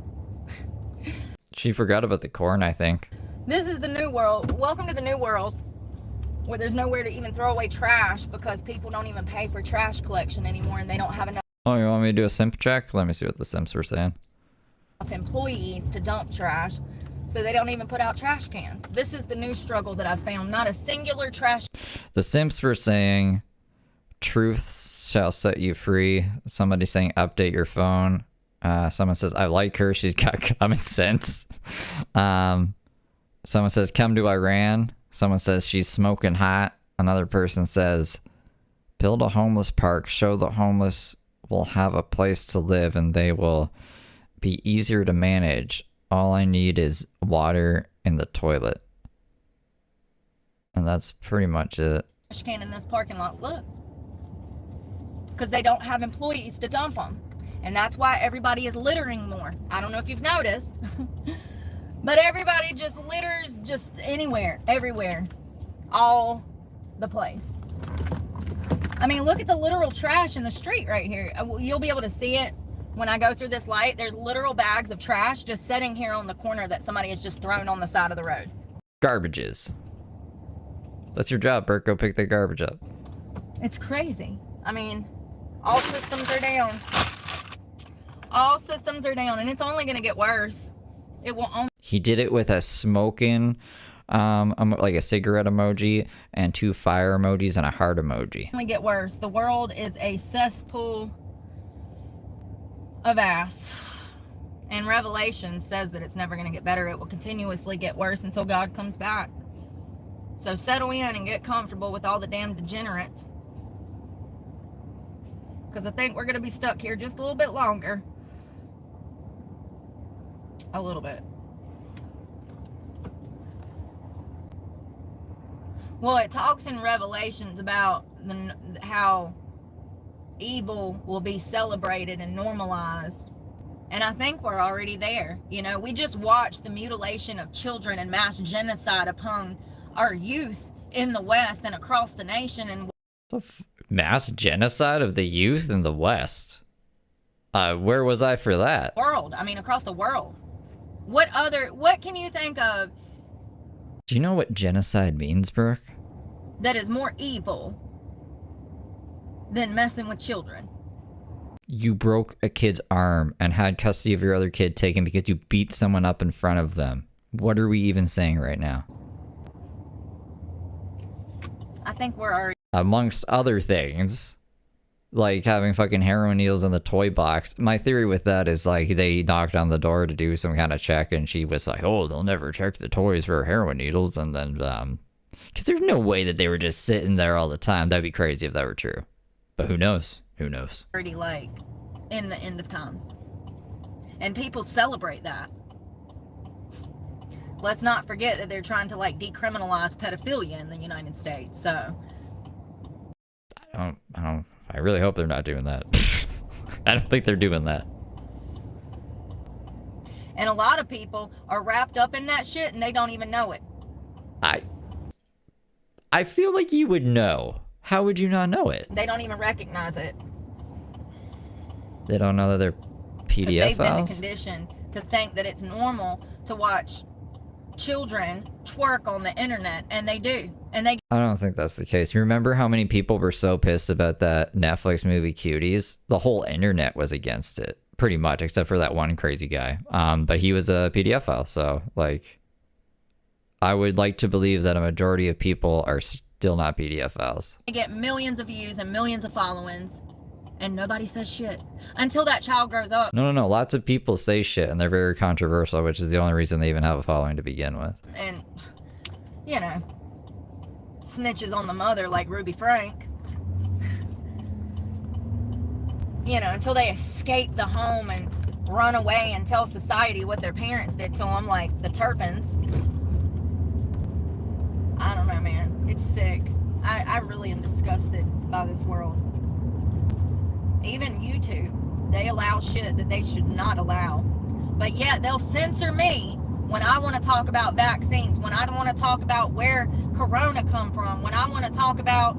She forgot about the corn, I think. This is the new world. Welcome to the new world, where there's nowhere to even throw away trash because people don't even pay for trash collection anymore, and they don't have enough Oh, you want me to do a simp check? Let me see what the simps were saying. employees to dump trash, so they don't even put out trash cans. This is the new struggle that I've found. Not a singular trash. The simps were saying, truth shall set you free. Somebody saying, update your phone. Someone says, I like her. She's got common sense. Someone says, come to Iran. Someone says, she's smoking hot. Another person says, build a homeless park. Show the homeless will have a place to live and they will be easier to manage. All I need is water in the toilet. And that's pretty much it. Trash can in this parking lot, look. Because they don't have employees to dump them. And that's why everybody is littering more. I don't know if you've noticed. But everybody just litters just anywhere, everywhere. All the place. I mean, look at the literal trash in the street right here. You'll be able to see it when I go through this light. There's literal bags of trash just sitting here on the corner that somebody has just thrown on the side of the road. Garbages. That's your job, Bert. Go pick the garbage up. It's crazy. I mean, all systems are down. All systems are down, and it's only going to get worse. It will only... He did it with a smoking, like a cigarette emoji, and 2 fire emojis and a heart emoji. Only get worse. The world is a cesspool of ass. And Revelation says that it's never going to get better. It will continuously get worse until God comes back. So settle in and get comfortable with all the damn degenerates. Because I think we're going to be stuck here just a little bit longer. A little bit. Well, it talks in Revelations about how evil will be celebrated and normalized. And I think we're already there. You know, we just watched the mutilation of children and mass genocide upon our youth in the West and across the nation. And mass genocide of the youth in the West? Where was I for that? World. I mean, across the world. What can you think of? Do you know what genocide means, Brooke? That is more evil than messing with children. You broke a kid's arm and had custody of your other kid taken because you beat someone up in front of them. What are we even saying right now? I think we're already... Amongst other things, like having fucking heroin needles in the toy box. My theory with that is like they knocked on the door to do some kind of check and she was like, oh, they'll never check the toys for heroin needles. And then, because there's no way that they were just sitting there all the time. That'd be crazy if that were true. But who knows? Who knows? Already like in the end of times. And people celebrate that. Let's not forget that they're trying to like decriminalize pedophilia in the United States. So I really hope they're not doing that. I don't think they're doing that. And a lot of people are wrapped up in that shit and they don't even know it. I feel like you would know. How would you not know it? They don't even recognize it. They don't know that they're PDF they've files? Been conditioned to think that it's normal to watch children twerk on the internet, and they do. And they... I don't think that's the case. You remember how many people were so pissed about that Netflix movie Cuties? The whole internet was against it, pretty much, except for that one crazy guy. But he was a PDF file, so, like, I would like to believe that a majority of people are still not PDF files. They get millions of views and millions of followings, and nobody says shit until that child grows up. No. Lots of people say shit, and they're very controversial, which is the only reason they even have a following to begin with. And, you know, snitches on the mother like Ruby Frank. You know, until they escape the home and run away and tell society what their parents did to them, like the Turpins. I don't know, man. It's sick. I really am disgusted by this world. Even YouTube, they allow shit that they should not allow. But yet they'll censor me when I want to talk about vaccines, when I want to talk about where Corona come from, when I want to talk about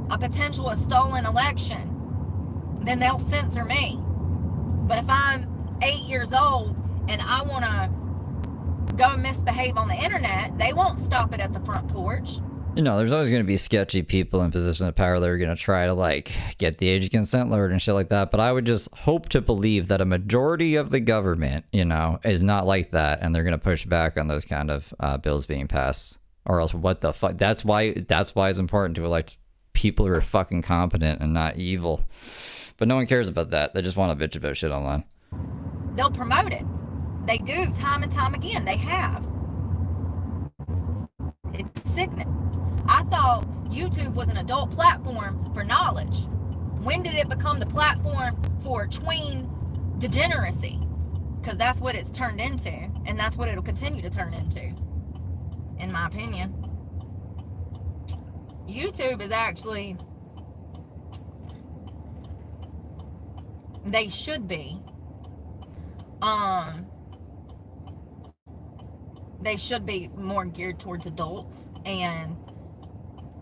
a potential stolen election, then they'll censor me. But if I'm 8 years old and I want to go misbehave on the internet, they won't stop it at the front porch. You know, there's always going to be sketchy people in position of power that are going to try to, like, get the age of consent lowered and shit like that. But I would just hope to believe that a majority of the government, you know, is not like that. And they're going to push back on those kind of bills being passed. Or else what the fuck? That's why it's important to elect people who are fucking competent and not evil. But no one cares about that. They just want to bitch about shit online. They'll promote it. They do, time and time again. They have. It's sickening. I thought YouTube was an adult platform for knowledge. When did it become the platform for tween degeneracy? because that's what it's turned into, and that's what it'll continue to turn into, in my opinion. YouTube is actually, they should be more geared towards adults and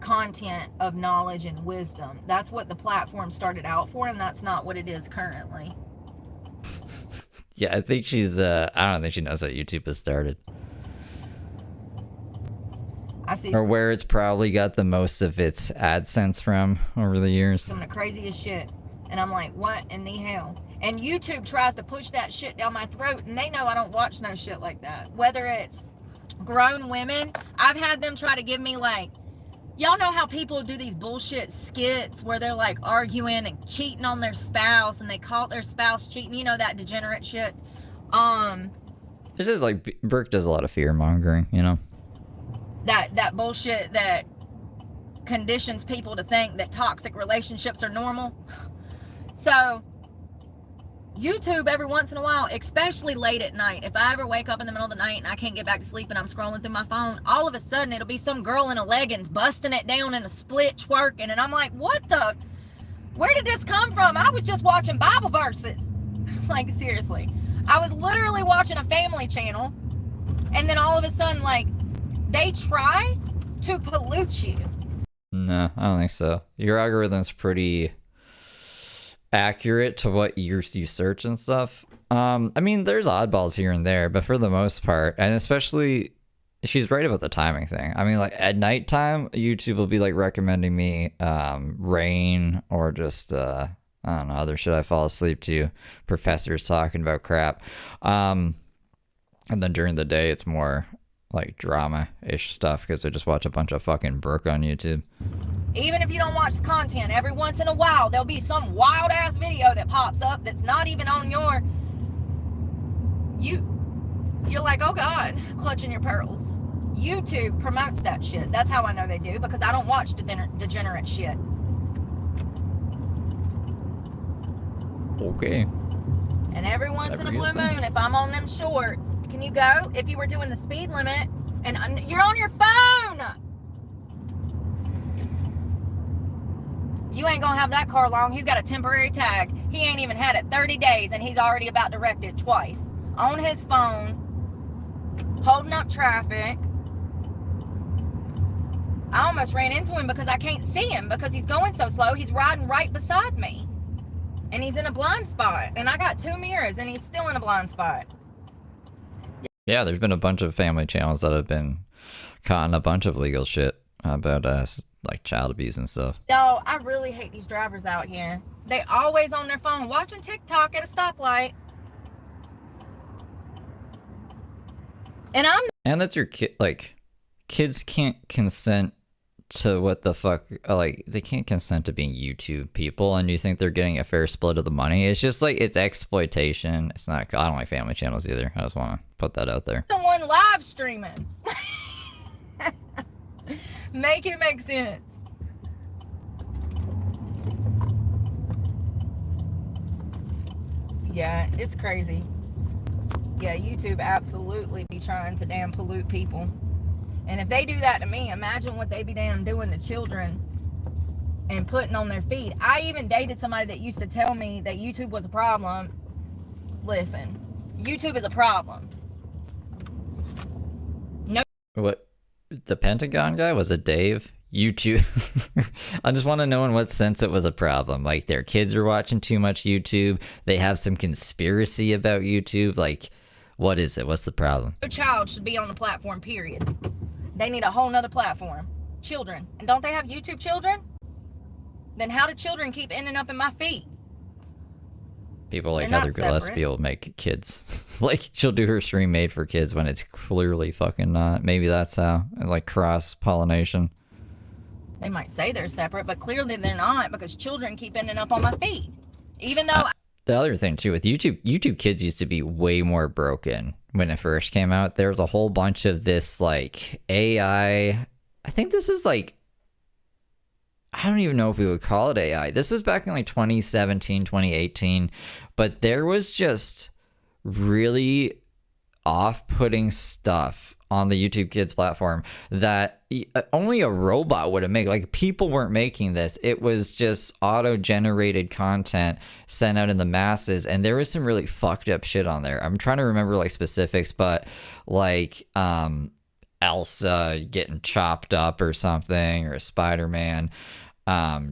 content of knowledge and wisdom. That's what the platform started out for, and that's not what it is currently. Yeah, I think she's, I don't think she knows how YouTube has started. I see. Or where it's probably got the most of its AdSense from over the years. Some of the craziest shit. And I'm like, what in the hell? And YouTube tries to push that shit down my throat, and they know I don't watch no shit like that. Whether it's grown women, I've had them try to give me like, y'all know how people do these bullshit skits where they're like arguing and cheating on their spouse, and they caught their spouse cheating, you know, that degenerate shit. This is like, Brooke does a lot of fear mongering, you know? That bullshit that conditions people to think that toxic relationships are normal. So YouTube, every once in a while, especially late at night, if I ever wake up in the middle of the night and I can't get back to sleep and I'm scrolling through my phone, all of a sudden it'll be some girl in a leggings busting it down in a split, twerking, and I'm like, what the, where did this come from? I was just watching Bible verses. Like, seriously, I was literally watching a family channel, and then all of a sudden, like, they try to pollute you. No, I don't think so. Your algorithm's pretty accurate to what you search and stuff. I mean, there's oddballs here and there, but for the most part, and especially, she's right about the timing thing. I mean, like, at nighttime, YouTube will be, like, recommending me Rain, or just, I don't know, other shit I fall asleep to, professors talking about crap. And then during the day, it's more like drama-ish stuff, because I just watch a bunch of fucking Brooke on YouTube. Even if you don't watch the content, every once in a while, there'll be some wild-ass video that pops up that's not even on your... You're like, oh God, clutching your pearls. YouTube promotes that shit. That's how I know they do, because I don't watch degenerate shit. Okay. And every once in a blue moon, if I'm on them shorts, can you go? If you were doing the speed limit, and you're on your phone! You ain't gonna have that car long. He's got a temporary tag. He ain't even had it 30 days, and he's already about to wreck it twice. On his phone, holding up traffic. I almost ran into him because I can't see him because he's going so slow. He's riding right beside me. And he's in a blind spot. And I got 2 mirrors, and he's still in a blind spot. Yeah, there's been a bunch of family channels that have been caught in a bunch of legal shit about like child abuse and stuff. No, I really hate these drivers out here. They always on their phone watching TikTok at a stoplight. And that's your kid. Like, kids can't consent to what the fuck, like, they can't consent to being YouTube people, and you think they're getting a fair split of the money. It's just like, it's exploitation. It's not, I don't like family channels either. I just want to put that out there. Someone live streaming. Make it make sense. Yeah, it's crazy. Yeah, YouTube absolutely be trying to damn pollute people. And if they do that to me, imagine what they be damn doing to children and putting on their feed. I even dated somebody that used to tell me that YouTube was a problem. Listen, YouTube is a problem. No. What? The Pentagon guy? Was it Dave? YouTube. I just want to know in what sense it was a problem. Like, their kids are watching too much YouTube. They have some conspiracy about YouTube. Like, what is it? What's the problem? No child should be on the platform, period. They need a whole nother platform. Children. And don't they have YouTube children? Then how do children keep ending up in my feed? People like Heather Gillespie will make kids. Like, she'll do her stream made for kids when it's clearly fucking not. Maybe that's how. Like, cross-pollination. They might say they're separate, but clearly they're not, because children keep ending up on my feed. Even though... The other thing, too, with YouTube Kids used to be way more broken when it first came out. There was a whole bunch of this, like, AI... I think this is, like... I don't even know if we would call it AI. This was back in, like, 2017, 2018. But there was just really off-putting stuff on the YouTube Kids platform that only a robot would have made. Like, people weren't making this. It was just auto-generated content sent out in the masses, and there was some really fucked up shit on there. I'm trying to remember like specifics, but like Elsa getting chopped up or something, or Spider-Man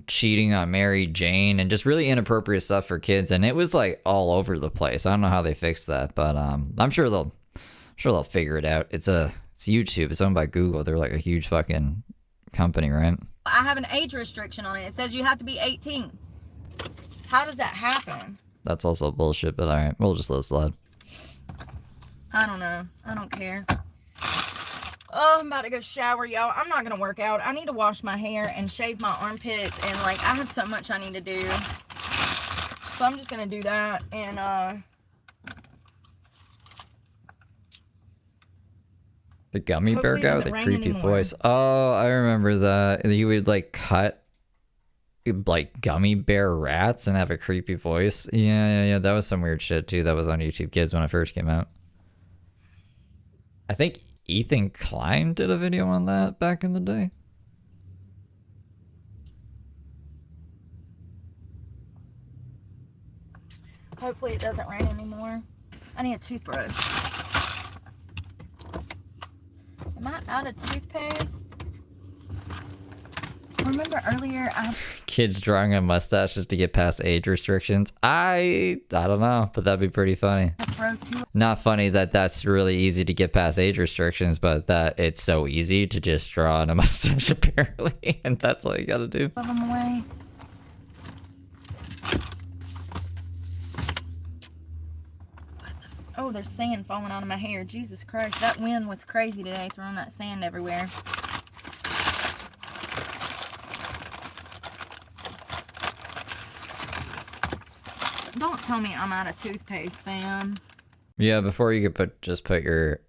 cheating on Mary Jane, and just really inappropriate stuff for kids. And it was like all over the place. I don't know how they fixed that, but I'm sure they'll figure it out. It's YouTube. It's owned by Google. They're like a huge fucking company, right? I have an age restriction on it. It says you have to be 18. How does that happen? That's also bullshit, but alright, we'll just let it slide. I don't know. I don't care. Oh, I'm about to go shower, y'all. I'm not gonna work out. I need to wash my hair and shave my armpits, and like, I have so much I need to do. So I'm just gonna do that, and the gummy bear hopefully it guy with doesn't the rain creepy anymore. voice. Oh, I remember that. He would like cut like gummy bear rats and have a creepy voice. Yeah. That was some weird shit too. That was on YouTube Kids when it first came out. I think Ethan Klein did a video on that back in the day. hopefully it doesn't rain anymore. I need a toothbrush. Am I out of toothpaste? Remember earlier Kids drawing on mustaches to get past age restrictions. I don't know, but that'd be pretty funny. Not funny that that's really easy to get past age restrictions, but that it's so easy to just draw on a mustache apparently, and that's all you gotta do. Put them away. Oh, there's sand falling out of my hair. Jesus Christ, that wind was crazy today, throwing that sand everywhere. Don't tell me I'm out of toothpaste, fam. Yeah, before you could just put your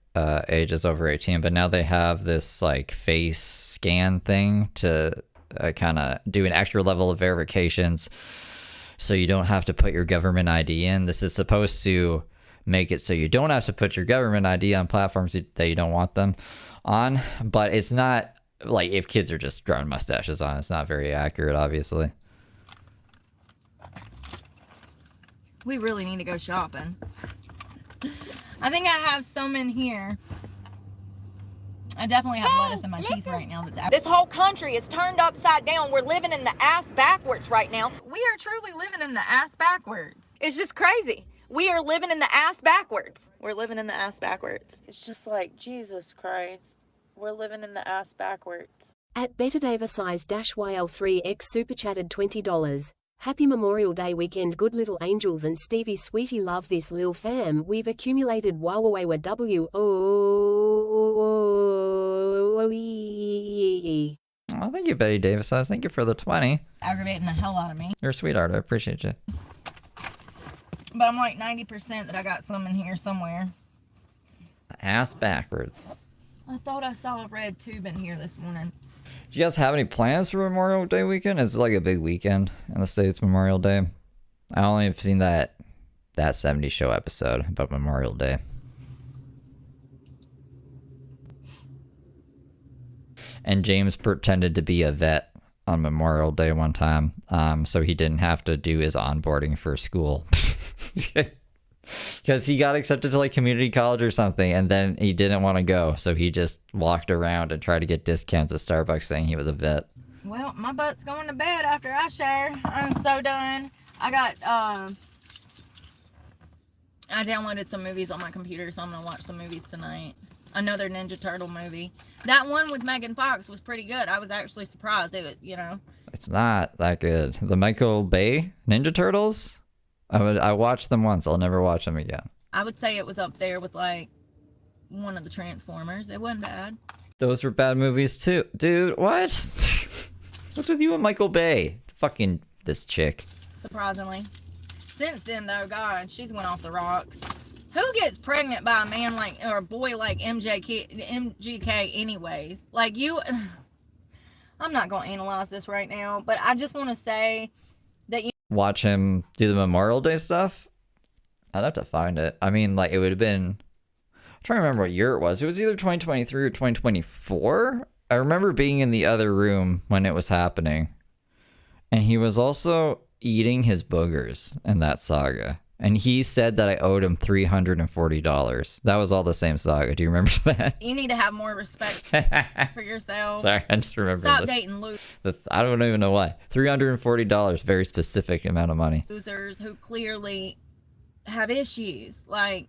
age as over 18, but now they have this like face scan thing to kind of do an extra level of verifications, so you don't have to put your government ID in. This is supposed to make it so you don't have to put your government ID on platforms that you don't want them on, but it's not like if kids are just drawing mustaches on, it's not very accurate, obviously. We really need to go shopping. I think I have some in here. I definitely have lettuce in my teeth right now. This whole country is turned upside down. We're living in the ass backwards right now. We are truly living in the ass backwards. It's just crazy. We are living in the ass backwards. We're living in the ass backwards. It's just like, Jesus Christ. We're living in the ass backwards. At BetterDaversize-YL3X Super Chatted $20. Happy Memorial Day weekend, good little angels and Stevie Sweetie, love this lil fam. We've accumulated Wawawa W. Oh, thank you, Betty Davis. Thank you for the 20. Aggravating the hell out of me. You're a sweetheart. I appreciate you. But I'm like 90% that I got some in here somewhere. Ass backwards. I thought I saw a red tube in here this morning. Do you guys have any plans for Memorial Day weekend? It's like a big weekend in the States, Memorial Day. I only have seen that 70s show episode about Memorial Day. And James pretended to be a vet on Memorial Day one time, so he didn't have to do his onboarding for school. Because he got accepted to like community college or something, and then he didn't want to go, so he just walked around and tried to get discounts at Starbucks saying he was a vet. Well, my butt's going to bed after I share. I'm so done. I downloaded some movies on my computer, so I'm going to watch some movies tonight. Another Ninja Turtle movie. That one with Megan Fox was pretty good. I was actually surprised. It's not that good. The Michael Bay Ninja Turtles? I watched them once. I'll never watch them again. I would say it was up there with like one of the Transformers. It wasn't bad. Those were bad movies too. Dude, what? What's with you and Michael Bay? Fucking this chick. Surprisingly. Since then though, God, she's went off the rocks. Who gets pregnant by a man like, or a boy like MGK anyways? Like you, I'm not going to analyze this right now, but I just want to say that watch him do the Memorial Day stuff. I'd have to find it. I mean, like, it would have been... I'm trying to remember what year it was. It was either 2023 or 2024. I remember being in the other room when it was happening. And he was also eating his boogers in that saga. And he said that I owed him $340. That was all the same saga. Do you remember that? You need to have more respect for yourself. Sorry, I just remember. Stop dating losers. I don't even know why. $340, very specific amount of money. Losers who clearly have issues. Like,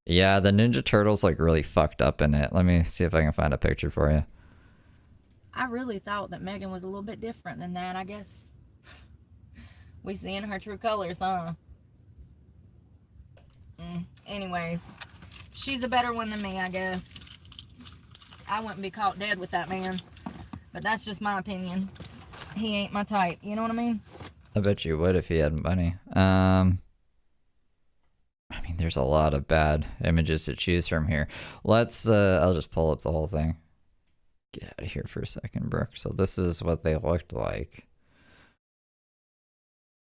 yeah, the Ninja Turtles like really fucked up in it. Let me see if I can find a picture for you. I really thought that Megan was a little bit different than that. I guess we seeing her true colors, huh? Anyways, she's a better one than me, I guess. I wouldn't be caught dead with that man, but that's just my opinion. He ain't my type, you know what I mean? I bet you would if he had money. I mean, there's a lot of bad images to choose from here. Let's, I'll just pull up the whole thing. Get out of here for a second, Brooke. So this is what they looked like.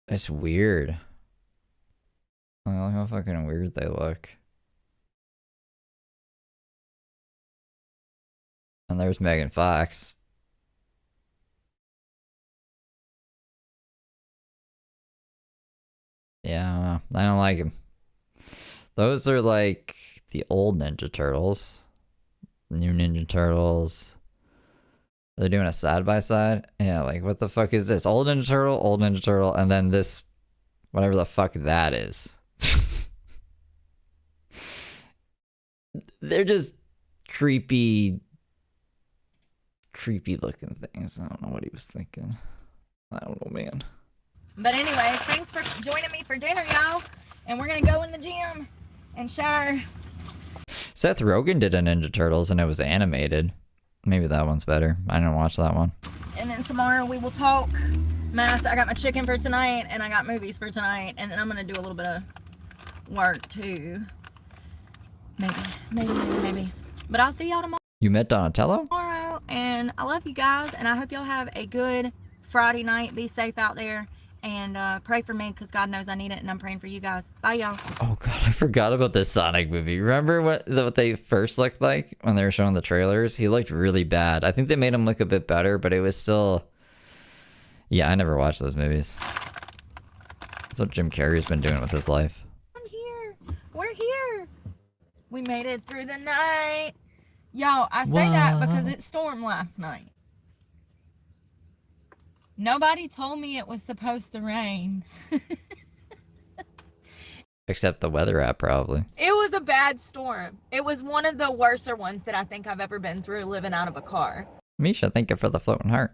It's weird. Look how fucking weird they look. And there's Megan Fox. Yeah, I don't know. I don't like him. Those are like the old Ninja Turtles. New Ninja Turtles. They're doing a side-by-side? Yeah, like, what the fuck is this? Old Ninja Turtle, and then this, whatever the fuck that is. They're just creepy looking things. I don't know what he was thinking. I don't know, man. But anyways, thanks for joining me for dinner, y'all. And we're gonna go in the gym and shower. Seth Rogen did a Ninja Turtles and it was animated. Maybe that one's better. I didn't watch that one. And then tomorrow we will talk mass. I got my chicken for tonight and I got movies for tonight. And then I'm gonna do a little bit of work too. Maybe. But I'll see y'all tomorrow. You met Donatello? And I love you guys. And I hope y'all have a good Friday night. Be safe out there. And pray for me because God knows I need it. And I'm praying for you guys. Bye, y'all. Oh, God. I forgot about this Sonic movie. Remember what they first looked like when they were showing the trailers? He looked really bad. I think they made him look a bit better, but it was still... Yeah, I never watched those movies. That's what Jim Carrey's been doing with his life. I'm here. We're here. We made it through the night. Y'all, I say that because it stormed last night. Nobody told me it was supposed to rain. Except the weather app, probably. It was a bad storm. It was one of the worser ones that I think I've ever been through living out of a car. Misha, thank you for the floating heart.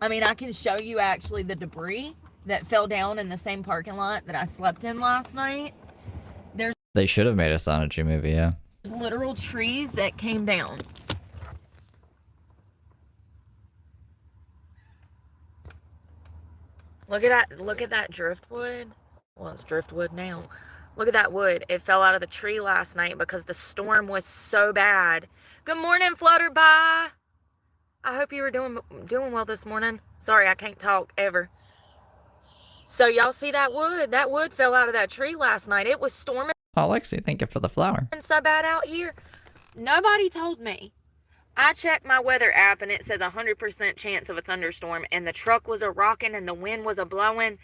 I mean, I can show you actually the debris that fell down in the same parking lot that I slept in last night. They should have made a Sonic movie, yeah. There's literal trees that came down. Look at that driftwood. Well, it's driftwood now. Look at that wood. It fell out of the tree last night because the storm was so bad. Good morning, Flutterby. I hope you were doing well this morning. Sorry, I can't talk ever. So y'all see that wood? That wood fell out of that tree last night. It was storming. Oh, Lexi, thank you for the flower. So bad out here. Nobody told me. I checked my weather app and it says 100% chance of a thunderstorm, and the truck was a rocking and the wind was a blowing.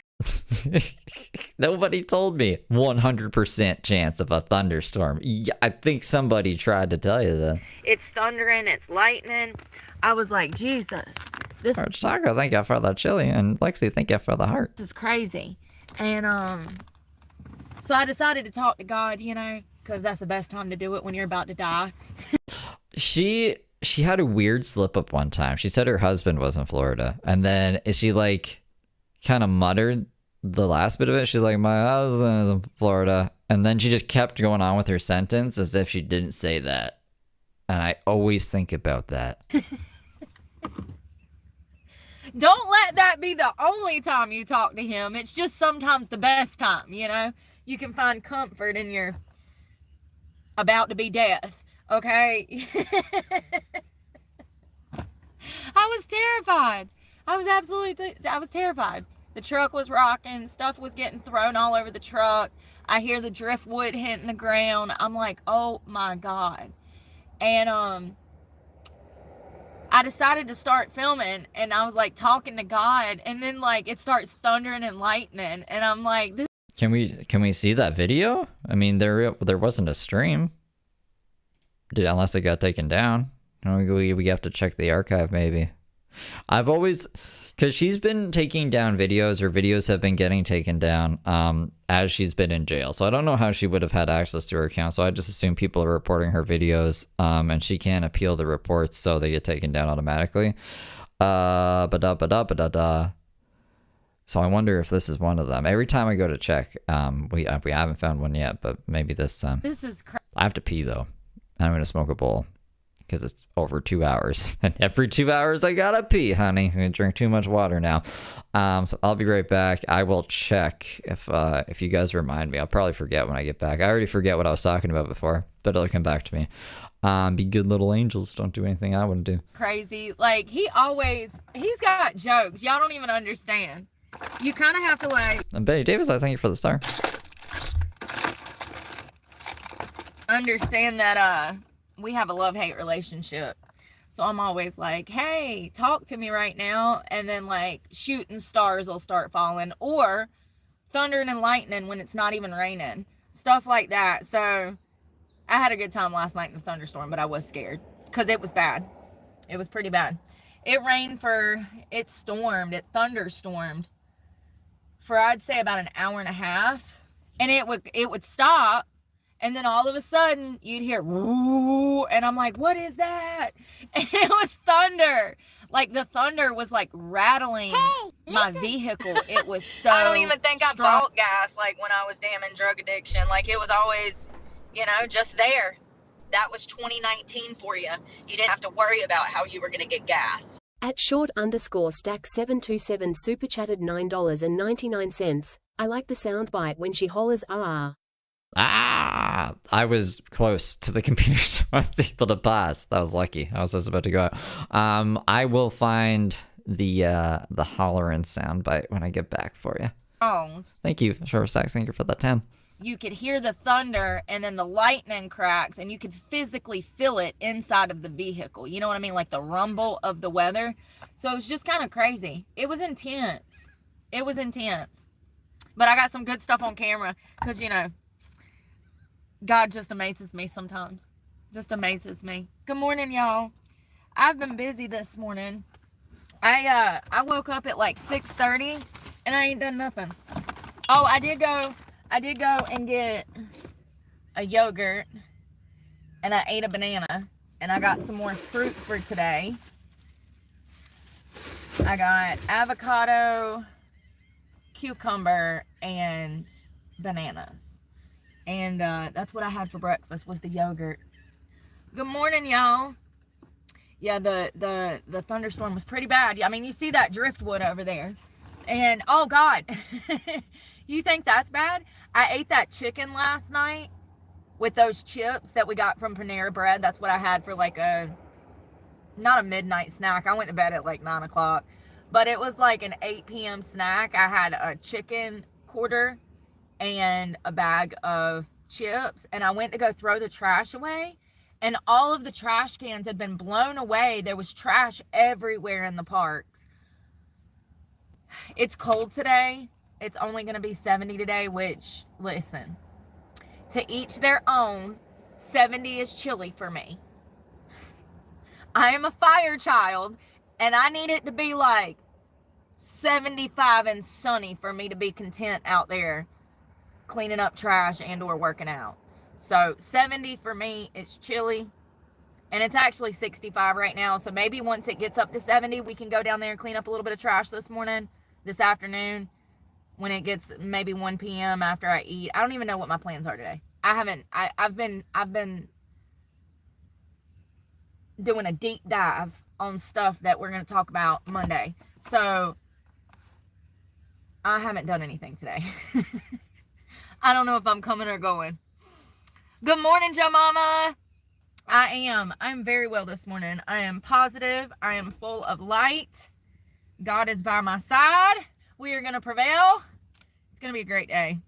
Nobody told me 100% chance of a thunderstorm. Yeah, I think somebody tried to tell you that. It's thundering, it's lightning. I was like, Jesus. This Taco, thank you for the chili, and Lexi, thank you for the heart. is crazy. And so I decided to talk to God, you know, because that's the best time to do it when you're about to die. She had a weird slip up one time. She said her husband was in Florida, and then she like kind of muttered the last bit of it. She's like, my husband is in Florida, and then she just kept going on with her sentence as if she didn't say that. And I always think about that. Don't let that be the only time you talk to him. It's just sometimes the best time, you know? You can find comfort in your about to be death, okay? I was terrified. I was terrified. The truck was rocking. Stuff was getting thrown all over the truck. I hear the driftwood hitting the ground. I'm like, oh my God. And I decided to start filming, and I was like talking to God, and then like it starts thundering and lightning, and I'm like, this. Can we see that video? I mean, there wasn't a stream. Unless it got taken down. We have to check the archive maybe. I've always, because she's been taking down videos, or videos have been getting taken down as she's been in jail. So I don't know how she would have had access to her account. So I just assume people are reporting her videos, and she can't appeal the reports, so they get taken down automatically. So I wonder if this is one of them. Every time I go to check, we haven't found one yet, but maybe this time. This is crazy. I have to pee though. I'm gonna smoke a bowl because it's over 2 hours, and every 2 hours I gotta pee, honey. I drink too much water now. So I'll be right back. I will check if you guys remind me. I'll probably forget when I get back. I already forget what I was talking about before, but it'll come back to me. Be good little angels. Don't do anything I wouldn't do. Crazy. Like he's got jokes. Y'all don't even understand. You kind of have to like. And Betty Davis, I thank you for the star. Understand that we have a love-hate relationship. So I'm always like, hey, talk to me right now. And then like shooting stars will start falling, or thundering and lightning when it's not even raining. Stuff like that. So I had a good time last night in the thunderstorm, but I was scared because it was bad. It was pretty bad. It rained it thunderstormed for I'd say about an hour and a half. And it would stop. And then all of a sudden, you'd hear, woo, and I'm like, what is that? And it was thunder. Like, the thunder was, like, rattling my vehicle. It was so I don't even think I strong. bought gas, like, when I was damn in drug addiction. Like, it was always, just there. That was 2019 for you. You didn't have to worry about how you were going to get gas. At @short_stack727 super chatted $9.99. I like the soundbite when she hollers ah. I was close to the computer, so I was able to pass. That was lucky. I was just about to go out. I will find the hollering soundbite when I get back for you. Oh. Thank you, Short Stack. Thank you for that 10. You could hear the thunder and then the lightning cracks, and you could physically feel it inside of the vehicle. You know what I mean? Like the rumble of the weather. So it was just kind of crazy. It was intense. It was intense. But I got some good stuff on camera because, God just amazes me sometimes. Just amazes me. Good morning, y'all. I've been busy this morning. I woke up at like 6:30 and I ain't done nothing. Oh, I did go and get a yogurt, and I ate a banana, and I got some more fruit for today. I got avocado, cucumber, and bananas. And that's what I had for breakfast, was the yogurt. Good morning, y'all. Yeah, the thunderstorm was pretty bad. I mean, you see that driftwood over there. And, oh, God. You think that's bad? I ate that chicken last night with those chips that we got from Panera Bread. That's what I had for like not a midnight snack. I went to bed at like 9 o'clock. But it was like an 8 p.m. snack. I had a chicken quarter and a bag of chips, and I went to go throw the trash away, and all of the trash cans had been blown away. There was trash everywhere in the parks. It's cold today. It's only going to be 70 today, which, listen, to each their own. 70 is chilly for me. I am a fire child, and I need it to be like 75 and sunny for me to be content out there cleaning up trash and or working out. So 70 for me, it's chilly, and it's actually 65 right now. So maybe once it gets up to 70, we can go down there and clean up a little bit of trash this afternoon, when it gets maybe 1 p.m. after I eat. I don't even know what my plans are today. I've been doing a deep dive on stuff that we're going to talk about Monday. So I haven't done anything today. I don't know if I'm coming or going. Good morning, Joe Mama. I'm very well this morning. I am positive. I am full of light. God is by my side. We are going to prevail. It's going to be a great day.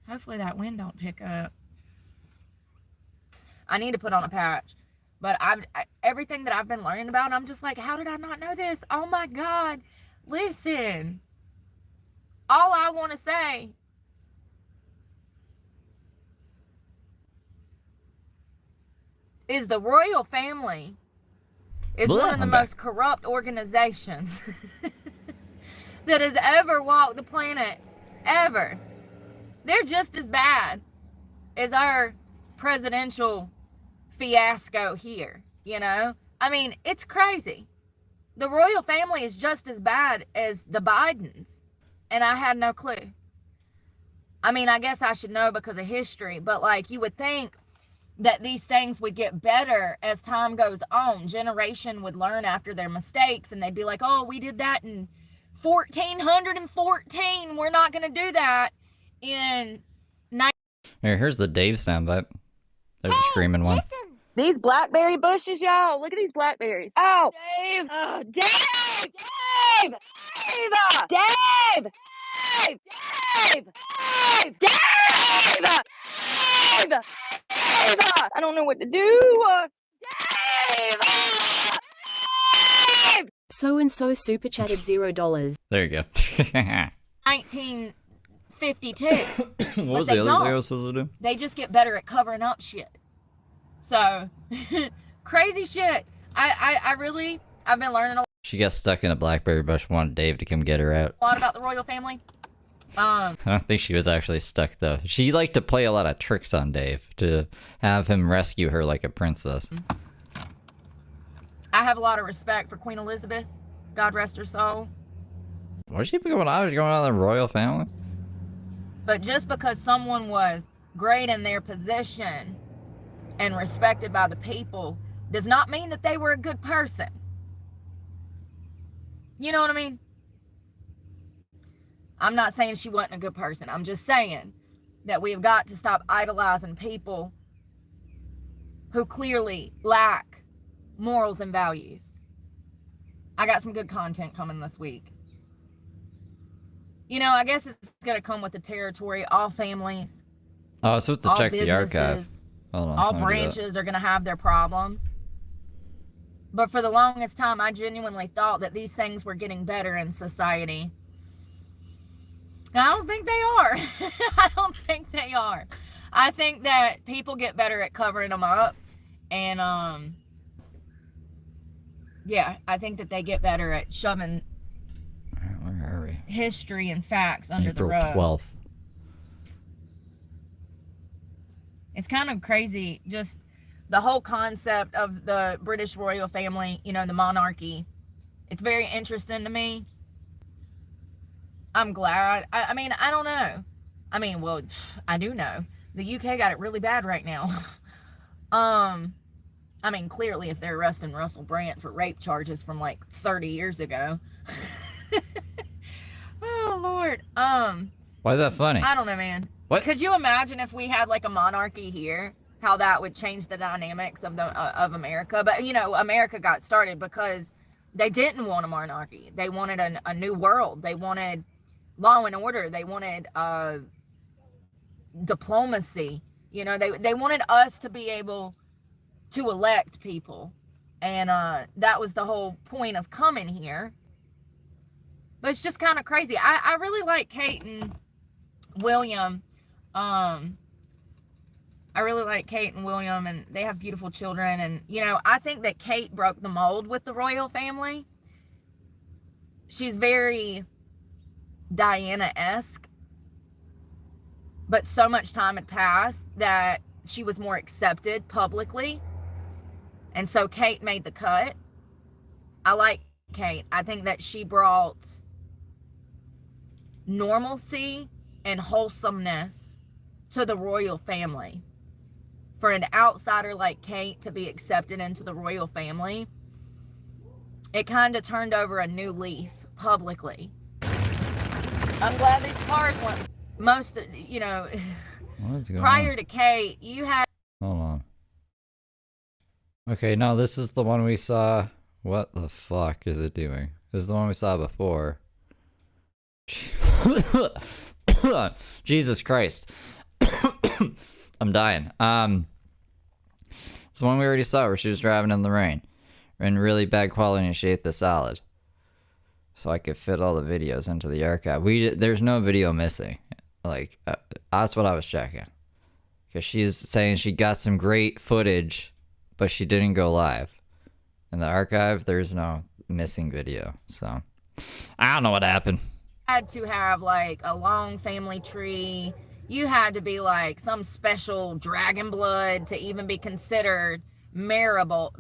Hopefully that wind don't pick up. I need to put on a patch. But everything that I've been learning about, I'm just like, how did I not know this? Oh my God. Listen. All I want to say is the royal family is one of the most corrupt organizations that has ever walked the planet, ever. They're just as bad as our presidential fiasco here, you know? I mean, it's crazy. The royal family is just as bad as the Bidens, and I had no clue. I mean, I guess I should know because of history, but like you would think that these things would get better as time goes on. Generation would learn after their mistakes, and they'd be like, oh, we did that in 1414. We're not going to do that in... Here's the Dave soundbite. There's a screaming one. These blackberry bushes, y'all. Look at these blackberries. Oh, Dave. Oh, Dave. Dave. Dave. Dave. Dave. Dave. Dave. Dave. Dave. I don't know what to do. Dave. Dave. So-and-so super chatted $0. There you go. 1952. What was the other thing I was supposed to do? They just get better at covering up shit. So, crazy shit. I've been learning a lot. She got stuck in a blackberry bush, wanted Dave to come get her out. A lot about the royal family. I don't think she was actually stuck, though. She liked to play a lot of tricks on Dave to have him rescue her like a princess. I have a lot of respect for Queen Elizabeth. God rest her soul. What's she going on? Going on the royal family? But just because someone was great in their position and respected by the people does not mean that they were a good person. You know what I mean? I'm not saying she wasn't a good person. I'm just saying that we have got to stop idolizing people who clearly lack morals and values. I got some good content coming this week. You know, I guess it's going to come with the territory. All families. Oh, so to check the archive. Hold on, all branches are going to have their problems. But for the longest time, I genuinely thought that these things were getting better in society. And I don't think they are. I don't think they are. I think that people get better at covering them up. And, yeah, I think that they get better at shoving where are we? History and facts under the April rug. 12th. It's kind of crazy, just the whole concept of the British royal family, you know, the monarchy. It's very interesting to me. I'm glad. I mean, I don't know. I mean, well, I do know. The UK got it really bad right now. I mean, clearly, if they're arresting Russell Brand for rape charges from like 30 years ago. Oh, Lord. Why is that funny? I don't know, man. What? Could you imagine if we had like a monarchy here? How that would change the dynamics of of America? But, you know, America got started because they didn't want a monarchy. They wanted a new world. They wanted law and order. They wanted diplomacy. You know, they wanted us to be able to elect people. And that was the whole point of coming here. But it's just kind of crazy. I really like Kate and William. I really like Kate and William, and they have beautiful children. And, you know, I think that Kate broke the mold with the royal family. She's very Diana-esque. But so much time had passed that she was more accepted publicly. And so Kate made the cut. I like Kate. I think that she brought normalcy and wholesomeness to the royal family. For an outsider like Kate to be accepted into the royal family, it kind of turned over a new leaf publicly. I'm glad these cars went. Most, you know, prior to Kate, you had... Hold on. Okay, no, this is the one we saw. What the fuck is it doing? was the one we saw before. Jesus Christ. I'm dying. It's the one we already saw where she was driving in the rain. In really bad quality and she ate the salad. So I could fit all the videos into the archive. There's no video missing. Like, that's what I was checking. Because she's saying she got some great footage, but she didn't go live. In the archive, there's no missing video. So, I don't know what happened. Had to have like a long family tree. You had to be like some special dragon blood to even be considered marriageable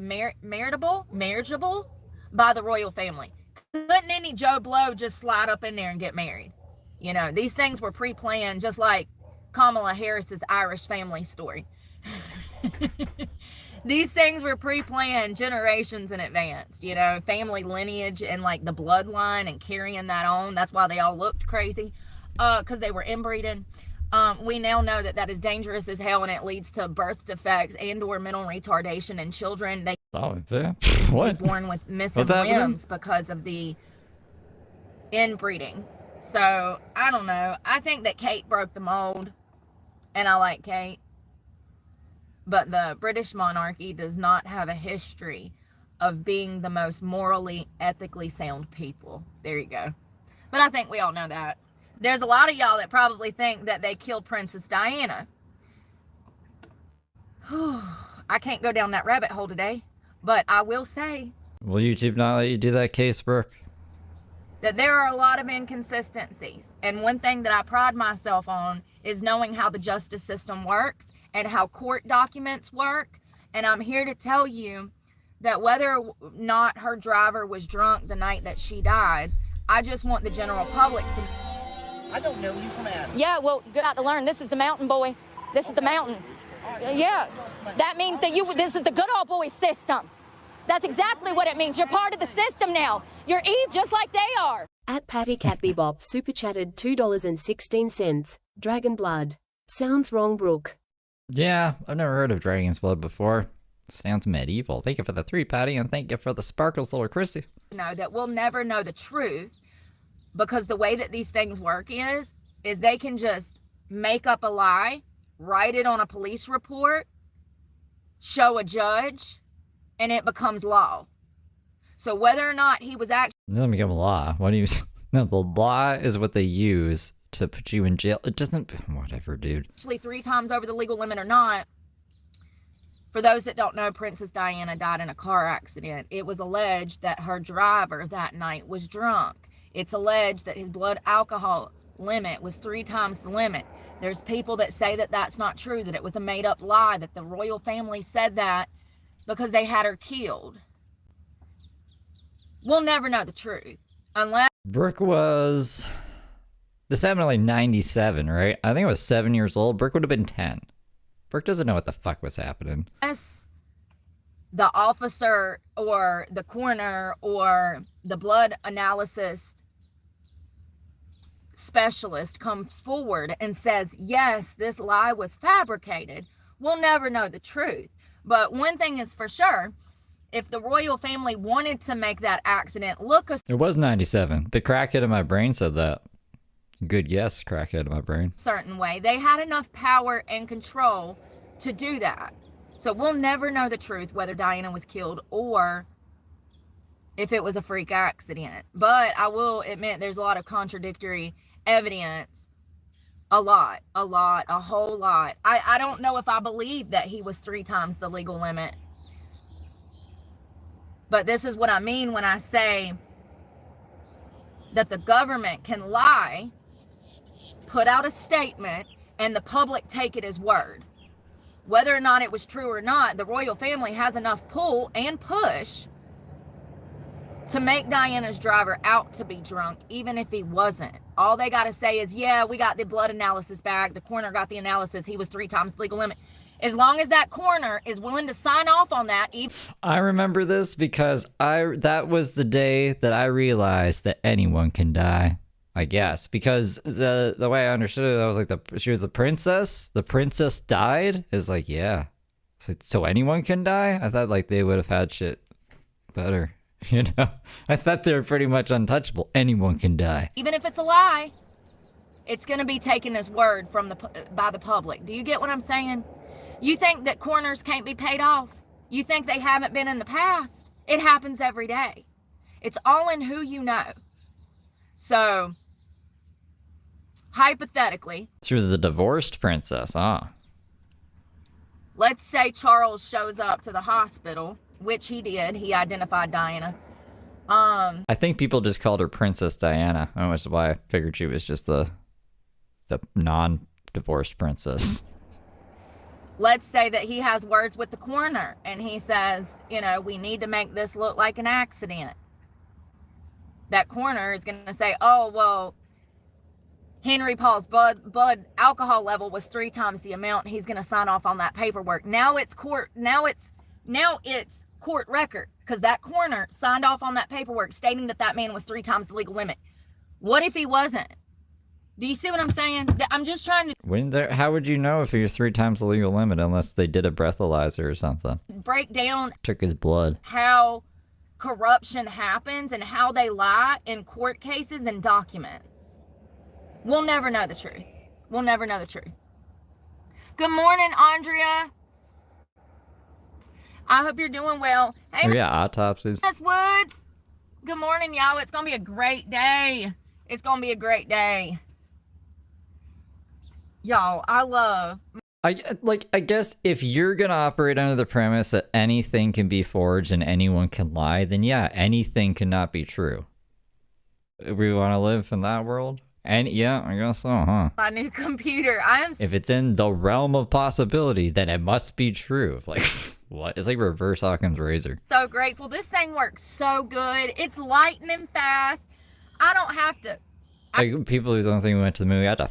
by the royal family. Couldn't any Joe Blow just slide up in there and get married? You know, these things were pre-planned, just like Kamala Harris's Irish family story. These things were pre-planned generations in advance, you know, family lineage and like the bloodline and carrying that on. That's why they all looked crazy, because they were inbreeding. We now know that that is dangerous as hell, and it leads to birth defects and or mental retardation in children. They What? be born with missing limbs because of the inbreeding. So, I don't know. I think that Kate broke the mold, and I like Kate. But the British monarchy does not have a history of being the most morally, ethically sound people. There you go. But I think we all know that. There's a lot of y'all that probably think that they killed Princess Diana. I can't go down that rabbit hole today, but I will say... Will YouTube not let you do that case, Brooke? That there are a lot of inconsistencies. And one thing that I pride myself on is knowing how the justice system works and how court documents work. And I'm here to tell you that whether or not her driver was drunk the night that she died, I just want the general public to... I don't know you from Adam. Yeah, well, you got to learn. This is the mountain, boy. This is the mountain. Yeah, that means that this is the good old boy system. That's exactly what it means. You're part of the system now. You're Eve just like they are. At Patty Cat Bebop super chatted $2.16. Dragon Blood. Sounds wrong, Brooke. Yeah, I've never heard of Dragon's Blood before. Sounds medieval. Thank you for the 3, Patty, and thank you for the sparkles, little Chrissy. No, that we'll never know the truth, because the way that these things work is they can just make up a lie, write it on a police report, show a judge, and it becomes law. So whether or not he was actually... It doesn't become law. What do you... No, the law is what they use to put you in jail. It doesn't... Whatever, dude. Actually 3 times over the legal limit or not, for those that don't know, Princess Diana died in a car accident. It was alleged that her driver that night was drunk. It's alleged that his blood alcohol limit was 3 times the limit. There's people that say that that's not true, that it was a made-up lie, that the royal family said that because they had her killed. We'll never know the truth unless... Brooke was... This happened at like 97, right? I think I was 7 years old. Brooke would have been 10. Brooke doesn't know what the fuck was happening. Unless the officer or the coroner or the blood analysis specialist comes forward and says, yes, this lie was fabricated, we'll never know the truth. But one thing is for sure, if the royal family wanted to make that accident look a It was 97. The crackhead in my brain said that. Good guess, crackhead in my brain. certain way, they had enough power and control to do that. So we'll never know the truth whether Diana was killed or if it was a freak accident. But I will admit there's a lot of contradictory evidence. A whole lot. I don't know if I believe that he was 3 times the legal limit. But this is what I mean when I say that the government can lie, put out a statement, and the public take it as word. Whether or not it was true or not, the royal family has enough pull and push to make Diana's driver out to be drunk, even if he wasn't. All they got to say is, yeah, we got the blood analysis back. The coroner got the analysis. He was 3 times the legal limit. As long as that coroner is willing to sign off on that. I remember this because that was the day that I realized that anyone can die. I guess because the way I understood it, I was like, she was a princess. The princess died. Is like, yeah. So anyone can die. I thought like they would have had shit better. You know, I thought they were pretty much untouchable. Anyone can die. Even if it's a lie, it's going to be taken as word by the public. Do you get what I'm saying? You think that coroners can't be paid off? You think they haven't been in the past? It happens every day. It's all in who you know. So, hypothetically, She was a divorced princess, let's say Charles shows up to the hospital, which he did. He identified Diana. I think people just called her Princess Diana, which is why I figured she was just the non-divorced princess. Let's say that he has words with the coroner and he says, you know, we need to make this look like an accident. That coroner is going to say, oh, well, Henry Paul's blood alcohol level was 3 times the amount. He's going to sign off on that paperwork. Now it's court record, because that coroner signed off on that paperwork stating that man was 3 times the legal limit. What if he wasn't? Do you see what I'm saying? I'm just trying to... How would you know if he was 3 times the legal limit unless they did a breathalyzer or something? Break down... Took his blood. ...how corruption happens and how they lie in court cases and documents. We'll never know the truth. We'll never know the truth. Good morning, Andrea. I hope you're doing well. Hey, Oh, yeah, autopsies. Miss Woods. Good morning, y'all. It's going to be a great day. It's going to be a great day. Y'all, I love... I guess if you're going to operate under the premise that anything can be forged and anyone can lie, then yeah, anything cannot be true. We want to live in that world? And yeah, I guess so, huh? My new computer. If it's in the realm of possibility, then it must be true. Like, what? It's like reverse Occam's razor. So grateful. This thing works so good. It's lightning fast. I don't have to. Like, people who don't think we went to the movie, I had to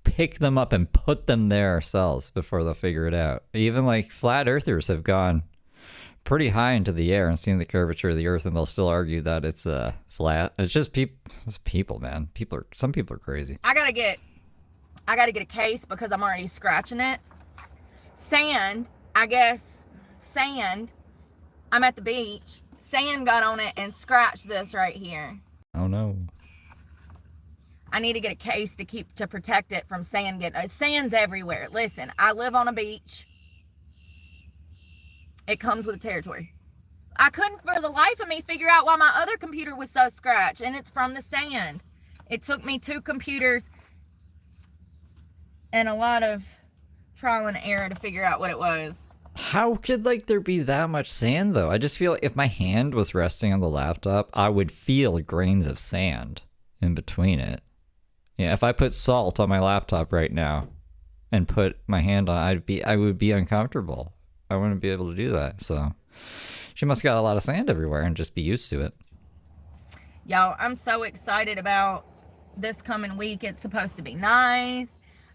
pick them up and put them there ourselves before they'll figure it out. Even like flat earthers have gone pretty high into the air and seen the curvature of the earth, and they'll still argue that it's flat. It's just people, man. Some people are crazy. I gotta get a case because I'm already scratching it. Sand. I'm at the beach. Sand got on it and scratched this right here. Oh no. I need to get a case to protect it from sand getting... Sand's everywhere. Listen, I live on a beach. It comes with the territory. I couldn't for the life of me figure out why my other computer was so scratched, and it's from the sand. It took me 2 computers and a lot of trial and error to figure out what it was. How could there be that much sand though? I just feel like if my hand was resting on the laptop, I would feel grains of sand in between it. Yeah, if I put salt on my laptop right now and put my hand on, I would be uncomfortable. I wouldn't be able to do that. So she must have got a lot of sand everywhere and just be used to it. Y'all, I'm so excited about this coming week. It's supposed to be nice.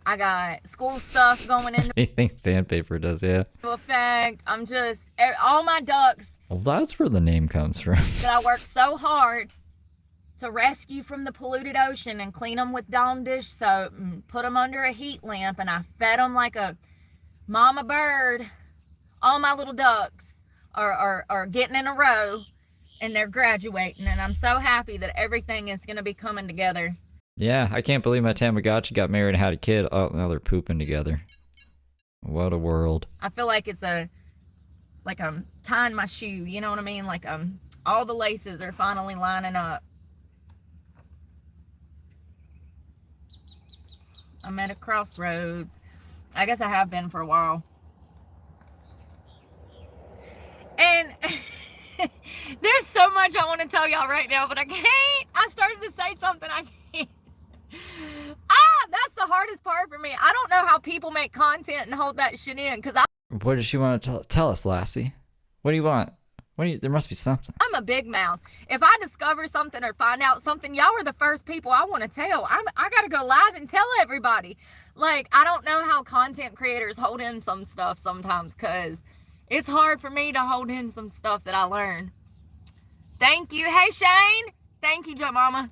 I got school stuff going into Anything sandpaper does, yeah. effect. I'm just, all my ducks. Well, that's where the name comes from. That I worked so hard to rescue from the polluted ocean and clean them with Dawn dish soap and put them under a heat lamp, and I fed them like a mama bird. All my little ducks are getting in a row, and they're graduating, and I'm so happy that everything is going to be coming together. Yeah, I can't believe my Tamagotchi got married and had a kid. Oh, now they're pooping together. What a world. I feel like it's like I'm tying my shoe, you know what I mean? Like all the laces are finally lining up. I'm at a crossroads. I guess I have been for a while. And there's so much I want to tell y'all right now, but I can't. I started to say something I can't. That's the hardest part for me. I don't know how people make content and hold that shit in, because What does she want to tell us, Lassie? What do you want? There must be something. I'm a big mouth. If I discover something or find out something, y'all are the first people I want to tell. I got to go live and tell everybody. Like, I don't know how content creators hold in some stuff sometimes, because it's hard for me to hold in some stuff that I learn. Thank you. Hey, Shane. Thank you, Joe Mama.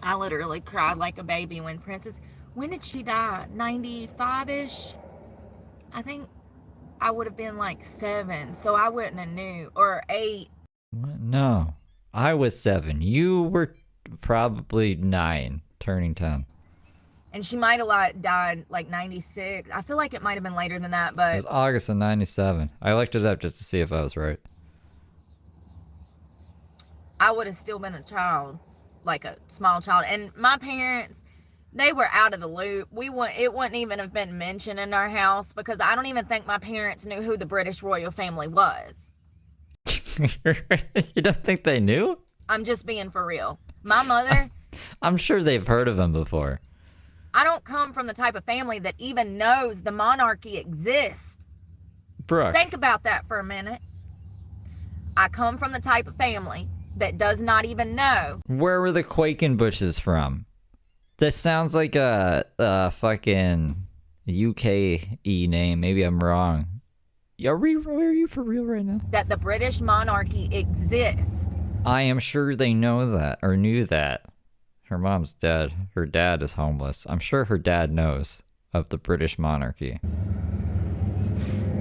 I literally cried like a baby when did she die? 95-ish? I think I would have been like 7, so I wouldn't have knew, or 8. What? No, I was 7. You were probably 9, turning 10. And she might have died like 96. I feel like it might have been later than that, It but was August of 97. I looked it up just to see if I was right. I would have still been a child, like a small child. And my parents, they were out of the loop. It wouldn't even have been mentioned in our house because I don't even think my parents knew who the British royal family was. You don't think they knew? I'm just being for real. My mother, I'm sure they've heard of him before. I don't come from the type of family that even knows the monarchy exists. Brooke. Think about that for a minute. I come from the type of family that does not even know. Where were the Quakenbushes from? That sounds like a fucking UK-y name. Maybe I'm wrong. Are you for real right now? That the British monarchy exists. I am sure they know that, or knew that. Her mom's dead. Her dad is homeless. I'm sure her dad knows of the British monarchy.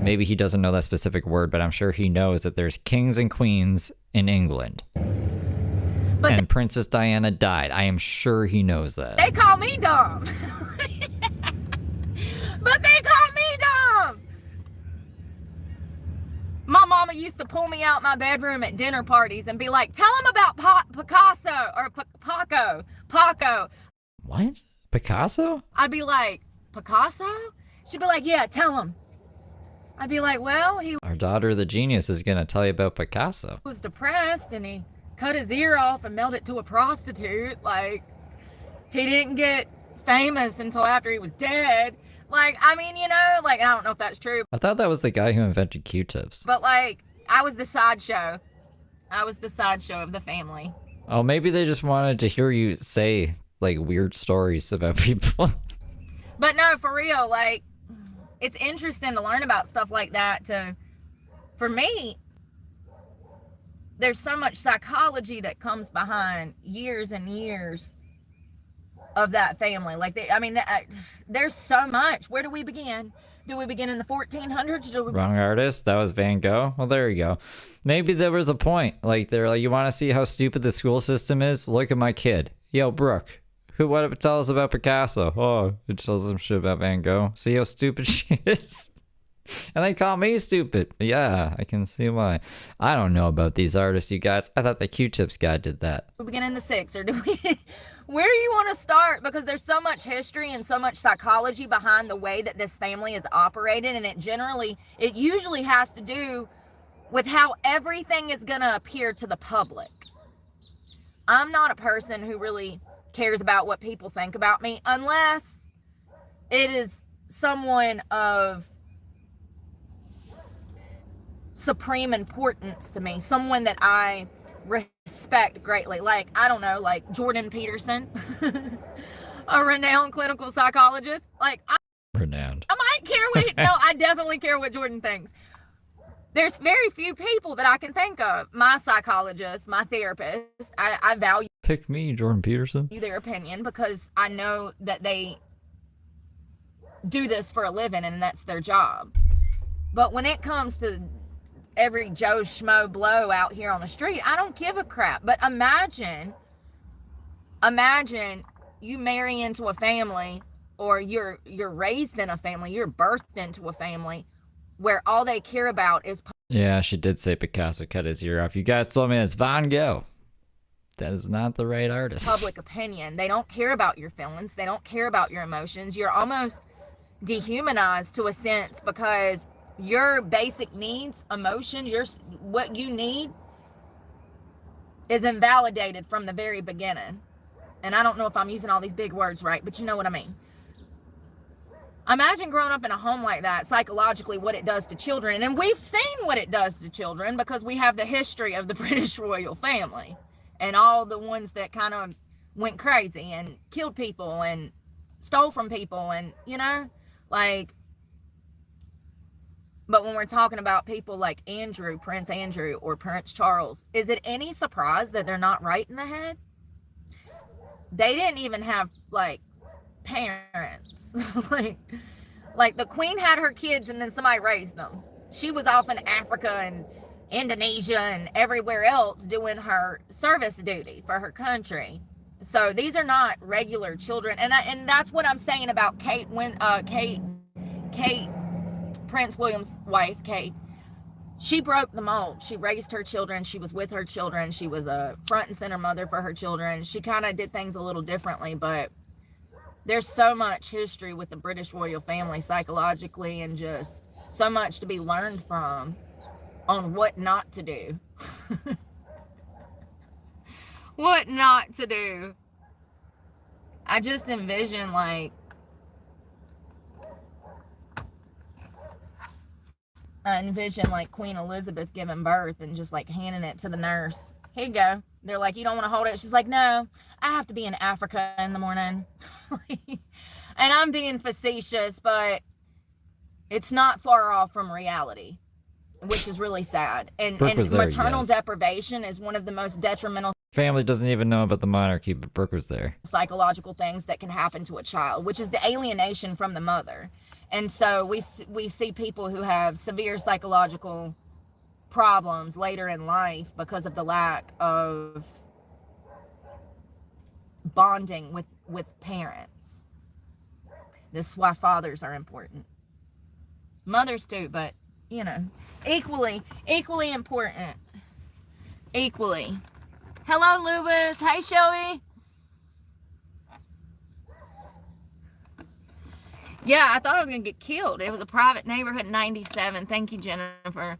Maybe he doesn't know that specific word, but I'm sure he knows that there's kings and queens in England. And Princess Diana died. I am sure he knows that. They call me dumb. But they call me dumb. My mama used to pull me out my bedroom at dinner parties and be like, tell them about Picasso or Paco. What? Picasso? I'd be like, Picasso? She'd be like, yeah, tell him. I'd be like, well, he Our daughter, the genius, is going to tell you about Picasso. was depressed and he cut his ear off and mailed it to a prostitute. Like, he didn't get famous until after he was dead. Like, I mean, you know, like, I don't know if that's true. I thought that was the guy who invented Q-tips. But, like, I was the sideshow. I was the sideshow of the family. Oh, maybe they just wanted to hear you say, like, weird stories about people. But no, for real, like, it's interesting to learn about stuff like that. For me, there's so much psychology that comes behind years and years of that family. Like, there's so much. Where do we begin? Do we begin in the 1400s? Wrong artist. That was Van Gogh. Well, there you go. Maybe there was a point. Like, they're like, you want to see how stupid the school system is? Look at my kid. Yo, Brooke. What tell us about Picasso? Oh, it tells them shit about Van Gogh. See how stupid she is? And they call me stupid. Yeah, I can see why. I don't know about these artists, you guys. I thought the Q-tips guy did that. Do we begin in the 6th, or do we... Where do you want to start? Because there's so much history and so much psychology behind the way that this family is operated, and it usually has to do with how everything is going to appear to the public. I'm not a person who really cares about what people think about me unless it is someone of supreme importance to me, someone that I respect greatly. Like, I don't know, like Jordan Peterson, a renowned clinical psychologist. Like, Renowned. I might care what, no, I definitely care what Jordan thinks. There's very few people that I can think of. My psychologist, my therapist, I value. Pick me, Jordan Peterson. Their opinion because I know that they do this for a living and that's their job. But when it comes to every Joe Schmo blow out here on the street, I don't give a crap. But imagine you marry into a family, or you're raised in a family, you're birthed into a family where all they care about is... Yeah, she did say Picasso cut his ear off. You guys told me it's Van Gogh. That is not the right artist. Public opinion. They don't care about your feelings. They don't care about your emotions. You're almost dehumanized to a sense because your basic needs, emotions, what you need is invalidated from the very beginning. And I don't know if I'm using all these big words right, but you know what I mean. Imagine growing up in a home like that, psychologically, what it does to children. And we've seen what it does to children because we have the history of the British royal family and all the ones that kind of went crazy and killed people and stole from people and, you know, like... But when we're talking about people like Andrew, Prince Andrew, or Prince Charles, is it any surprise that they're not right in the head? They didn't even have, like, parents. like the Queen had her kids and then somebody raised them. she was off in Africa and Indonesia and everywhere else doing her service duty for her country. So these are not regular children, and that's what I'm saying about Kate Prince William's wife, Kate. She broke the mold. She raised her children. She was with her children. She was a front and center mother for her children. She kind of did things a little differently, but there's so much history with the British royal family psychologically, and just so much to be learned from on what not to do. What not to do. I just envision like Queen Elizabeth giving birth and just like handing it to the nurse. Here you go. They're like, you don't want to hold it? She's like, no, I have to be in Africa in the morning. And I'm being facetious, but it's not far off from reality, which is really sad. And maternal deprivation is one of the most detrimental Family doesn't even know about the monarchy, but Brooke was there. Psychological things that can happen to a child, which is the alienation from the mother. And so we see people who have severe psychological problems later in life because of the lack of bonding with parents. This is why fathers are important. Mothers too, but you know, equally important. Equally. Hello, Lewis. Hey, Shelby. Yeah, I thought I was going to get killed. It was a private neighborhood, 97. Thank you, Jennifer.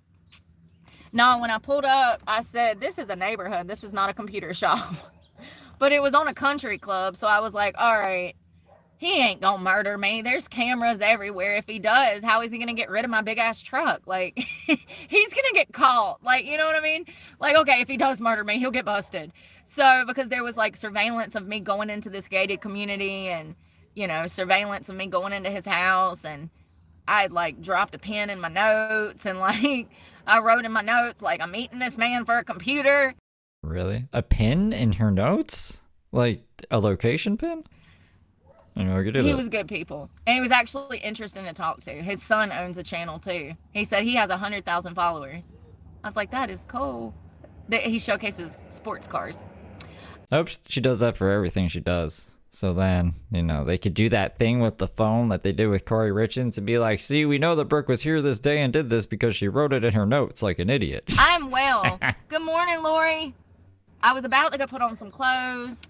No, when I pulled up, I said, this is a neighborhood. This is not a computer shop. But it was on a country club, so I was like, all right, he ain't going to murder me. There's cameras everywhere. If he does, how is he going to get rid of my big-ass truck? Like, he's going to get caught. Like, you know what I mean? Like, okay, if he does murder me, he'll get busted. So, because there was, like, surveillance of me going into this gated community and, you know, surveillance of me going into his house, and I'd like dropped a pen in my notes, and like I wrote in my notes like, I'm meeting this man for a computer. Really? A pin in her notes? Like a location pin? I know I could do that. He was good people, and he was actually interesting to talk to. His son owns a channel too. He said he has 100,000 followers. I was like, that is cool. He showcases sports cars. I hope she does that for everything she does. So then, you know, they could do that thing with the phone that they did with Corey Richards and be like, see, we know that Brooke was here this day and did this because she wrote it in her notes like an idiot. I'm well. Good morning, Lori. I was about to go put on some clothes.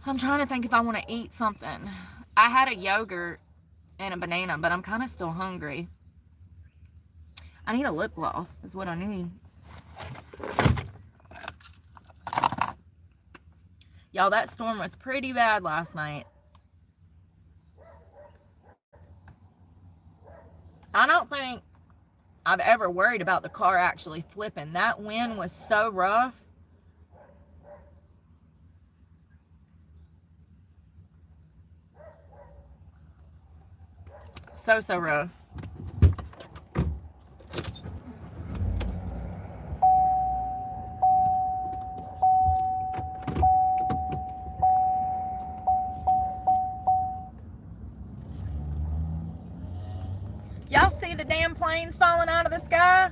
I'm trying to think if I want to eat something. I had a yogurt and a banana, but I'm kind of still hungry. I need a lip gloss is what I need. Y'all, that storm was pretty bad last night. I don't think I've ever worried about the car actually flipping. That wind was so rough. So rough. Y'all see the damn planes falling out of the sky?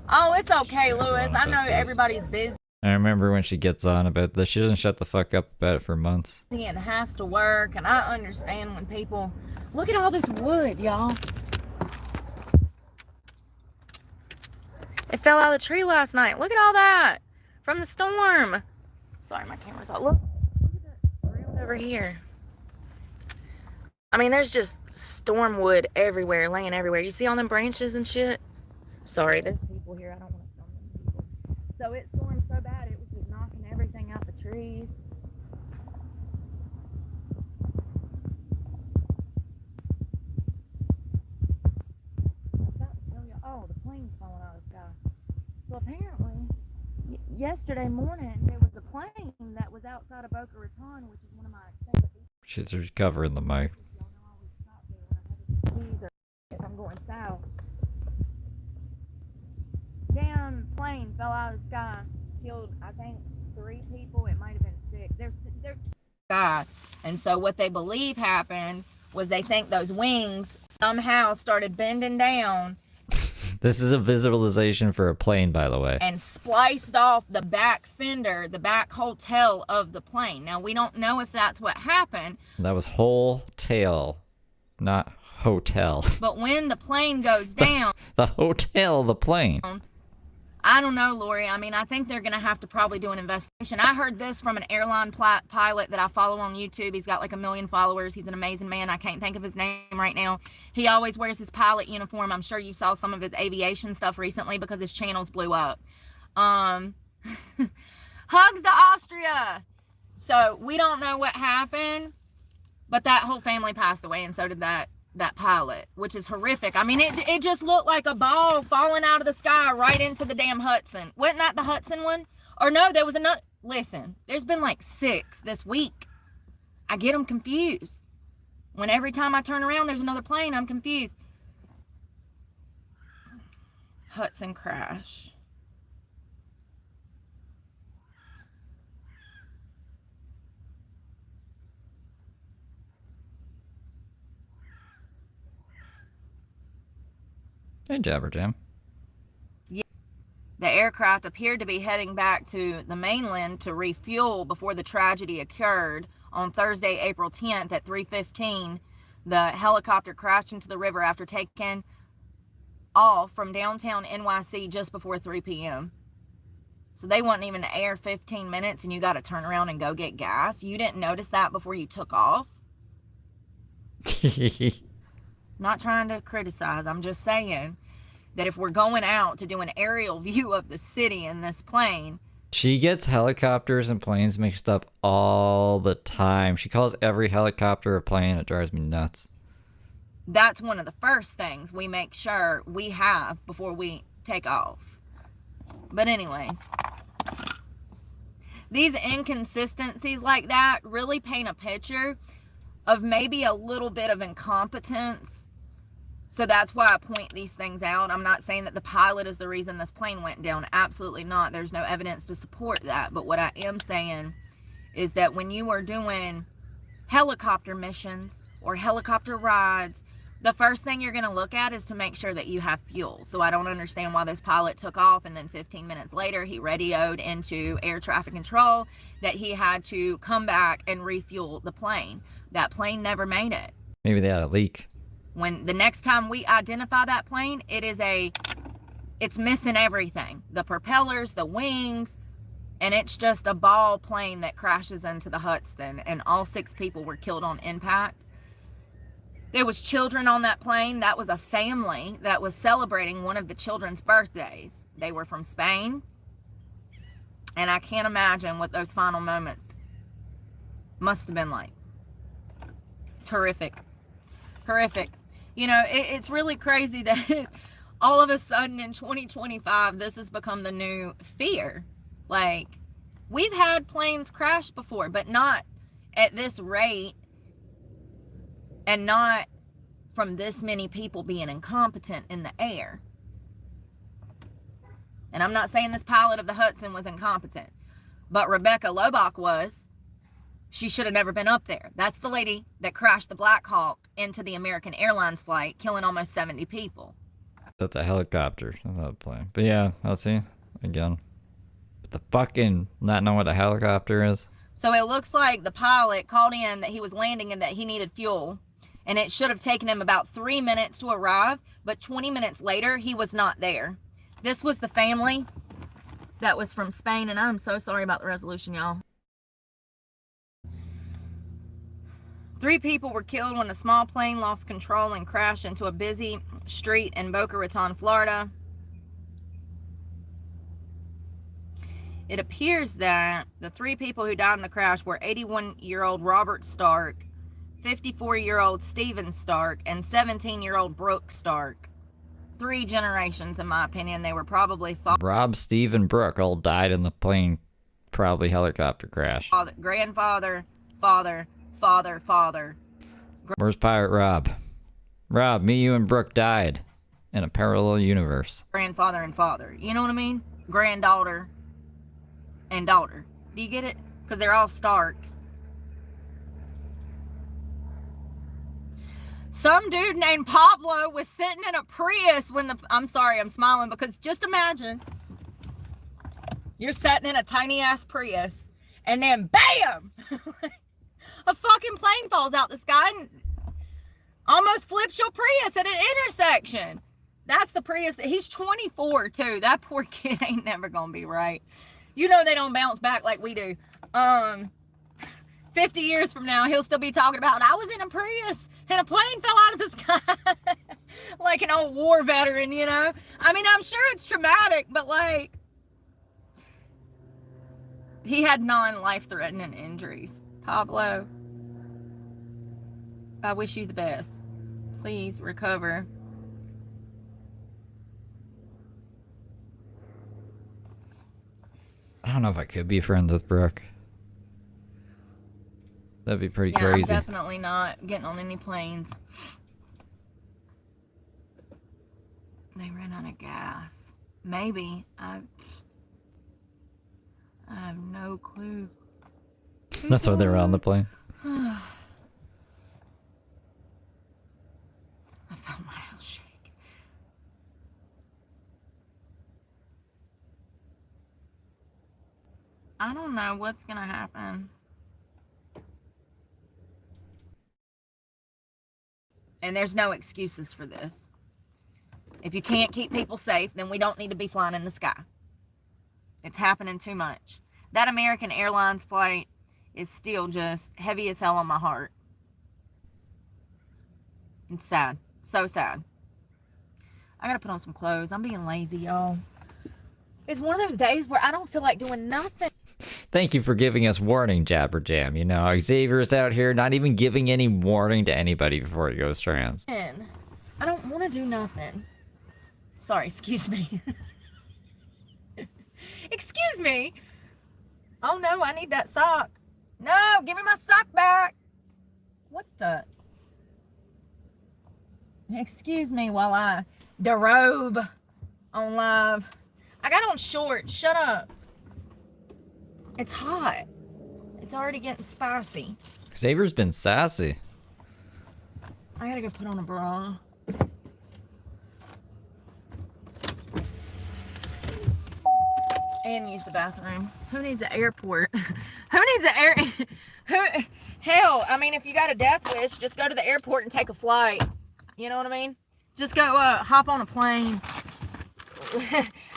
Oh, it's okay, Lewis. I know everybody's busy. I remember when she gets on about this. She doesn't shut the fuck up about it for months. And has to work, and I understand when people... Look at all this wood, y'all. It fell out of the tree last night. Look at all that from the storm. Sorry, my camera's out. Look at that ground over here. I mean, there's just storm wood everywhere, laying everywhere. You see all them branches and shit? Sorry, there's people here. I don't want to film them people. So it stormed so bad, it was just knocking everything out the trees. Oh, the plane's falling out of the sky. So apparently, yesterday morning, there was a plane that was outside of Boca Raton, which is one of my favorite beaches. She's recovering the mic. If I'm going south. Damn plane fell out of the sky. Killed, I think, 3 people. It might have been 6. They're sky. And so what they believe happened was they think those wings somehow started bending down This is a visualization for a plane, by the way. and spliced off the back fender, the back whole tail of the plane. Now, we don't know if that's what happened. That was whole tail, not hotel. But when the plane goes down... The hotel, the plane. I don't know, Lori. I mean, I think they're going to have to probably do an investigation. I heard this from an airline pilot that I follow on YouTube. He's got like 1 million followers. He's an amazing man. I can't think of his name right now. He always wears his pilot uniform. I'm sure you saw some of his aviation stuff recently because his channels blew up. Hugs to Austria. So we don't know what happened, but that whole family passed away, and so did that pilot, which is horrific. I mean, it just looked like a ball falling out of the sky right into the damn Hudson. Wasn't that the Hudson one? Or no, there was another. Listen, there's been like 6 this week. I get them confused. When every time I turn around, there's another plane, I'm confused. Hudson crash. Hey, Jabberjam. Yeah. The aircraft appeared to be heading back to the mainland to refuel before the tragedy occurred on Thursday, April 10th at 3:15. The helicopter crashed into the river after taking off from downtown NYC just before 3 p.m. So they wasn't even in the air 15 minutes and you got to turn around and go get gas. You didn't notice that before you took off? Not trying to criticize. I'm just saying that if we're going out to do an aerial view of the city in this plane... She gets helicopters and planes mixed up all the time. She calls every helicopter a plane. It drives me nuts. That's one of the first things we make sure we have before we take off. But anyways, these inconsistencies like that really paint a picture of maybe a little bit of incompetence. So that's why I point these things out. I'm not saying that the pilot is the reason this plane went down. Absolutely not. There's no evidence to support that. But what I am saying is that when you are doing helicopter missions or helicopter rides, the first thing you're going to look at is to make sure that you have fuel. So I don't understand why this pilot took off and then 15 minutes later he radioed into air traffic control that he had to come back and refuel the plane. That plane never made it. Maybe they had a leak. When the next time we identify that plane, it's missing everything. The propellers, the wings, and it's just a ball plane that crashes into the Hudson, and all 6 people were killed on impact. There was children on that plane. That was a family that was celebrating one of the children's birthdays. They were from Spain, and I can't imagine what those final moments must have been like. It's horrific. Horrific. You know, it's really crazy that all of a sudden in 2025, this has become the new fear. Like, we've had planes crash before, but not at this rate and not from this many people being incompetent in the air. And I'm not saying this pilot of the Hudson was incompetent, but Rebecca Lobach was. She should have never been up there. That's the lady that crashed the Black Hawk into the American Airlines flight, killing almost 70 people. That's a helicopter. That's not a plane. But yeah, I'll see. Again. But the fucking not knowing what a helicopter is. So it looks like the pilot called in that he was landing and that he needed fuel. And it should have taken him about 3 minutes to arrive. But 20 minutes later, he was not there. This was the family that was from Spain. And I'm so sorry about the resolution, y'all. 3 people were killed when a small plane lost control and crashed into a busy street in Boca Raton, Florida. It appears that the 3 people who died in the crash were 81-year-old Robert Stark, 54-year-old Stephen Stark, and 17-year-old Brooke Stark. 3 generations, in my opinion. They were probably Rob, Steve, and Brooke all died in the plane, probably helicopter crash. Grandfather, father. Where's Pirate Rob? Rob, me, you, and Brooke died in a parallel universe. Grandfather and father. You know what I mean? Granddaughter and daughter. Do you get it? Because they're all Starks. Some dude named Pablo was sitting in a Prius when I'm sorry, I'm smiling because just imagine you're sitting in a tiny ass Prius and then BAM! A fucking plane falls out the sky and almost flips your Prius at an intersection. That's the Prius. He's 24 too. That poor kid ain't never gonna be right. You know they don't bounce back like we do. 50 years from now, he'll still be talking about, I was in a Prius and a plane fell out of the sky. Like an old war veteran, you know? I mean, I'm sure it's traumatic, but like, he had non-life-threatening injuries. Pablo, I wish you the best. Please recover. I don't know if I could be friends with Brooke. That'd be pretty crazy. I'm definitely not getting on any planes. They ran out of gas. Maybe. I have no clue. That's why they were on the plane. I felt my house shake. I don't know what's gonna happen. And there's no excuses for this. If you can't keep people safe, then we don't need to be flying in the sky. It's happening too much. That American Airlines flight is still just heavy as hell on my heart. It's sad. So sad. I gotta put on some clothes. I'm being lazy, y'all. It's one of those days where I don't feel like doing nothing. Thank you for giving us warning, Jabber Jam. You know, Xavier's out here not even giving any warning to anybody before he goes trans. I don't want to do nothing. Sorry, excuse me. Excuse me. Oh no, I need that sock. No, give me my sock back. What the? Excuse me while I derobe on live. I got on shorts. Shut up. It's hot. It's already getting spicy. Xavier's been sassy. I gotta go put on a bra. And use the bathroom. Who needs an airport? Who needs an hell, I mean, if you got a death wish, just go to the airport and take a flight. You know what I mean? Just go hop on a plane.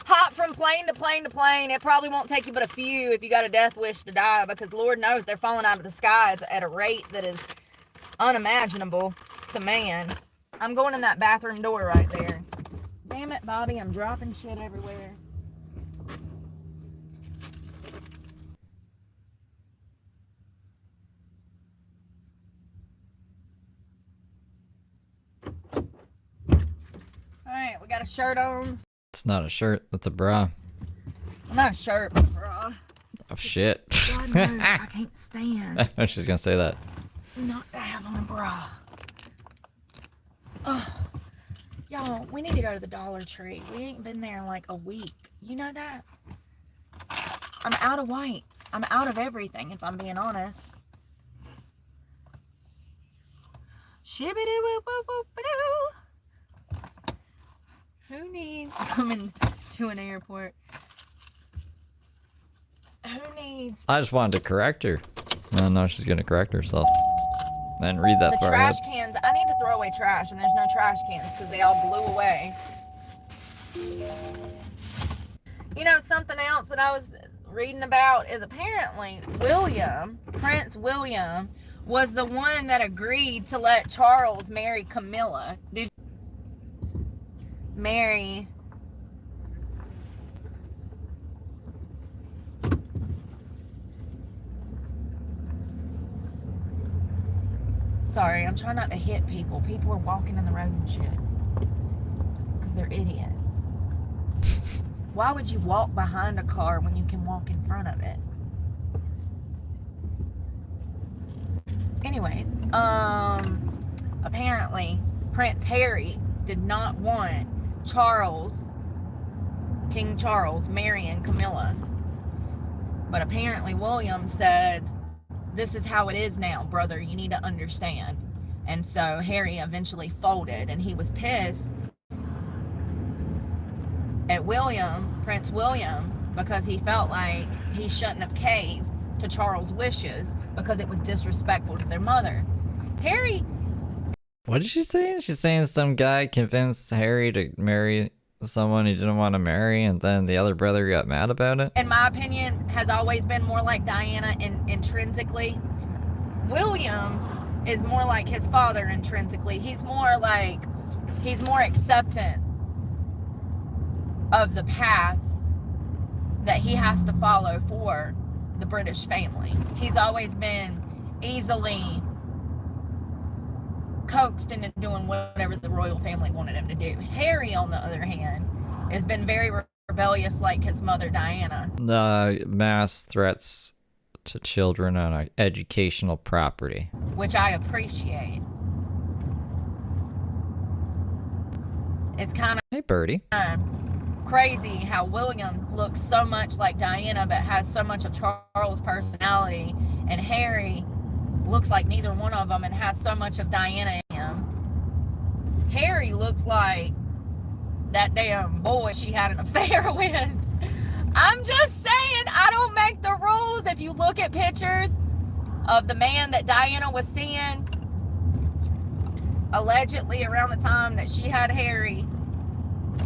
Hop from plane to plane to plane. It probably won't take you but a few if you got a death wish to die, because Lord knows they're falling out of the sky at a rate that is unimaginable to man. I'm going in that bathroom door right there. Damn it, Bobby, I'm dropping shit everywhere. Alright, we got a shirt on. It's not a shirt, that's a bra. Well, not a shirt, but a bra. Oh shit. God knows, I can't stand I know she's gonna say that. not to have on a bra. Oh, y'all, we need to go to the Dollar Tree. We ain't been there in like a week. You know that? I'm out of wipes. I'm out of everything, if I'm being honest. Shibbity-woo-woo-woo-ba-doo. Who needs coming to an airport? Who needs I just wanted to correct her. No, she's gonna correct herself. I didn't read that the far trash ahead. cans? I need to throw away trash, and there's no trash cans because they all blew away. You know, something else that I was reading about is apparently Prince William, was the one that agreed to let Charles marry Camilla. Mary. Sorry, I'm trying not to hit people. People are walking in the road and shit. Because they're idiots. Why would you walk behind a car when you can walk in front of it? Anyways, apparently Prince Harry did not want King Charles marrying Camilla. But apparently William said, this is how it is now, brother. You need to understand. And so Harry eventually folded, and he was pissed at Prince William, because he felt like he shouldn't have caved to Charles' wishes because it was disrespectful to their mother. Harry... What did she say? She's saying some guy convinced Harry to marry someone he didn't want to marry, and then the other brother got mad about it? In my opinion, has always been more like Diana intrinsically. William is more like his father intrinsically. He's more acceptant of the path that he has to follow for the British family. He's always been easily coaxed into doing whatever the royal family wanted him to do. Harry, on the other hand, has been very rebellious like his mother Diana. The mass threats to children on educational property, which I appreciate. It's kind of hey birdie, crazy how William looks so much like Diana but has so much of Charles' personality, and Harry looks like neither one of them and has so much of Diana in him. Harry looks like that damn boy she had an affair with. I'm just saying, I don't make the rules. If you look at pictures of the man that Diana was seeing, allegedly around the time that she had Harry,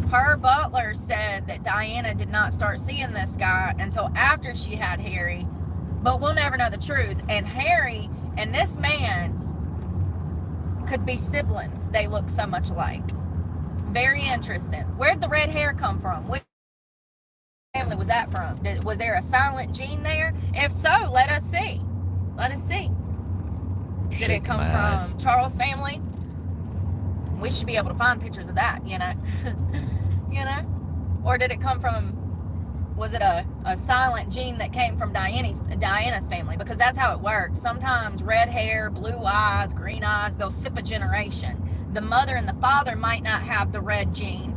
her butler said that Diana did not start seeing this guy until after she had Harry, but we'll never know the truth. And Harry and this man could be siblings. They look so much alike. Very interesting. Where'd the red hair come from? Which family was that from? Was there a silent gene there? If so, let us see. Let us see. Did it come from Charles' family? We should be able to find pictures of that, you know? You know? Or did it come from, was it a silent gene that came from Diana's family? Because that's how it works. Sometimes red hair, blue eyes, green eyes, they'll skip a generation. The mother and the father might not have the red gene.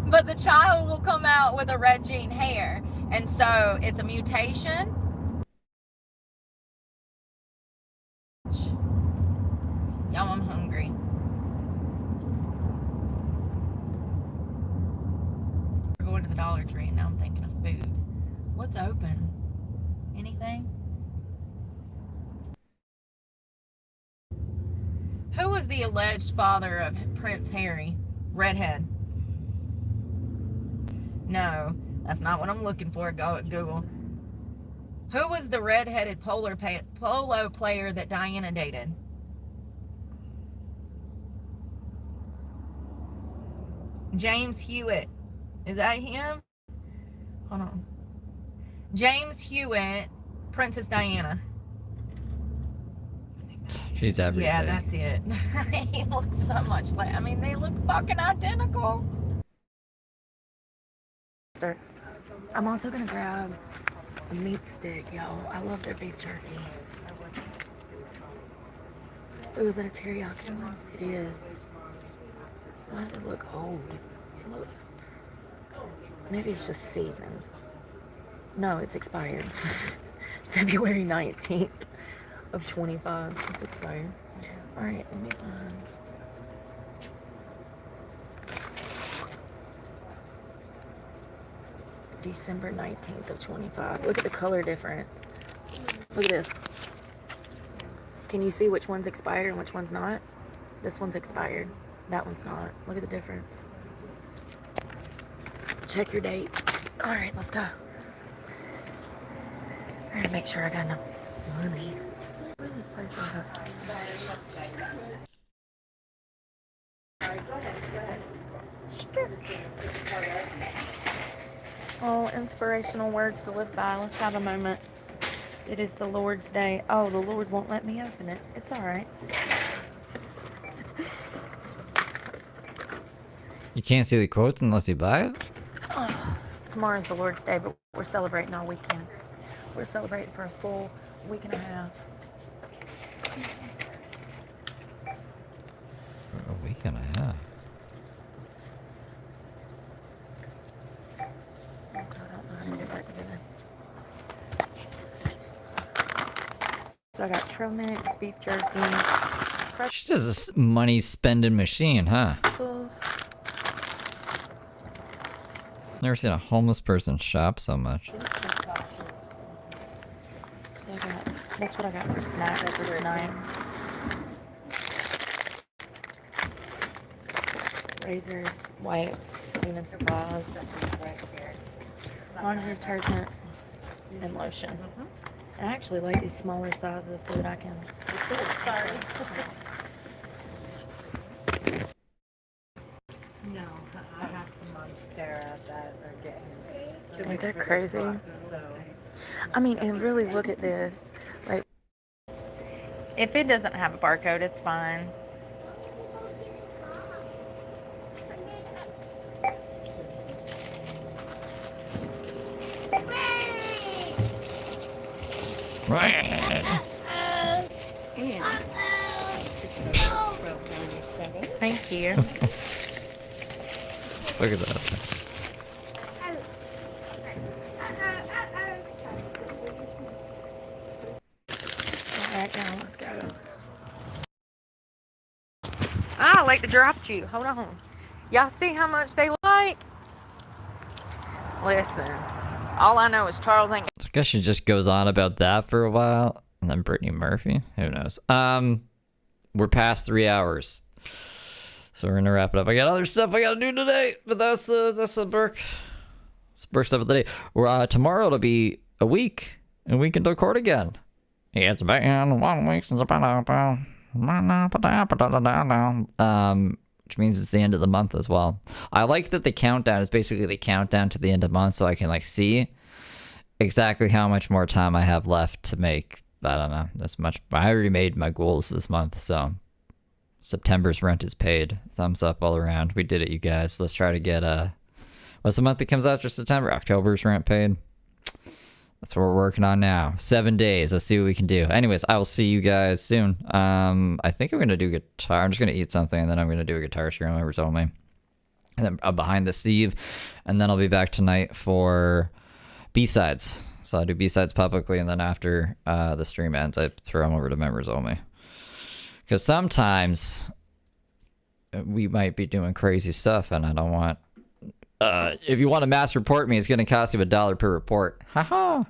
But the child will come out with a red gene hair. And so it's a mutation. Y'all, I'm hungry. We're going to the Dollar Tree and now I'm thinking of food. What's open? Anything? Who was the alleged father of Prince Harry? Redhead. No, that's not what I'm looking for. Go at Google. Who was the redheaded polo player that Diana dated? James Hewitt. Is that him? Hold on. James Hewitt, Princess Diana. She's everything. Yeah, that's it. He looks so much like, I mean, they look fucking identical. I'm also gonna grab a meat stick, y'all. I love their beef jerky. Ooh, is that a teriyaki one? It is. Why does it look old? Maybe it's just seasoned. No, it's expired. February 19th of 25. It's expired. Alright, let me find. December 19th of 25. Look at the color difference. Look at this. Can you see which one's expired and which one's not? This one's expired. That one's not. Look at the difference. Check your dates. Alright, let's go. I gotta make sure I got enough money. Where's this place at? Oh, inspirational words to live by. Let's have a moment. It is the Lord's Day. Oh, the Lord won't let me open it. It's alright. You can't see the quotes unless you buy it? Oh, tomorrow's the Lord's Day, but we're celebrating all weekend. We're celebrating for a full week and a half. For a week and a half. Oh, God, I don't know how to get that together. So So I got trail mix, beef jerky, She's just a money spending machine, huh? pretzels. Never seen a homeless person shop so much. So I got, that's what I got for snacks for tonight. Razors, wipes, cleaning supplies, laundry detergent, and lotion. And I actually like these smaller sizes so that I can. No, I have some Monstera that are getting. Like, they're crazy. I mean, and really look at this. Like, if it doesn't have a barcode, it's fine. Thank you. Look at that. Alright, now let's go. Ah, I like the drop you. Hold on. Y'all see how much they like? Listen, all I know is Charles ain't. I guess she just goes on about that for a while, and then Brittany Murphy. Who knows? We're past 3 hours, so we're gonna wrap it up. I got other stuff I gotta do today, but that's the Brooke. It's the Brooke stuff of the day. Tomorrow it'll be a week, and we can record again. Yeah, it's been 1 week since which means it's the end of the month as well. I like that the countdown is basically the countdown to the end of the month, so I can like see exactly how much more time I have left to make. I don't know, this much. I already made my goals this month, so September's rent is paid. Thumbs up all around. We did it, you guys. Let's try to get what's the month that comes after September? October's rent paid. That's what we're working on now. 7 days. Let's see what we can do. Anyways, I will see you guys soon. I think I'm gonna do guitar. I'm just gonna eat something, and then I'm gonna do a guitar stream, members only, and then behind the Steve, and then I'll be back tonight for B-sides. So I do B-sides publicly, and then after the stream ends, I throw them over to members only. Because sometimes we might be doing crazy stuff, and I don't want. If you want to mass report me, it's going to cost you $1 per report. Haha.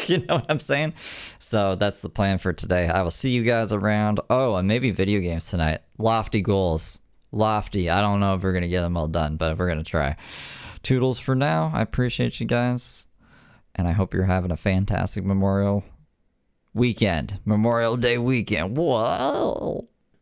You know what I'm saying? So that's the plan for today. I will see you guys around. Oh, and maybe video games tonight. Lofty goals. Lofty. I don't know if we're going to get them all done, but we're going to try. Toodles for now. I appreciate you guys. And I hope you're having a fantastic Memorial weekend. Memorial Day weekend. Whoa.